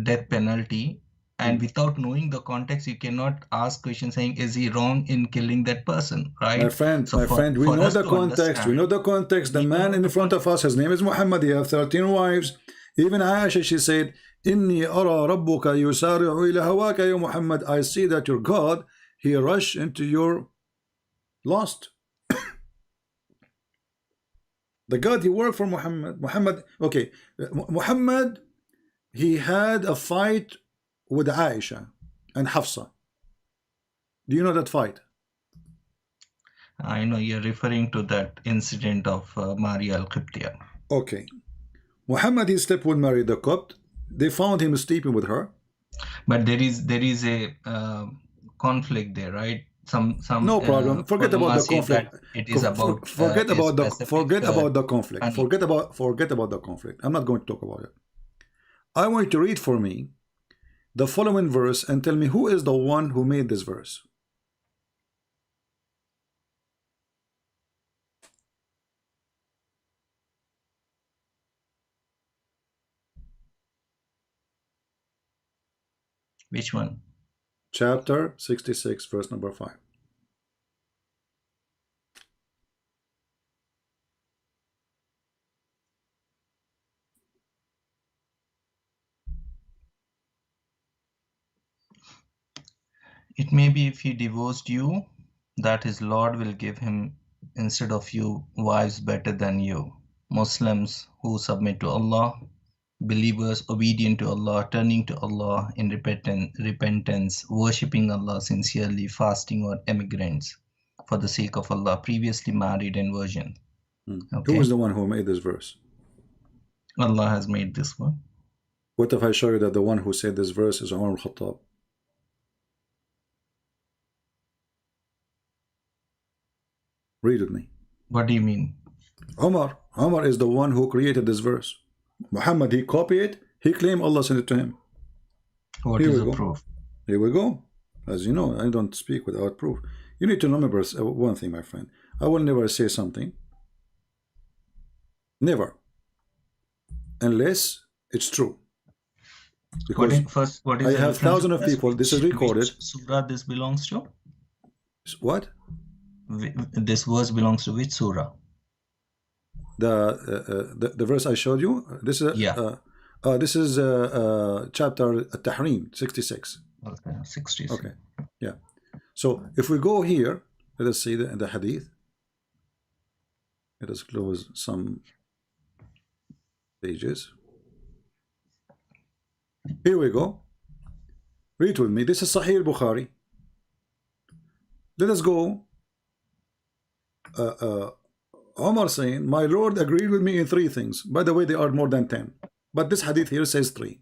death penalty, and without knowing the context, you cannot ask questions saying, is he wrong in killing that person, right? My friend, we know the context. We know the context. The man in front of us, his name is Muhammad. He have 13 wives. Even Aisha, she said, Inni ara rabbuka yusari'u ila hawaka ya Muhammad. I see that your God, he rushed into your lust. The God, he worked for Muhammad. Muhammad, he had a fight with Aisha and Hafsa. Do you know that fight? I know you're referring to that incident of Maria al-Qibtiyah. Okay. Muhammad, he slept with Mary the Copt. They found him sleeping with her. But there is a conflict there, right? Some no problem. Forget about the conflict. It is about forget about the conflict. Forget about the conflict. I'm not going to talk about it. I want you to read for me the following verse and tell me who is the one who made this verse. Which one? Chapter 66, verse number 5. It may be if he divorced you, that his Lord will give him instead of you wives better than you. Muslims who submit to Allah, believers obedient to Allah, turning to Allah in repentance, worshipping Allah sincerely, fasting, or immigrants for the sake of Allah, previously married and virgin. Okay. Who is the one who made this verse? Allah has made this one. What if I show you that the one who said this verse is Umar al-Khattab? Read with me. What do you mean? Umar is the one who created this verse. Muhammad, he copied it. He claimed Allah sent it to him. What is the proof? Here we go. As you know, I don't speak without proof. You need to remember one thing, my friend. I will never say something. Never. Unless it's true. Because I have thousands of people. This is recorded. Which surah this belongs to? What? This verse belongs to which surah? The verse I showed you. This is this is chapter At-Tahrim 66. Okay, 66. Okay, yeah. So if we go here, let us see the hadith. Let us close some pages. Here we go. Read with me. This is Sahih Bukhari. Let us go. Omar saying, my Lord agreed with me in 3 things. By the way, there are more than 10. But this hadith here says 3.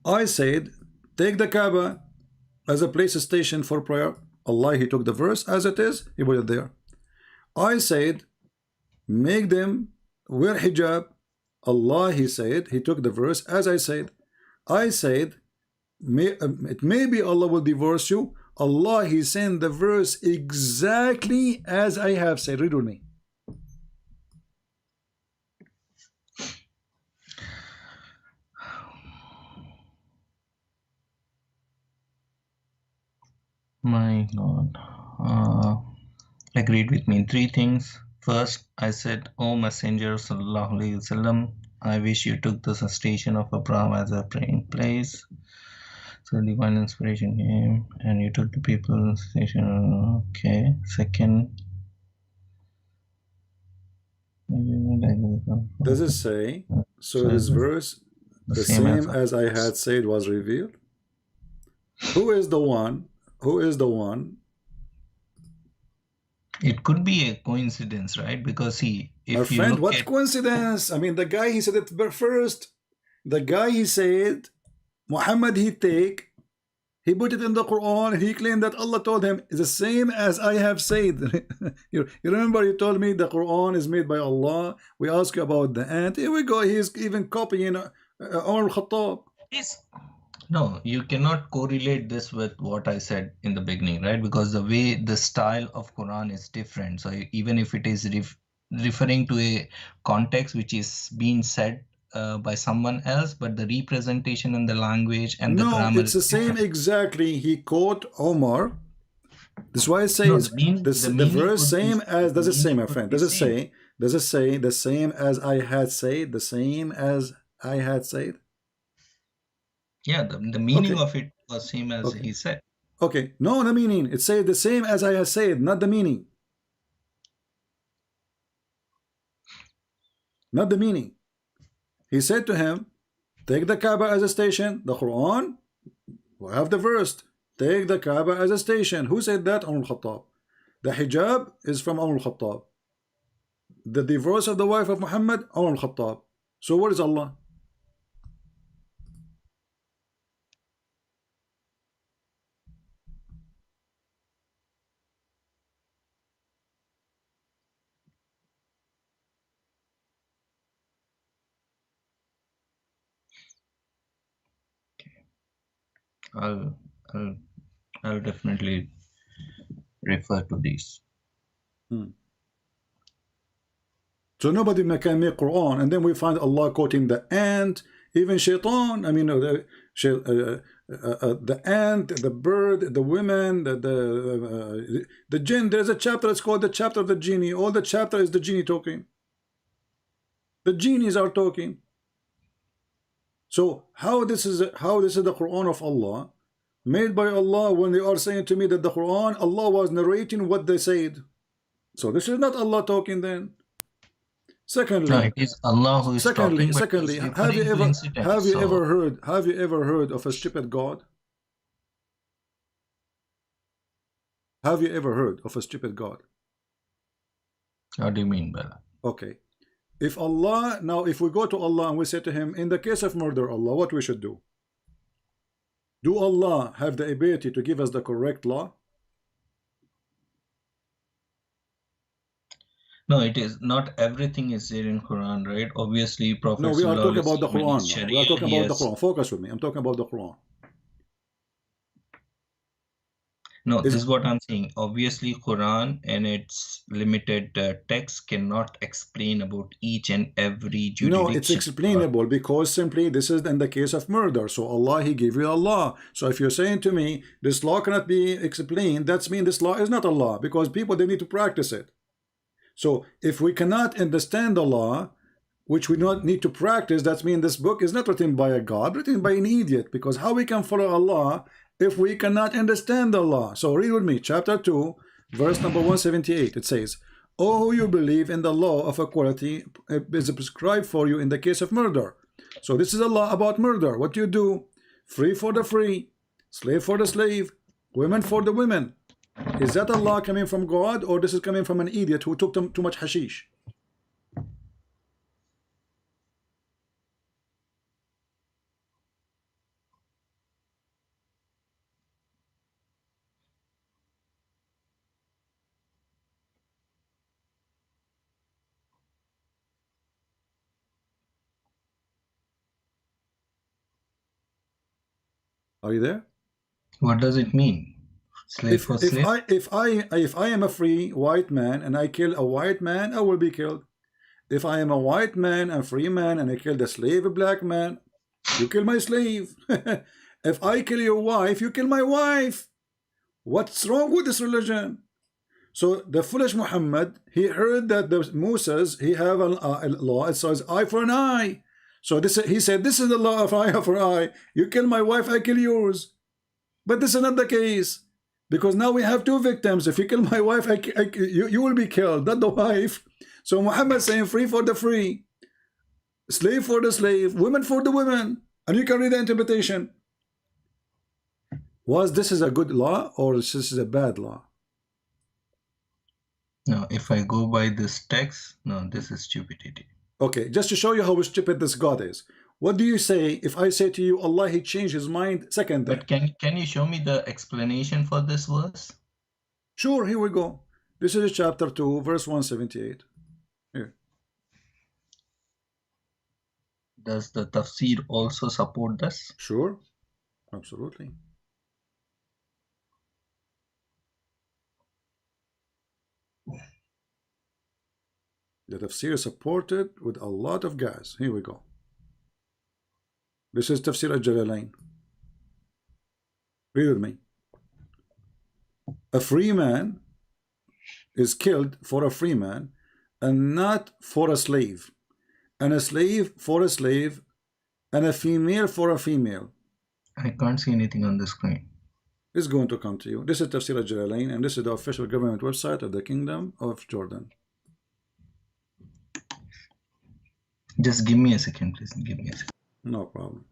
I said, take the Kaaba as a place station for prayer. Allah, he took the verse as it is. He put it there. I said, make them wear hijab. Allah, he said, he took the verse as I said. I said, it may be Allah will divorce you. Allah, He sent the verse exactly as I have said. Read with me. My Lord. Like, read with me. Three things. First, I said, O Messenger Sallallahu Alaihi Wasallam, I wish you took the station of Abraham as a praying place. So divine inspiration came and you took the people's station. Okay. Second. Does it say, so this verse, the same as I had said, was revealed? Who is the one? Who is the one? It could be a coincidence, right? Because see, if my you friend, look what at, coincidence? I mean, the guy, he said it first. The guy, he said, Muhammad, he put it in the Quran, and he claimed that Allah told him, it's the same as I have said. you remember you told me the Quran is made by Allah. We asked you about the ant. Here we go. He's even copying Umar al-Khattab. no, you cannot correlate this with what I said in the beginning, right? Because the way the style of Quran is different. So even if it is referring to a context which is being said by someone else, but the representation and the language and the grammar. No, it's the same exactly. He quote Omar. This is why it says the verse same as. Does it say, my friend? Does it say? Does it say the same as I had said? The same as I had said. Yeah, the meaning of it was same as he said. Okay, no, the meaning. It says the same as I have said, not the meaning. Not the meaning. He said to him, take the Kaaba as a station. The Quran, we have the verse. Take the Kaaba as a station. Who said that? Umar al-Khattab. The hijab is from Umar al-Khattab. The divorce of the wife of Muhammad, Umar al-Khattab. So what is Allah? I'll definitely refer to these. So nobody can make Quran, and then we find Allah quoting the ant, even shaitan. I mean, the ant, the bird, the women, the jinn. There's a chapter. It's called the chapter of the genie. All the chapter is the genie talking. The genies are talking. So how this is the Quran of Allah, made by Allah, when they are saying to me that the Quran, Allah was narrating what they said. So this is not Allah talking then. Secondly, no, it is Allah who is talking. Secondly, have you ever heard of a stupid God? Have you ever heard of a stupid God? How do you mean by that? Okay. If Allah, now if we go to Allah and we say to him, in the case of murder, Allah, what we should do? Do Allah have the ability to give us the correct law? No, it is not everything is there in Quran, right? Obviously, Prophet. No, we are talking about the Quran now. We are talking about the Quran. Focus with me. I'm talking about the Quran. No, this is what I'm saying. Obviously, Quran and its limited text cannot explain about each and every jurisdiction. No, it's explainable because simply this is in the case of murder. So Allah, He gave you a law. So if you're saying to me, this law cannot be explained, that's mean this law is not a law because people, they need to practice it. So if we cannot understand the law, which we not need to practice, that means this book is not written by a God, written by an idiot. Because how we can follow Allah if we cannot understand the law? So read with me, chapter 2, verse number 178. It says, "O who you believe in the law of equality is prescribed for you in the case of murder." So this is a law about murder. What do you do? Free for the free, slave for the slave, women for the women. Is that a law coming from God, or this is coming from an idiot who took too much hashish? Are you there? What does it mean? Slave for slave? If I am a free white man and I kill a white man, I will be killed. If I am a white man and free man and I kill the slave, a black man, you kill my slave. If I kill your wife, you kill my wife. What's wrong with this religion? So the foolish Muhammad, he heard that the Musas, he have a law, it says eye for an eye. So he said, this is the law of eye for eye. You kill my wife, I kill yours. But this is not the case. Because now we have two victims. If you kill my wife, you will be killed, not the wife. So Muhammad saying free for the free, slave for the slave, women for the women. And you can read the interpretation. Was this is a good law or this is a bad law? No, if I go by this text, no, this is stupidity. Okay, just to show you how stupid this God is. What do you say if I say to you, Allah, he changed his mind second day? But can you show me the explanation for this verse? Sure, here we go. This is chapter 2, verse 178. Here. Does the tafsir also support this? Sure, absolutely. The tafsir is supported with a lot of gas. Here we go. This is Tafsir al-Jalalain. Read with me. A free man is killed for a free man and not for a slave. And a slave for a slave and a female for a female. I can't see anything on the screen. It's going to come to you. This is Tafsir al-Jalalain and this is the official government website of the Kingdom of Jordan. Just give me a second, please. Give me a second. No problem.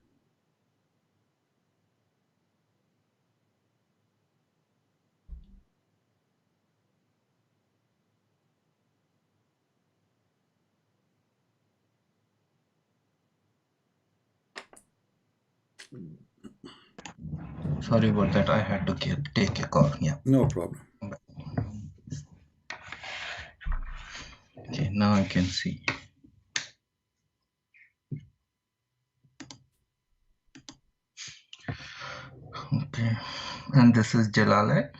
Sorry about that. I had to take a call. Yeah. No problem. Okay, now I can see. Okay, and this is Jalalain.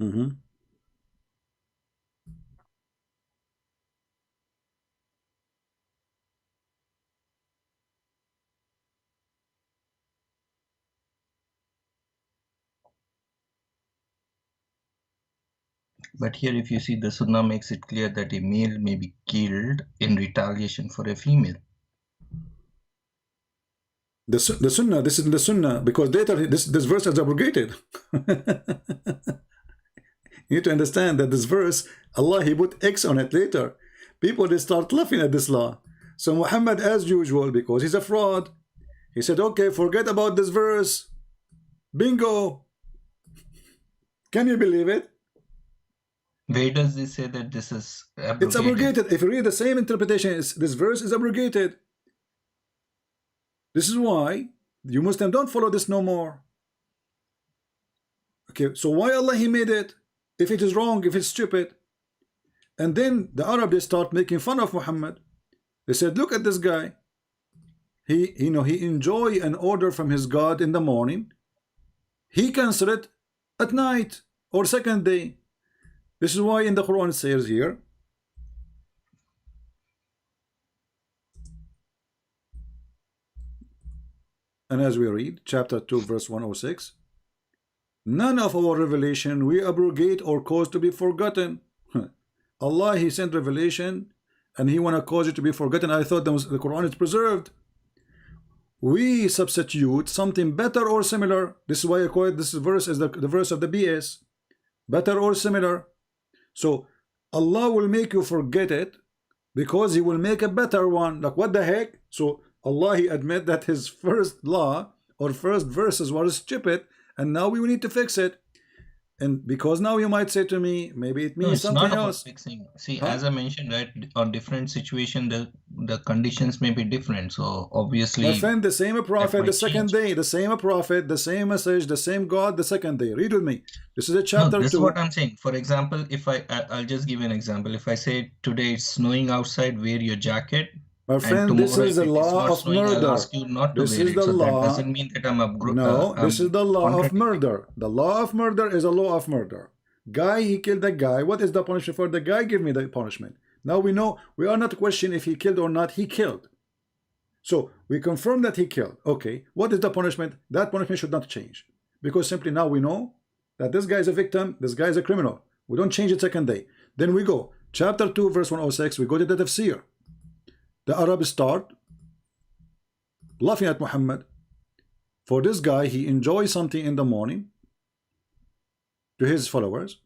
Mm-hmm. But here, if you see, the Sunnah makes it clear that a male may be killed in retaliation for a female. The Sunnah, this is the Sunnah, because later this verse is abrogated. You need to understand that this verse, Allah, he put X on it later. People, they start laughing at this law. So Muhammad, as usual, because he's a fraud, he said, okay, forget about this verse. Bingo. Can you believe it? Where does this say that this is abrogated? It's abrogated. If you read the same interpretation, this verse is abrogated. This is why you Muslims don't follow this no more. Okay, so why Allah he made it? If it is wrong, if it's stupid. And then the Arab, they start making fun of Muhammad. They said, look at this guy. He enjoy an order from his God in the morning. He cancel it at night or second day. This is why in the Quran it says here, and as we read, chapter 2, verse 106, none of our revelation we abrogate or cause to be forgotten. Allah, he sent revelation and he want to cause it to be forgotten. I thought the Quran is preserved. We substitute something better or similar. This is why I call it, this verse is the verse of the BS. Better or similar. So Allah will make you forget it because he will make a better one. Like what the heck? So Allah, he admit that his first law or first verses were stupid and now we need to fix it. And because now you might say to me, maybe it means something not else. About fixing. See, as I mentioned, right, on different situation, the conditions may be different. So obviously, my friend, the same prophet, the second day, the same prophet, the same message, the same God, the second day. Read with me. This is a chapter 2. This is what I'm saying. For example, if I'll just give you an example. If I say today it's snowing outside, wear your jacket. My friend, this is the law of murder. Ask you not to This wear is it. the So law. that doesn't mean that I'm a No, this is the law of contradicting. murder. The law of murder is a law of murder. Guy, he killed the guy. What is the punishment for the guy? Give me the punishment. Now we know, we are not questioning if he killed or not. He killed. So we confirm that he killed. Okay, what is the punishment? That punishment should not change. Because simply now we know that this guy is a victim, this guy is a criminal. We don't change it second day. Then we go, chapter 2, verse 106, we go to the tafsir. The Arabs start laughing at Muhammad. For this guy, he enjoys something in the morning to his followers.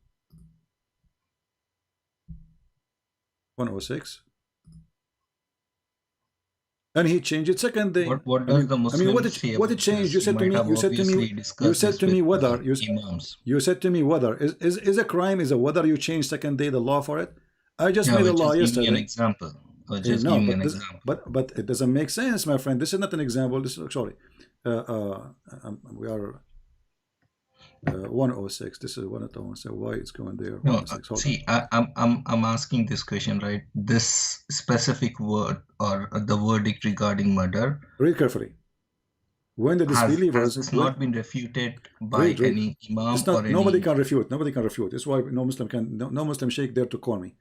106. And he changed it second day. What does the Muslim what say it about changed? this? You said to me, you said to me whether is a crime is a whether you change second day the law for it. I just made a law yesterday. Give me an example. Or just No, give me but an this, example. but it doesn't make sense, my friend. This is not an example. This is sorry. We are 106. This is 107. Why it's going there? No, 106. see, I'm asking this question, right? This specific word or the verdict regarding murder. Read carefully. When the disbelievers has not been refuted by any imam it's not, or any. nobody can refute. Nobody can refute. That's why no Muslim sheikh dare to call me.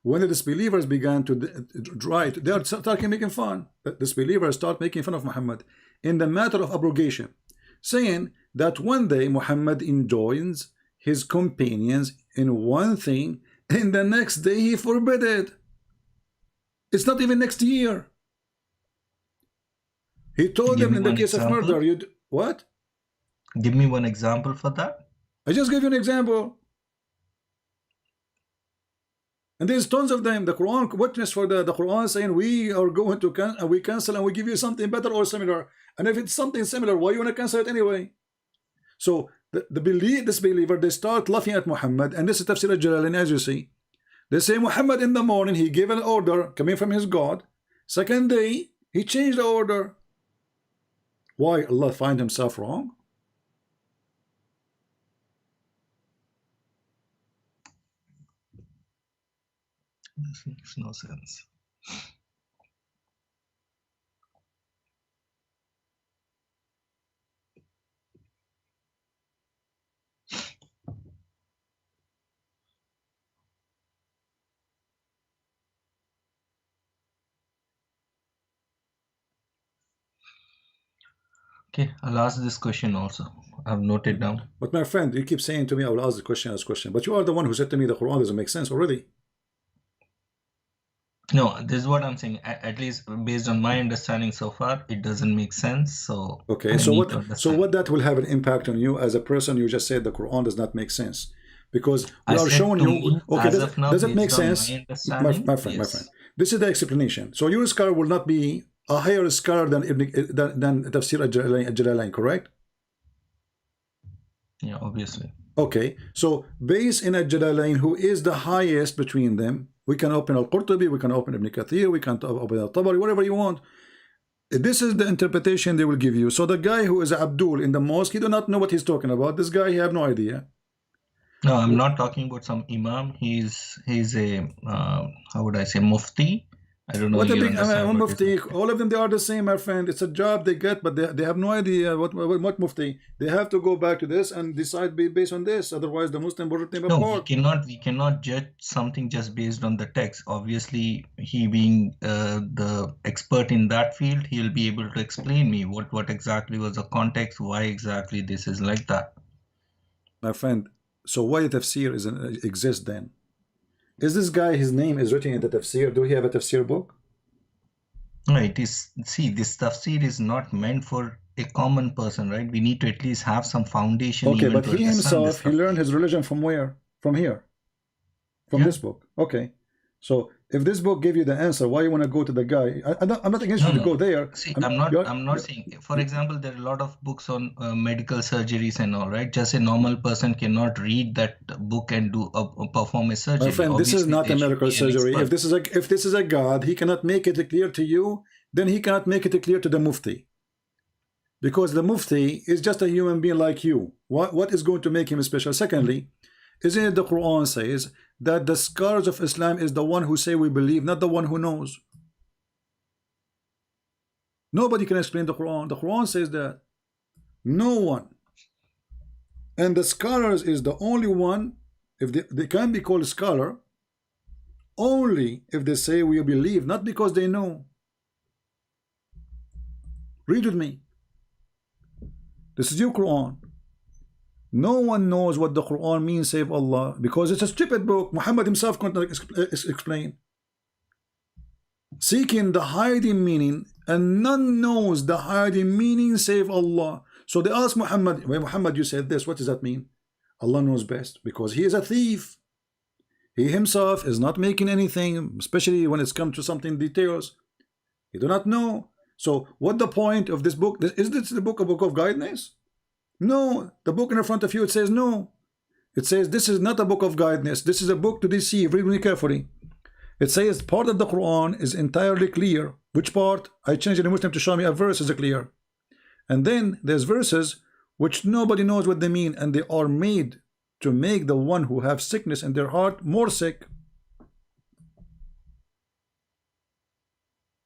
When the disbelievers began to write, they are starting making fun. The disbelievers start making fun of Muhammad in the matter of abrogation, saying that one day Muhammad enjoins his companions in one thing, and the next day he forbid it. It's not even next year. He told them in the case of murder, what? Give me one example for that. I just gave you an example. And there's tons of them. The Quran witness for the Quran saying we are going to cancel and we give you something better or similar. And if it's something similar, why you want to cancel it anyway? So the disbeliever, they start laughing at Muhammad, and this is Tafsir al-Jalalain, as you see. They say Muhammad in the morning he gave an order coming from his God. Second day he changed the order. Why Allah find himself wrong? This makes no sense. Okay, I'll ask this question also. I've noted down. But my friend, you keep saying to me, I will ask the question, but you are the one who said to me the Quran doesn't make sense already. No, this is what I'm saying. At least based on my understanding so far, it doesn't make sense. So okay, so what that will have an impact on you as a person? You just said the Quran does not make sense because we are showing you. Okay, does it make sense? My friend. This is the explanation. So your scholar will not be a higher scholar than Tafsir al-Jalalain, correct? Yeah, obviously. Okay, so based in al-Jalalain, who is the highest between them? We can open al-Qurtubi, we can open Ibn Kathir, we can open al-Tabari, whatever you want. This is the interpretation they will give you. So the guy who is Abdul in the mosque, he do not know what he's talking about. This guy, he have no idea. No, I'm not talking about some imam. He's a how would I say, mufti. I don't know. What a big mufti. All of them, they are the same, my friend. It's a job they get, but they have no idea what mufti. They have to go back to this and decide based on this. Otherwise, the Muslim will rip them apart. We cannot judge something just based on the text. Obviously, he being the expert in that field, he'll be able to explain me what exactly was the context, why exactly this is like that. My friend, so why tafsir exists then? Is this guy, his name is written in the tafsir? Do he have a tafsir book? No, it is. See, this tafsir is not meant for a common person, right? We need to at least have some foundation. Okay, but he himself, he learned his religion from where? From here? From this book? Okay. So if this book gave you the answer, why you want to go to the guy? I'm not against you to go there. See, I'm not saying. For example, there are a lot of books on medical surgeries and all, right? Just a normal person cannot read that book and perform a surgery. My friend, Obviously, this is not a medical surgery. If this is a God, he cannot make it clear to you. Then he cannot make it clear to the mufti, because the mufti is just a human being like you. What is going to make him special? Secondly, isn't it the Quran says that the scholars of Islam is the one who say we believe, not the one who knows? Nobody can explain the Quran. The Quran says that. No one. And the scholars is the only one, if they can be called scholar, only if they say we believe, not because they know. Read with me. This is your Quran. No one knows what the Quran means save Allah, because it's a stupid book. Muhammad himself couldn't explain. Seeking the hiding meaning, and none knows the hiding meaning save Allah. So they asked Muhammad, when Muhammad, you said this, what does that mean? Allah knows best, because he is a thief. He himself is not making anything, especially when it's come to something details. He do not know. So what the point of this book? Is this the book, a book of guidance? No. The book in front of you, it says no. It says this is not a book of guidance. This is a book to deceive. Read me carefully. It says part of the Quran is entirely clear. Which part? I changed the Muslim to show me a verse is clear. And then there's verses which nobody knows what they mean, and they are made to make the one who have sickness in their heart more sick.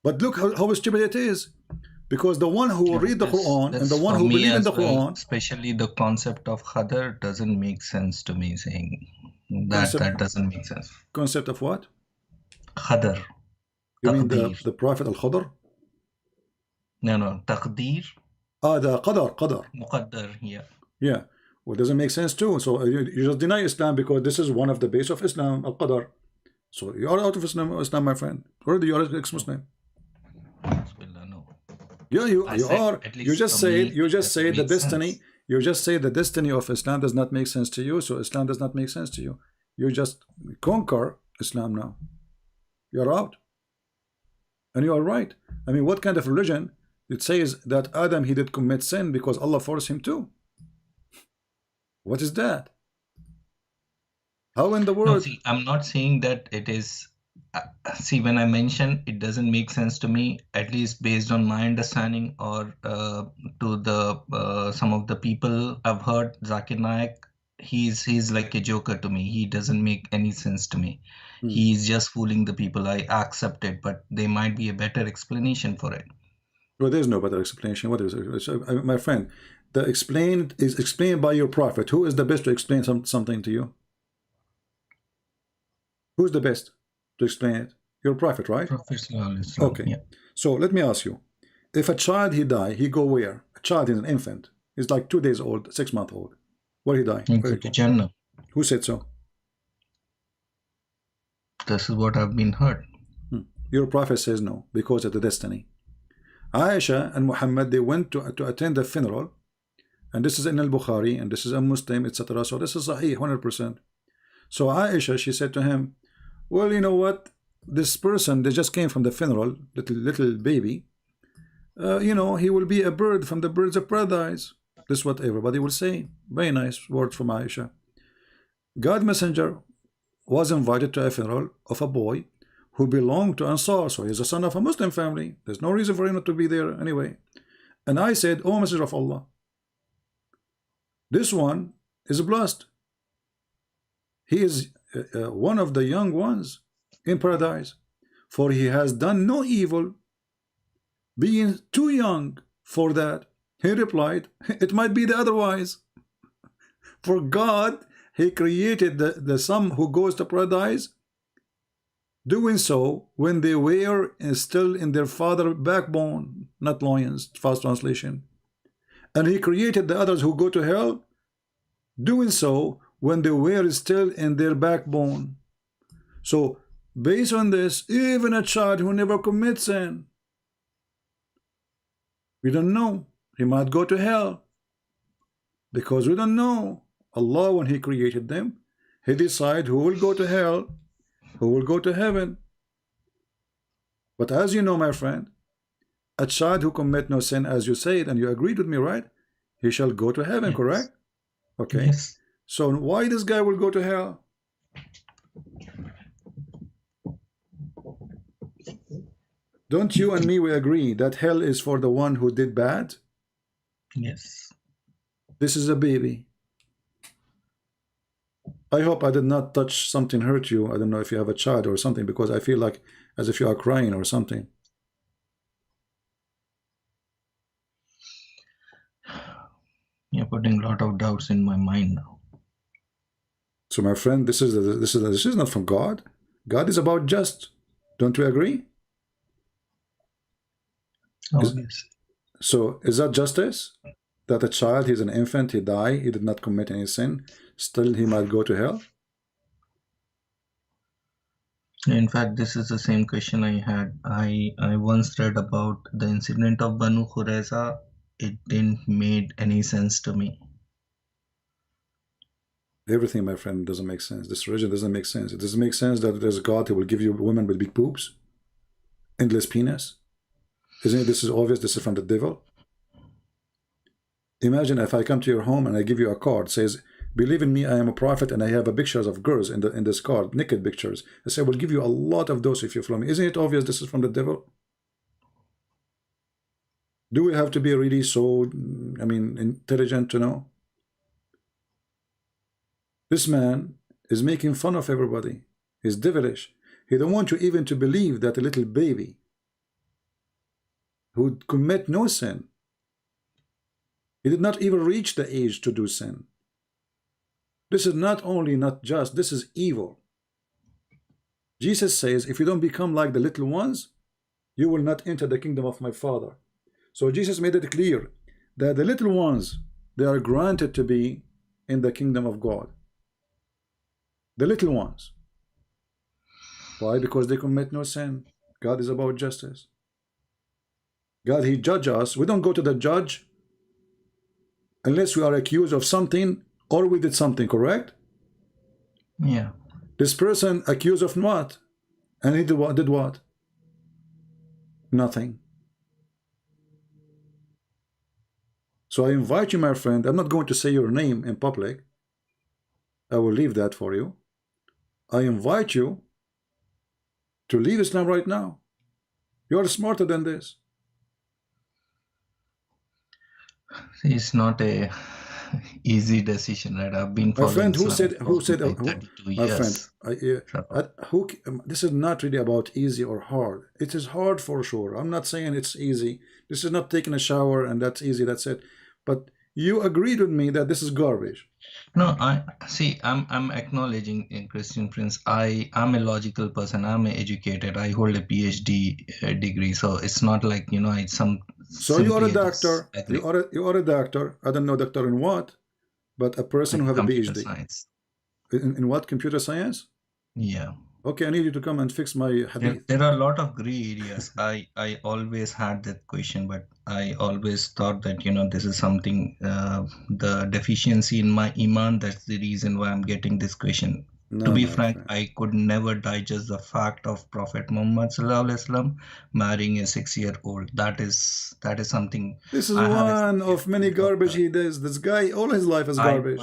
But look how stupid it is, because the one who will read the Quran and the one who believes in the Quran, especially the concept of Khadr, doesn't make sense to me. Saying that doesn't make sense. Concept of what? Khadr. You mean the Prophet Al-Khadr? No, Taqdeer. The Qadar. Muqaddar, yeah. Yeah. Well, it doesn't make sense too. So you just deny Islam because this is one of the base of Islam, Al-Qadar. So you are out of Islam, my friend. Already you are ex-Muslim. No. Yeah, you are. You just say the destiny. Sense. You just say the destiny of Islam does not make sense to you. So Islam does not make sense to you. You just conquer Islam now. You're out. And you are right. I mean, what kind of religion? It says that Adam, he did commit sin because Allah forced him to. What is that? How in the world? No, see, I'm not saying that it is. See, when I mention it doesn't make sense to me, at least based on my understanding or to the some of the people I've heard, Zakir Naik, he's like a joker to me. He doesn't make any sense to me. He's just fooling the people. I accept it, but there might be a better explanation for it. Well, there's no better explanation. What is it? My friend, the explained is explained by your prophet. Who is the best to explain something to you? Who's the best to explain it? Your prophet, right? Prophet. Okay. Yeah. So let me ask you: if a child he die, he go where? A child is an infant. He's like 2 days old, 6 months old. Where he die? He go to Jannah. Who said so? This is what I've been heard. Your prophet says no, because of the destiny. Aisha and Muhammad, they went to attend the funeral, and this is in al-Bukhari, and this is a Muslim, etc. So this is Sahih, 100%. So Aisha, she said to him, well, you know what? This person, they just came from the funeral, little baby. You know, he will be a bird from the birds of paradise. This is what everybody will say. Very nice words from Aisha. God Messenger was invited to a funeral of a boy who belonged to Ansar, so he's a son of a Muslim family. There's no reason for him not to be there anyway. And I said, oh Messenger of Allah, this one is blessed. He is one of the young ones in paradise, for he has done no evil, being too young for that. He replied, it might be the otherwise. For God, he created the some who goes to paradise, doing so when they were still in their father backbone, not loins, fast translation. And he created the others who go to hell, doing so when they were still in their backbone. So based on this, even a child who never commits sin, we don't know, he might go to hell, because we don't know. Allah, when he created them, he decided who will go to hell, who will go to heaven. But as you know, my friend, a child who commit no sin, as you said, and you agreed with me, right? He shall go to heaven, yes. Correct? Okay. Yes. So why this guy will go to hell? Don't you and me, we agree that hell is for the one who did bad? Yes. This is a baby. I hope I did not touch something, hurt you. I don't know if you have a child or something, because I feel like as if you are crying or something. putting a lot of doubts in my mind now. So, my friend, this is not from God. God is about just. Don't we agree? Yes. So, is that justice? That a child, he's an infant, he died, he did not commit any sin, still he might go to hell? In fact, this is the same question I had. I once read about the incident of Banu Qurayza. It didn't make any sense to me. Everything, my friend, doesn't make sense. This religion doesn't make sense. It doesn't make sense that there's a God who will give you women with big boobs, endless penis. Isn't it? This is obvious. This is from the devil. Imagine if I come to your home and I give you a card, says, "Believe in me, I am a prophet, and I have a pictures of girls in this card, naked pictures." I say, "We'll give you a lot of those if you follow me." Isn't it obvious this is from the devil? Do we have to be really so, intelligent to know? This man is making fun of everybody. He's devilish. He don't want you even to believe that a little baby who commit no sin, he did not even reach the age to do sin. This is not only not just, this is evil. Jesus says, if you don't become like the little ones, you will not enter the kingdom of my Father. So Jesus made it clear that the little ones, they are granted to be in the kingdom of God. The little ones. Why? Because they commit no sin. God is about justice. God, he judges us. We don't go to the judge unless we are accused of something or we did something, correct? Yeah. This person accused of what? And he did what? Nothing. So I invite you, my friend, I'm not going to say your name in public. I will leave that for you. I invite you to leave Islam right now. You are smarter than this. It's not a easy decision, right? I've been my friend Islam who said like 32 my years. friend, this is not really about easy or hard. It is hard for sure. I'm not saying it's easy. This is not taking a shower and that's easy, that's it. But you agreed with me that this is garbage. No, I'm acknowledging in Christian Prince. I'm a logical person. I'm educated. I hold a PhD degree, so it's not like it's some. So you are a doctor. You are a doctor. I don't know doctor in what, but a person who have a PhD. Science. In what? Computer science? Yeah. Okay, I need you to come and fix my hadith. There are a lot of gray areas. I always had that question, but I always thought that this is something the deficiency in my iman. That's the reason why I'm getting this question. To be frank, I could never digest the fact of Prophet Muhammad ﷺ marrying a 6-year-old. That is something. This is one of many garbage he does. This guy, all his life is garbage.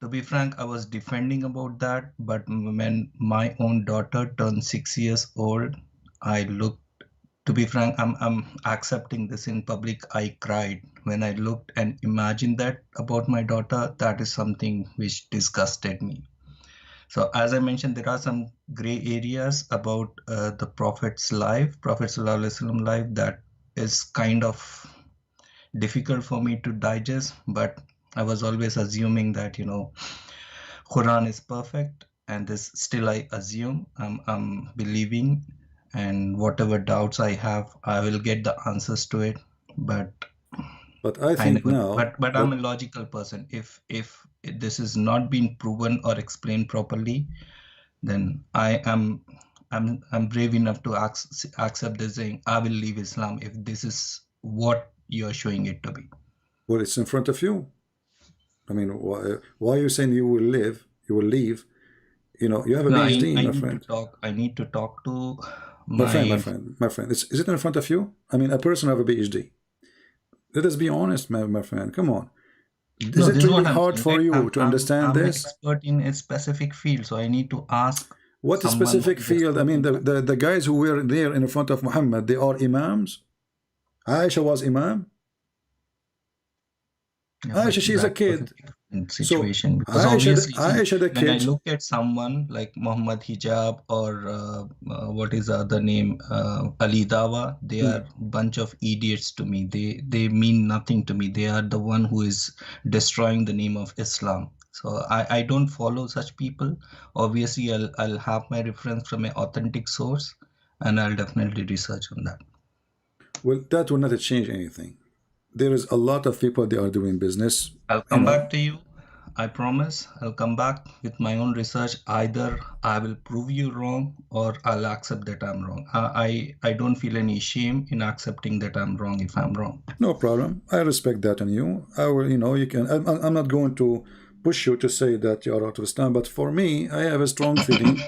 To be frank, I was defending about that, but when my own daughter turned 6 years old, I looked. To be frank, I'm accepting this in public. I cried when I looked and imagined that about my daughter. That is something which disgusted me. So as I mentioned, there are some gray areas about the Prophet's life, Prophet ﷺ life, that is kind of difficult for me to digest, but I was always assuming that, Quran is perfect, and this still I assume, I'm believing, and whatever doubts I have, I will get the answers to it. But I think now. But I'm a logical person. If this is not being proven or explained properly, then I'm brave enough to accept this saying, I will leave Islam if this is what you're showing it to be. Well, it's in front of you. I mean, why are you saying you will leave? You will leave. You have a PhD, my friend. I need to talk to my friend. Is it in front of you? I mean, a person have a PhD. Let us be honest, my friend. Come on. Is it really hard for you to understand this? I'm an expert in a specific field, so I need to ask. What a specific field? I mean, the guys who were there in front of Muhammad, they are imams. Aisha was imam. Aisha, she's a kid. Situation, So, because obviously Aisha the when I kid. look at someone like Muhammad Hijab or what is the other name, Ali Dawah, they are bunch of idiots to me. They mean nothing to me. They are the one who is destroying the name of Islam. So I don't follow such people. Obviously I'll have my reference from an authentic source, and I'll definitely research on that. Well, that will not change anything. There is a lot of people, they are doing business. I'll come back to you. I promise I'll come back with my own research. Either I will prove you wrong or I'll accept that I'm wrong. I don't feel any shame in accepting that I'm wrong if I'm wrong. No problem. I respect that on you. I will, you can. I'm not going to push you to say that you are out of Islam, but for me, I have a strong feeling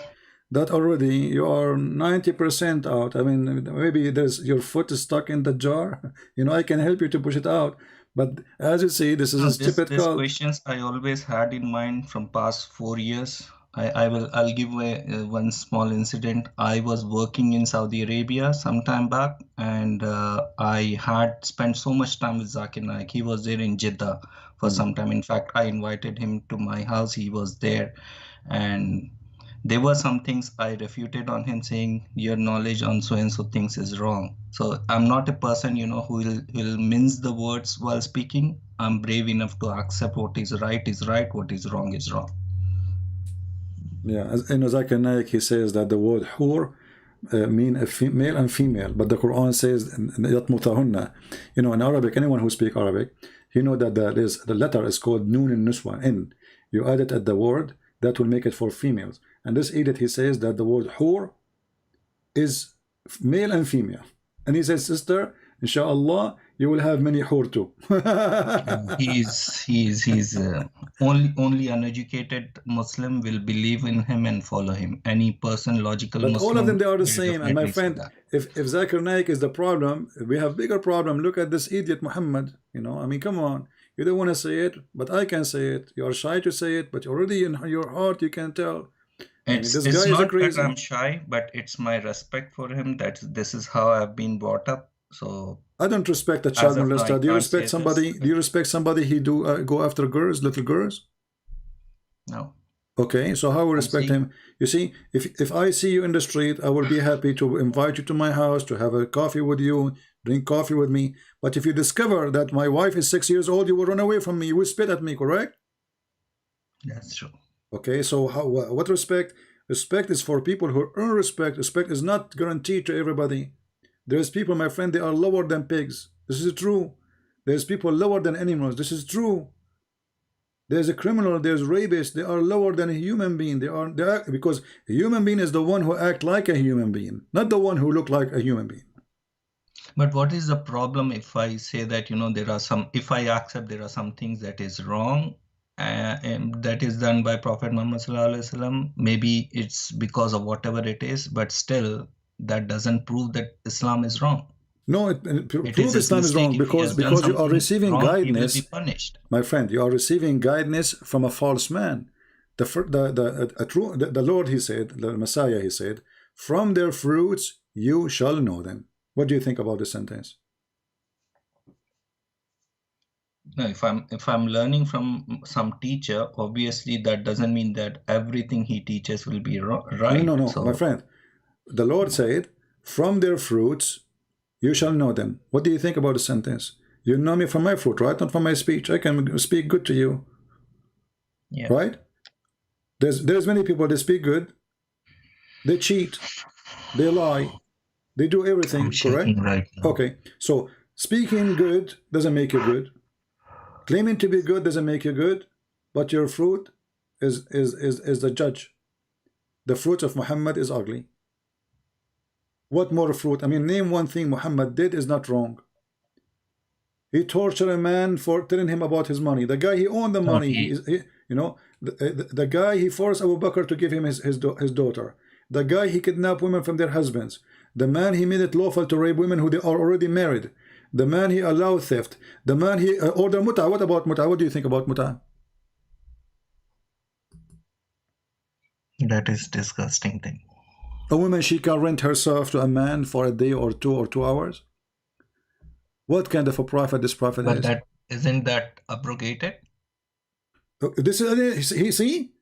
that already you are 90% out. I mean, maybe your foot is stuck in the jar. I can help you to push it out. But as you see, this is a stupid These call. questions I always had in mind from past 4 years. I'll give one small incident. I was working in Saudi Arabia some time back, and I had spent so much time with Zakir Naik. He was there in Jeddah for some time. In fact, I invited him to my house. He was there, and there were some things I refuted on him, saying your knowledge on so and so things is wrong. So I'm not a person, who will mince the words while speaking. I'm brave enough to accept what is right, what is wrong is wrong. Yeah, as Zakir Naik, he says that the word hur mean a male and female, but the Quran says yatmutahunna. In Arabic, anyone who speaks Arabic, that the letter is called nun and nuswa. N. You add it at the word, that will make it for females. And this idiot, he says that the word hur is male and female. And he says, sister, inshallah, you will have many hur too. He's only uneducated Muslim will believe in him and follow him. Any person, logical but Muslim, all of them, they are the same. And my friend, if Zakir Naik is the problem, we have bigger problem. Look at this idiot Muhammad. I mean, come on. You don't want to say it, but I can say it. You are shy to say it, but already in your heart you can tell. It's not that I'm shy, but it's my respect for him that this is how I've been brought up. So I don't respect a child molester. Do you respect somebody? Do you respect somebody who go after girls, little girls? No. Okay, so how will respect him? You see, if I see you in the street, I will be happy to invite you to my house to have a coffee with you, drink coffee with me. But if you discover that my wife is 6 years old, you will run away from me. You will spit at me, correct? That's true. Okay, so what respect? Respect is for people who earn respect. Respect is not guaranteed to everybody. There's people, my friend, they are lower than pigs. This is true. There's people lower than animals. This is true. There's a criminal, there's rapists. They are lower than a human being. They are because a human being is the one who act like a human being, not the one who look like a human being. But what is the problem if I say that there are some? If I accept there are some things that is wrong, and that is done by Prophet Muhammad sallallahu alaihi wasallam. Maybe it's because of whatever it is, but still that doesn't prove that Islam is wrong. No, it proves Islam is wrong because you are receiving guidance. He will be punished. My friend, you are receiving guidance from a false man. The Lord, he said, the Messiah, he said, from their fruits you shall know them. What do you think about this sentence? No, if I'm learning from some teacher, obviously that doesn't mean that everything he teaches will be right. No, my friend. The Lord said, from their fruits you shall know them. What do you think about the sentence? You know me from my fruit, right? Not from my speech. I can speak good to you. Yeah. Right? There's many people, they speak good. They cheat. They lie. They do everything, correct? Right now. Okay. So speaking good doesn't make you good. Claiming to be good doesn't make you good. But your fruit is the judge. The fruit of Muhammad is ugly. What more fruit? I mean, name one thing Muhammad did is not wrong. He tortured a man for telling him about his money. The guy, he owned the money. The guy, he forced Abu Bakr to give him his daughter. The guy, he kidnapped women from their husbands. The man, he made it lawful to rape women who they are already married. The man, he allowed theft. The man, he ordered muta. What about muta? What do you think about muta? That is disgusting thing. A woman, she can rent herself to a man for a day or 2 hours. What kind of a prophet this prophet is? But isn't that abrogated? This is he see.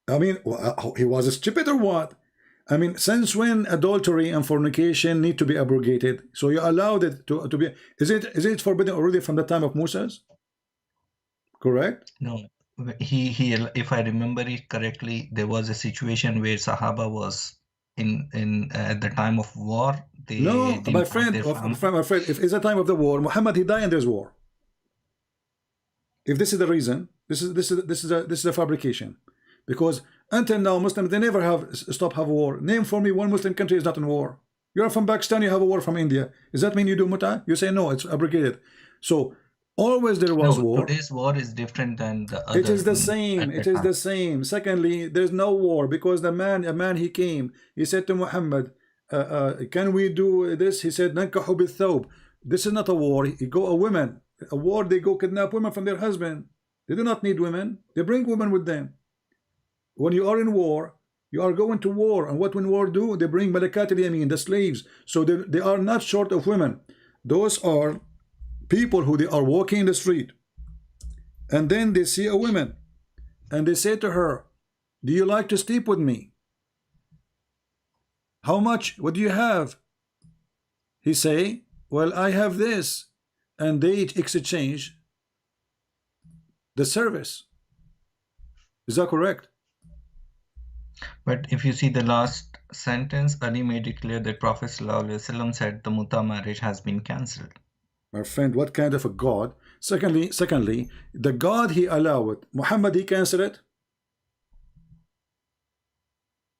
I mean, he was stupid or what? I mean, since when adultery and fornication need to be abrogated? So you allowed it to be. Is it forbidden already from the time of Moses? Correct? No. He if I remember it correctly, there was a situation where Sahaba was in at the time of war. They No, didn't my have friend, their family. my friend, if it's the time of the war, Muhammad he died and there's war. If this is the reason, this is a fabrication, because until now Muslims they never have have war. Name for me one Muslim country is not in war. You're from Pakistan, you have a war from India. Does that mean you do muta? You say no, it's abrogated. So always there was war. Today's war is different than the other. It is the same. It is the same. Secondly, there's no war because a man he came. He said to Muhammad, "Can we do this?" He said, "Nankahu bithawb." This is not a war. He go a women. A war. They go kidnap women from their husband. They do not need women. They bring women with them. When you are in war, you are going to war, and what when war do? They bring malakat al-yamin, the slaves. So they are not short of women. Those are people who they are walking in the street, and then they see a woman, and they say to her, "Do you like to sleep with me? How much? What do you have?" He say, "Well, I have this," and they exchange the service. Is that correct? But if you see the last sentence, Ali made it clear that Prophet ﷺ said the muta marriage has been cancelled. My friend, what kind of a God? Secondly, the God he allowed, Muhammad he cancelled it.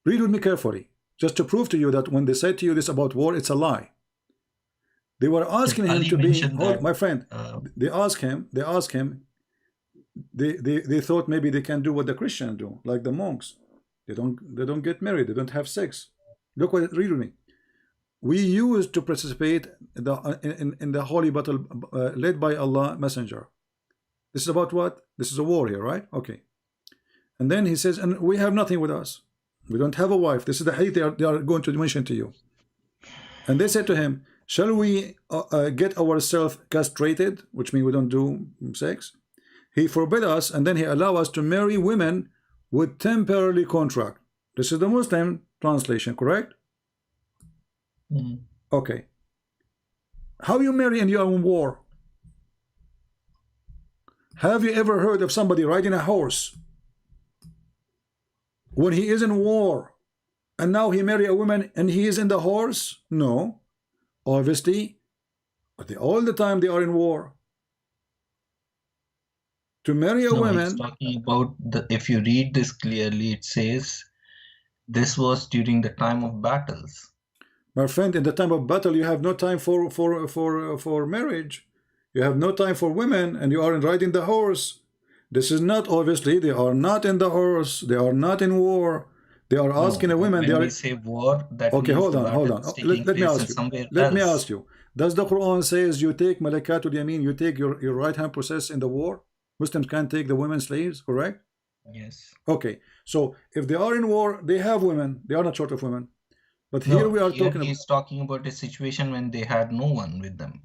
Read with me carefully, just to prove to you that when they said to you this about war, it's a lie. They were asking him to be, my friend, they asked him, they thought maybe they can do what the Christians do, like the monks. They don't get married, they don't have sex. Look what, read with me. We used to participate in the holy battle led by Allah Messenger. This is about what? This is a war here, right? Okay. And then he says, and we have nothing with us. We don't have a wife. This is the hadith they are going to mention to you. And they said to him, shall we get ourselves castrated, which means we don't do sex? He forbid us, and then he allow us to marry women with temporary contract. This is the Muslim translation, correct? Okay. How you marry and you are in war? Have you ever heard of somebody riding a horse when he is in war, and now he marry a woman and he is in the horse? No, obviously, but all the time they are in war. To marry a woman. It's talking about if you read this clearly, it says this was during the time of battles. My friend, in the time of battle, you have no time for marriage. You have no time for women, and you are riding the horse. This is not, obviously, they are not in the horse. They are not in war. They are asking a woman. When they are. We say war, that Okay, hold on. Let me ask you. Does the Quran says you take malakatul yamin, you take your right hand possess in the war? Muslims can't take the women slaves, correct? Yes. Okay, so if they are in war, they have women. They are not short of women. But here we are talking. He's talking about a situation when they had no one with them.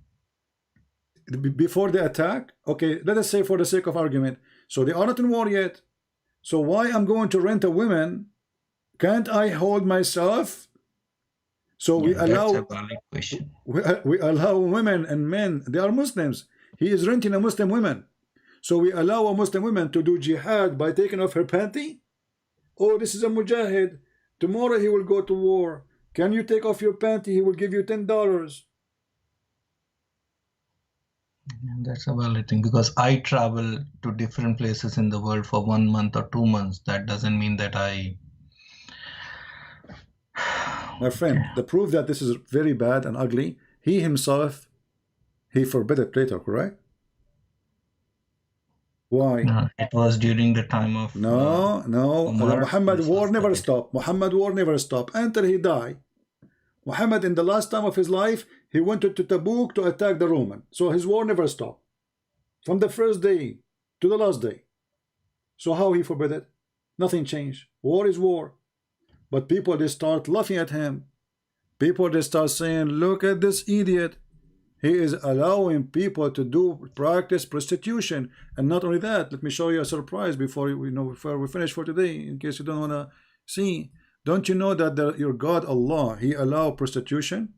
Before the attack. Okay, let us say for the sake of argument. So they are not in war yet. So why I'm going to rent a woman? Can't I hold myself? So we allow. That's a valid question. We allow women and men. They are Muslims. He is renting a Muslim woman. So we allow a Muslim woman to do jihad by taking off her panty? Oh, this is a mujahid. Tomorrow he will go to war. Can you take off your panty? He will give you $10. That's a valid thing, because I travel to different places in the world for 1 month or 2 months. That doesn't mean that I... My friend, the proof that this is very bad and ugly, he himself, he forbid it later, correct? Why? No, it was during the time of... No. Muhammad war never stopped. Muhammad war never stopped until he died. Muhammad, in the last time of his life, he went to Tabuk to attack the Roman. So his war never stopped. From the first day to the last day. So how he forbid it? Nothing changed. War is war. But people, they start laughing at him. People, they start saying, look at this idiot. He is allowing people to practice prostitution. And not only that, let me show you a surprise before we finish for today, in case you don't want to see. Don't you know that your God Allah, He allow prostitution?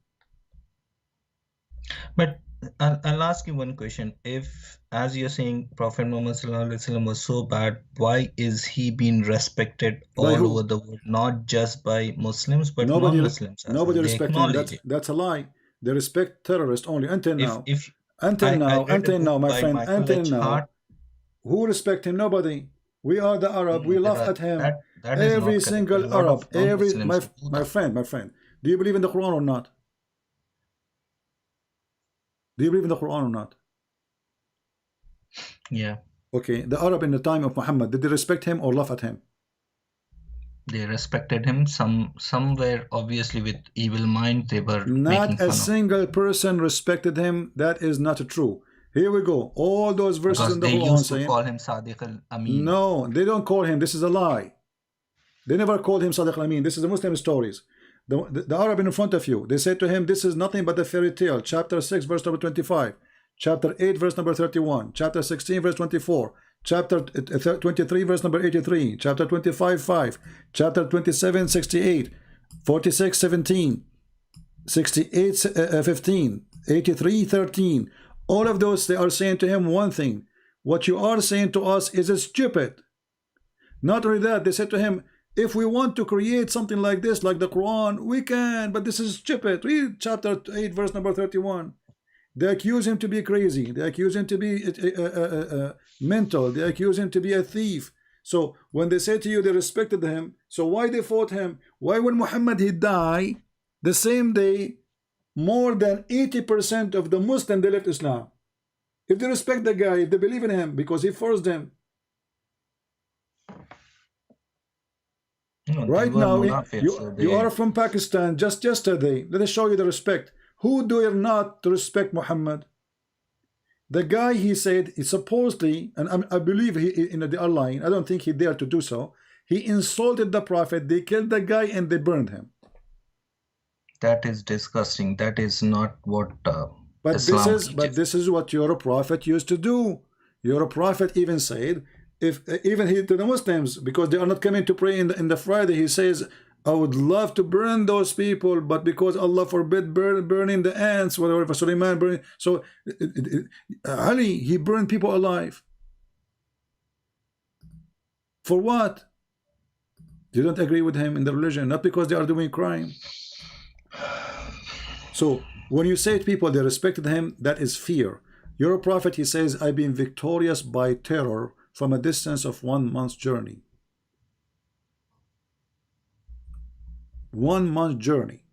But I'll ask you one question. If, as you're saying, Prophet Muhammad ﷺ was so bad, why is he being respected all over the world, not just by Muslims, but non-Muslims? Nobody respects him. That's a lie. They respect terrorists only until now. Until now, my friend, until now. Who respect him? Nobody. We are the Arab. We laugh at him. Every single Arab. My friend. Do you believe in the Quran or not? Do you believe in the Quran or not? Yeah. Okay. The Arab in the time of Muhammad, did they respect him or laugh at him? They respected him. Somewhere, obviously, with evil mind, they were not a single person respected him. That is not true. Here we go. All those verses in the Quran they used to call him Sadiq al-Amin. No, they don't call him. This is a lie. They never called him Sadiq al-Amin. This is the Muslim stories. The Arab in front of you, they said to him, this is nothing but a fairy tale. Chapter 6, verse number 25. Chapter 8, verse number 31. Chapter 16, verse 24. Chapter 23, verse number 83. Chapter 25, 5. Chapter 27, 68. 46, 17. 68, 15. 83, 13. All of those, they are saying to him one thing. What you are saying to us is stupid. Not only that, they said to him, if we want to create something like this, like the Quran, we can, but this is stupid. Read chapter 8, verse number 31. They accuse him to be crazy. They accuse him to be mental. They accuse him to be a thief. So when they say to you they respected him, so why they fought him? Why when Muhammad he died, the same day, more than 80% of the Muslims, they left Islam? If they respect the guy, if they believe in him, because he forced them. No, right now, you are from Pakistan just yesterday. Let us show you the respect. Who dare not to respect Muhammad? The guy, he said, he supposedly, and I believe he in the online, I don't think he dared to do so. He insulted the Prophet. They killed the guy and they burned him. That is disgusting. That is not what but this is what your Prophet used to do. Your Prophet even said, even he to the Muslims, because they are not coming to pray in the Friday, he says, I would love to burn those people, but because Allah forbid burning the ants, whatever, for Suleiman burning. So Ali, he burned people alive. For what? You don't agree with him in the religion, not because they are doing crime. So when you say to people they respected him, that is fear. Your Prophet, he says, I've been victorious by terror from a distance of 1 month's journey. 1 month journey.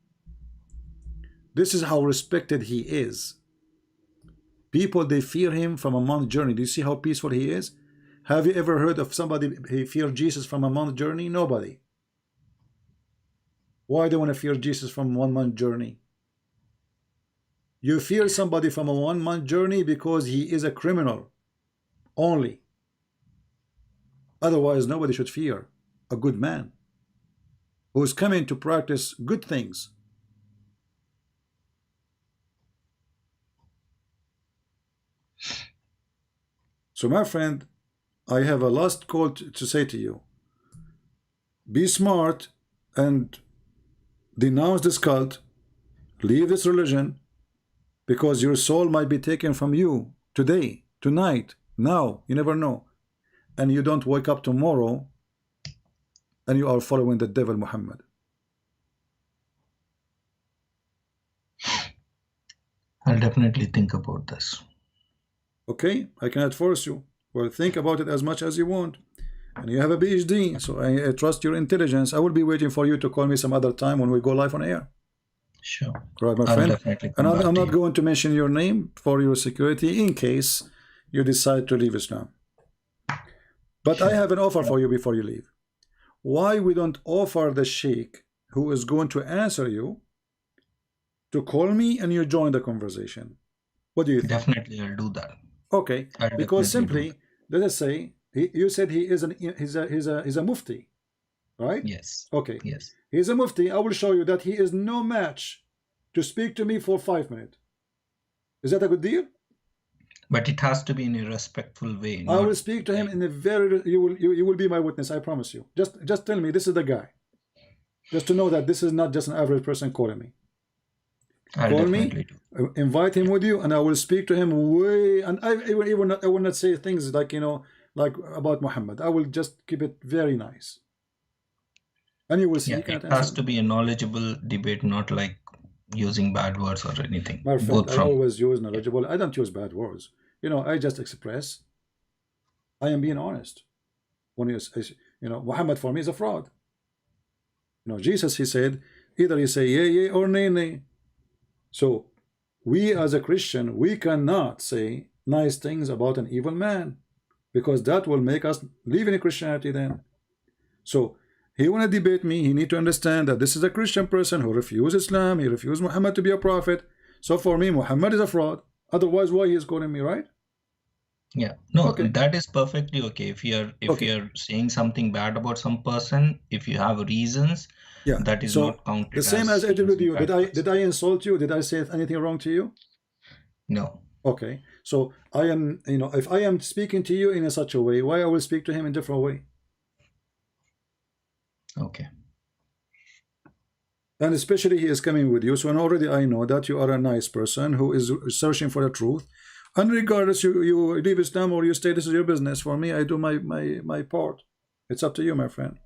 This is how respected he is. People, they fear him from a month journey. Do you see how peaceful he is? Have you ever heard of somebody he feared Jesus from a month journey? Nobody. Why do you want to fear Jesus from 1 month journey? You fear somebody from a 1 month journey because he is a criminal only. Otherwise, nobody should fear a good man who is coming to practice good things. So, my friend, I have a last call to say to you. Be smart and denounce this cult. Leave this religion, because your soul might be taken from you today, tonight, now. You never know. And you don't wake up tomorrow and you are following the devil Muhammad. I'll definitely think about this. Okay, I cannot force you. Well, think about it as much as you want. And you have a PhD, so I trust your intelligence. I will be waiting for you to call me some other time when we go live on air. Sure. Right, my friend. And I'm not going to mention your name for your security in case you decide to leave Islam. But sure. I have an offer for you before you leave. Why we don't offer the sheikh who is going to answer you to call me and you join the conversation? What do you think? Definitely, I'll do that. Okay, because simply, let us say, you said he's a mufti, right? Yes. Okay. Yes. He's a mufti. I will show you that he is no match to speak to me for 5 minutes. Is that a good deal? But it has to be in a respectful way. I will speak to him in a very. You will be my witness. I promise you. Just tell me this is the guy. Just to know that this is not just an average person calling me. Call me, invite him with you, and I will speak to him way. And I will not say things like, you know, like about Muhammad. I will just keep it very nice. And you will see. Yeah, it has to be a knowledgeable debate, not like using bad words or anything. My friend, I always use knowledgeable. I don't use bad words. You know, I just express. I am being honest. When you know, Muhammad for me is a fraud. You know, Jesus, he said, either you say yea, yea, or nay, nay. So we as a Christian, we cannot say nice things about an evil man, because that will make us leave in Christianity then. So he want to debate me. He need to understand that this is a Christian person who refused Islam. He refused Muhammad to be a prophet. So for me, Muhammad is a fraud. Otherwise, why he is calling me, right? Yeah, no, that is perfectly okay. If you're saying something bad about some person, if you have reasons, that is not counted. The same as I did with you. Did I insult you? Did I say anything wrong to you? No. Okay. So I am, you know, if I am speaking to you in a such a way, why I will speak to him in a different way? Okay. And especially he is coming with you, so already I know that you are a nice person who is searching for the truth. And regardless you leave Islam or you stay, this is your business. For me, I do my part. It's up to you, my friend.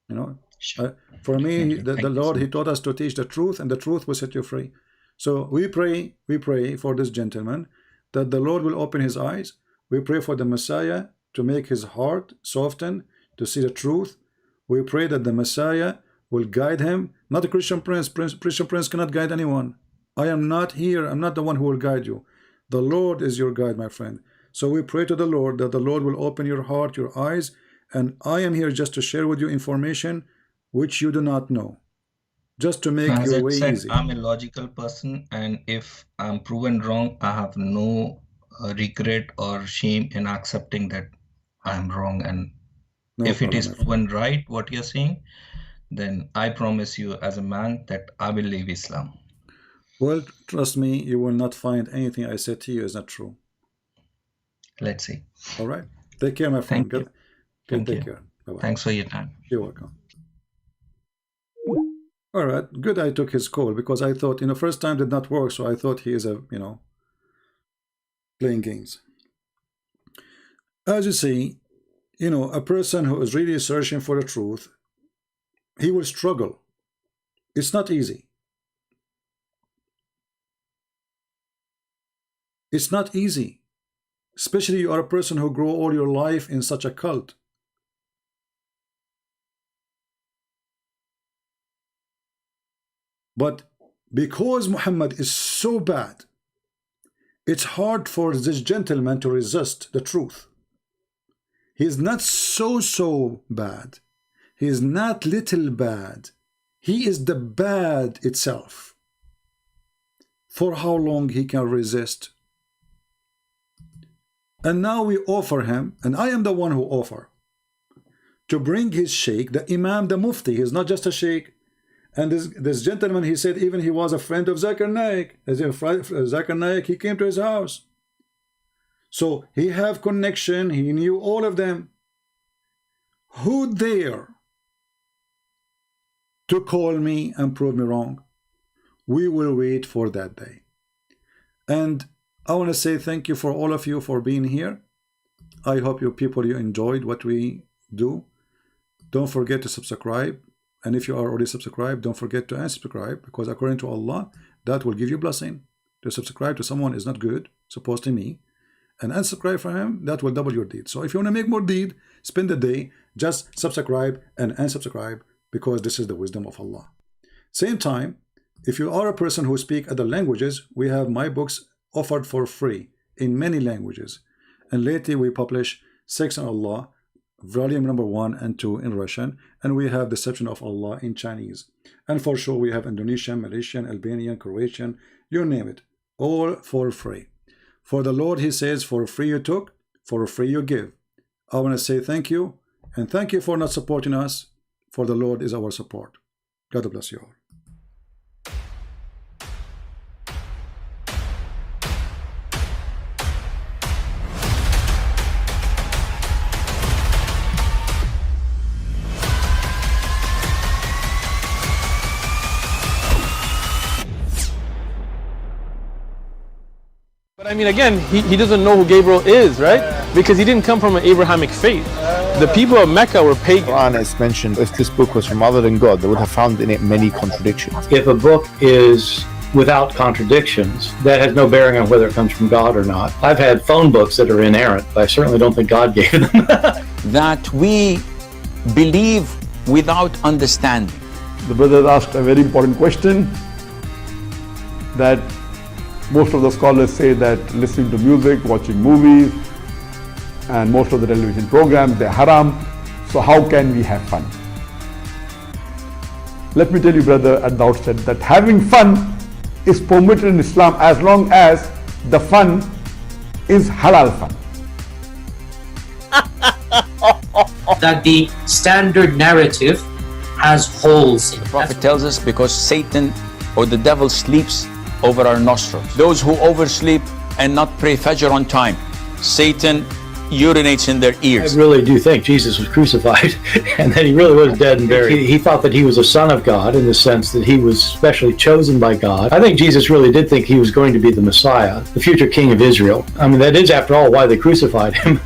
You know, for me, the Lord, he taught us to teach the truth, and the truth will set you free. So we pray for this gentleman that the Lord will open his eyes. We pray for the Messiah to make his heart soften to see the truth. We pray that the Messiah will guide him, not a Christian prince. Christian prince cannot guide anyone. I am not here. I'm not the one who will guide you. The Lord is your guide, my friend. So we pray to the Lord that the Lord will open your heart, your eyes, and I am here just to share with you information which you do not know, just to make your way easy. I'm a logical person, and if I'm proven wrong, I have no regret or shame in accepting that I'm wrong. And if it is proven right, what you're saying, then I promise you as a man that I will leave Islam. Well, trust me, you will not find anything I said to you is not true. Let's see. All right. Take care, my friend. Thank you. Take care. Bye-bye. Thanks for your time. You're welcome. All right. Good I took his call, because I thought, you know, first time did not work, so I thought he is you know, playing games. As you see, you know, a person who is really searching for the truth, he will struggle. It's not easy. It's not easy, especially you are a person who grew all your life in such a cult. But because Muhammad is so bad, it's hard for this gentleman to resist the truth. He is not so bad. He is not little bad. He is the bad itself. For how long he can resist? And now we offer him, and I am the one who offer, to bring his sheikh, the imam, the mufti. He's not just a sheikh. And this gentleman, he said even he was a friend of Zakir Naik. As if Zakir Naik, he came to his house. So he have connection. He knew all of them. Who dare to call me and prove me wrong? We will wait for that day. And I want to say thank you for all of you for being here. I hope you enjoyed what we do. Don't forget to subscribe. And if you are already subscribed, don't forget to unsubscribe, because according to Allah, that will give you blessing. To subscribe to someone is not good, supposed to me. And unsubscribe from him, that will double your deed. So if you want to make more deed, spend the day, just subscribe and unsubscribe, because this is the wisdom of Allah. Same time, if you are a person who speaks other languages, we have my books offered for free in many languages. And lately we publish Sex on Allah, volume number 1 and 2 in Russian, and we have Deception of Allah in Chinese. And for sure we have Indonesian, Malaysian, Albanian, Croatian, you name it, all for free. For the Lord, he says, for free you took, for free you give. I want to say thank you, and thank you for not supporting us, for the Lord is our support. God bless you all. mean, again, he doesn't know who Gabriel is, right? Because he didn't come from an Abrahamic faith. The people of Mecca were pagan. Quran is mentioned. If this book was from other than God, they would have found in it many contradictions. If a book is without contradictions, that has no bearing on whether it comes from God or not. I've had phone books that are inerrant, but I certainly don't think God gave them. That we believe without understanding. The brother asked a very important question, that most of the scholars say that listening to music, watching movies, and most of the television programs, they're haram. So how can we have fun? Let me tell you, brother, at the outset that having fun is permitted in Islam as long as the fun is halal fun. That the standard narrative has holes in it. The Prophet tells us because Satan or the devil sleeps over our nostrils. Those who oversleep and not pray Fajr on time, Satan urinates in their ears. I really do think Jesus was crucified and that he really was dead and buried. He thought that he was a son of God in the sense that he was specially chosen by God. I think Jesus really did think he was going to be the Messiah, the future king of Israel. I mean, that is, after all, why they crucified him,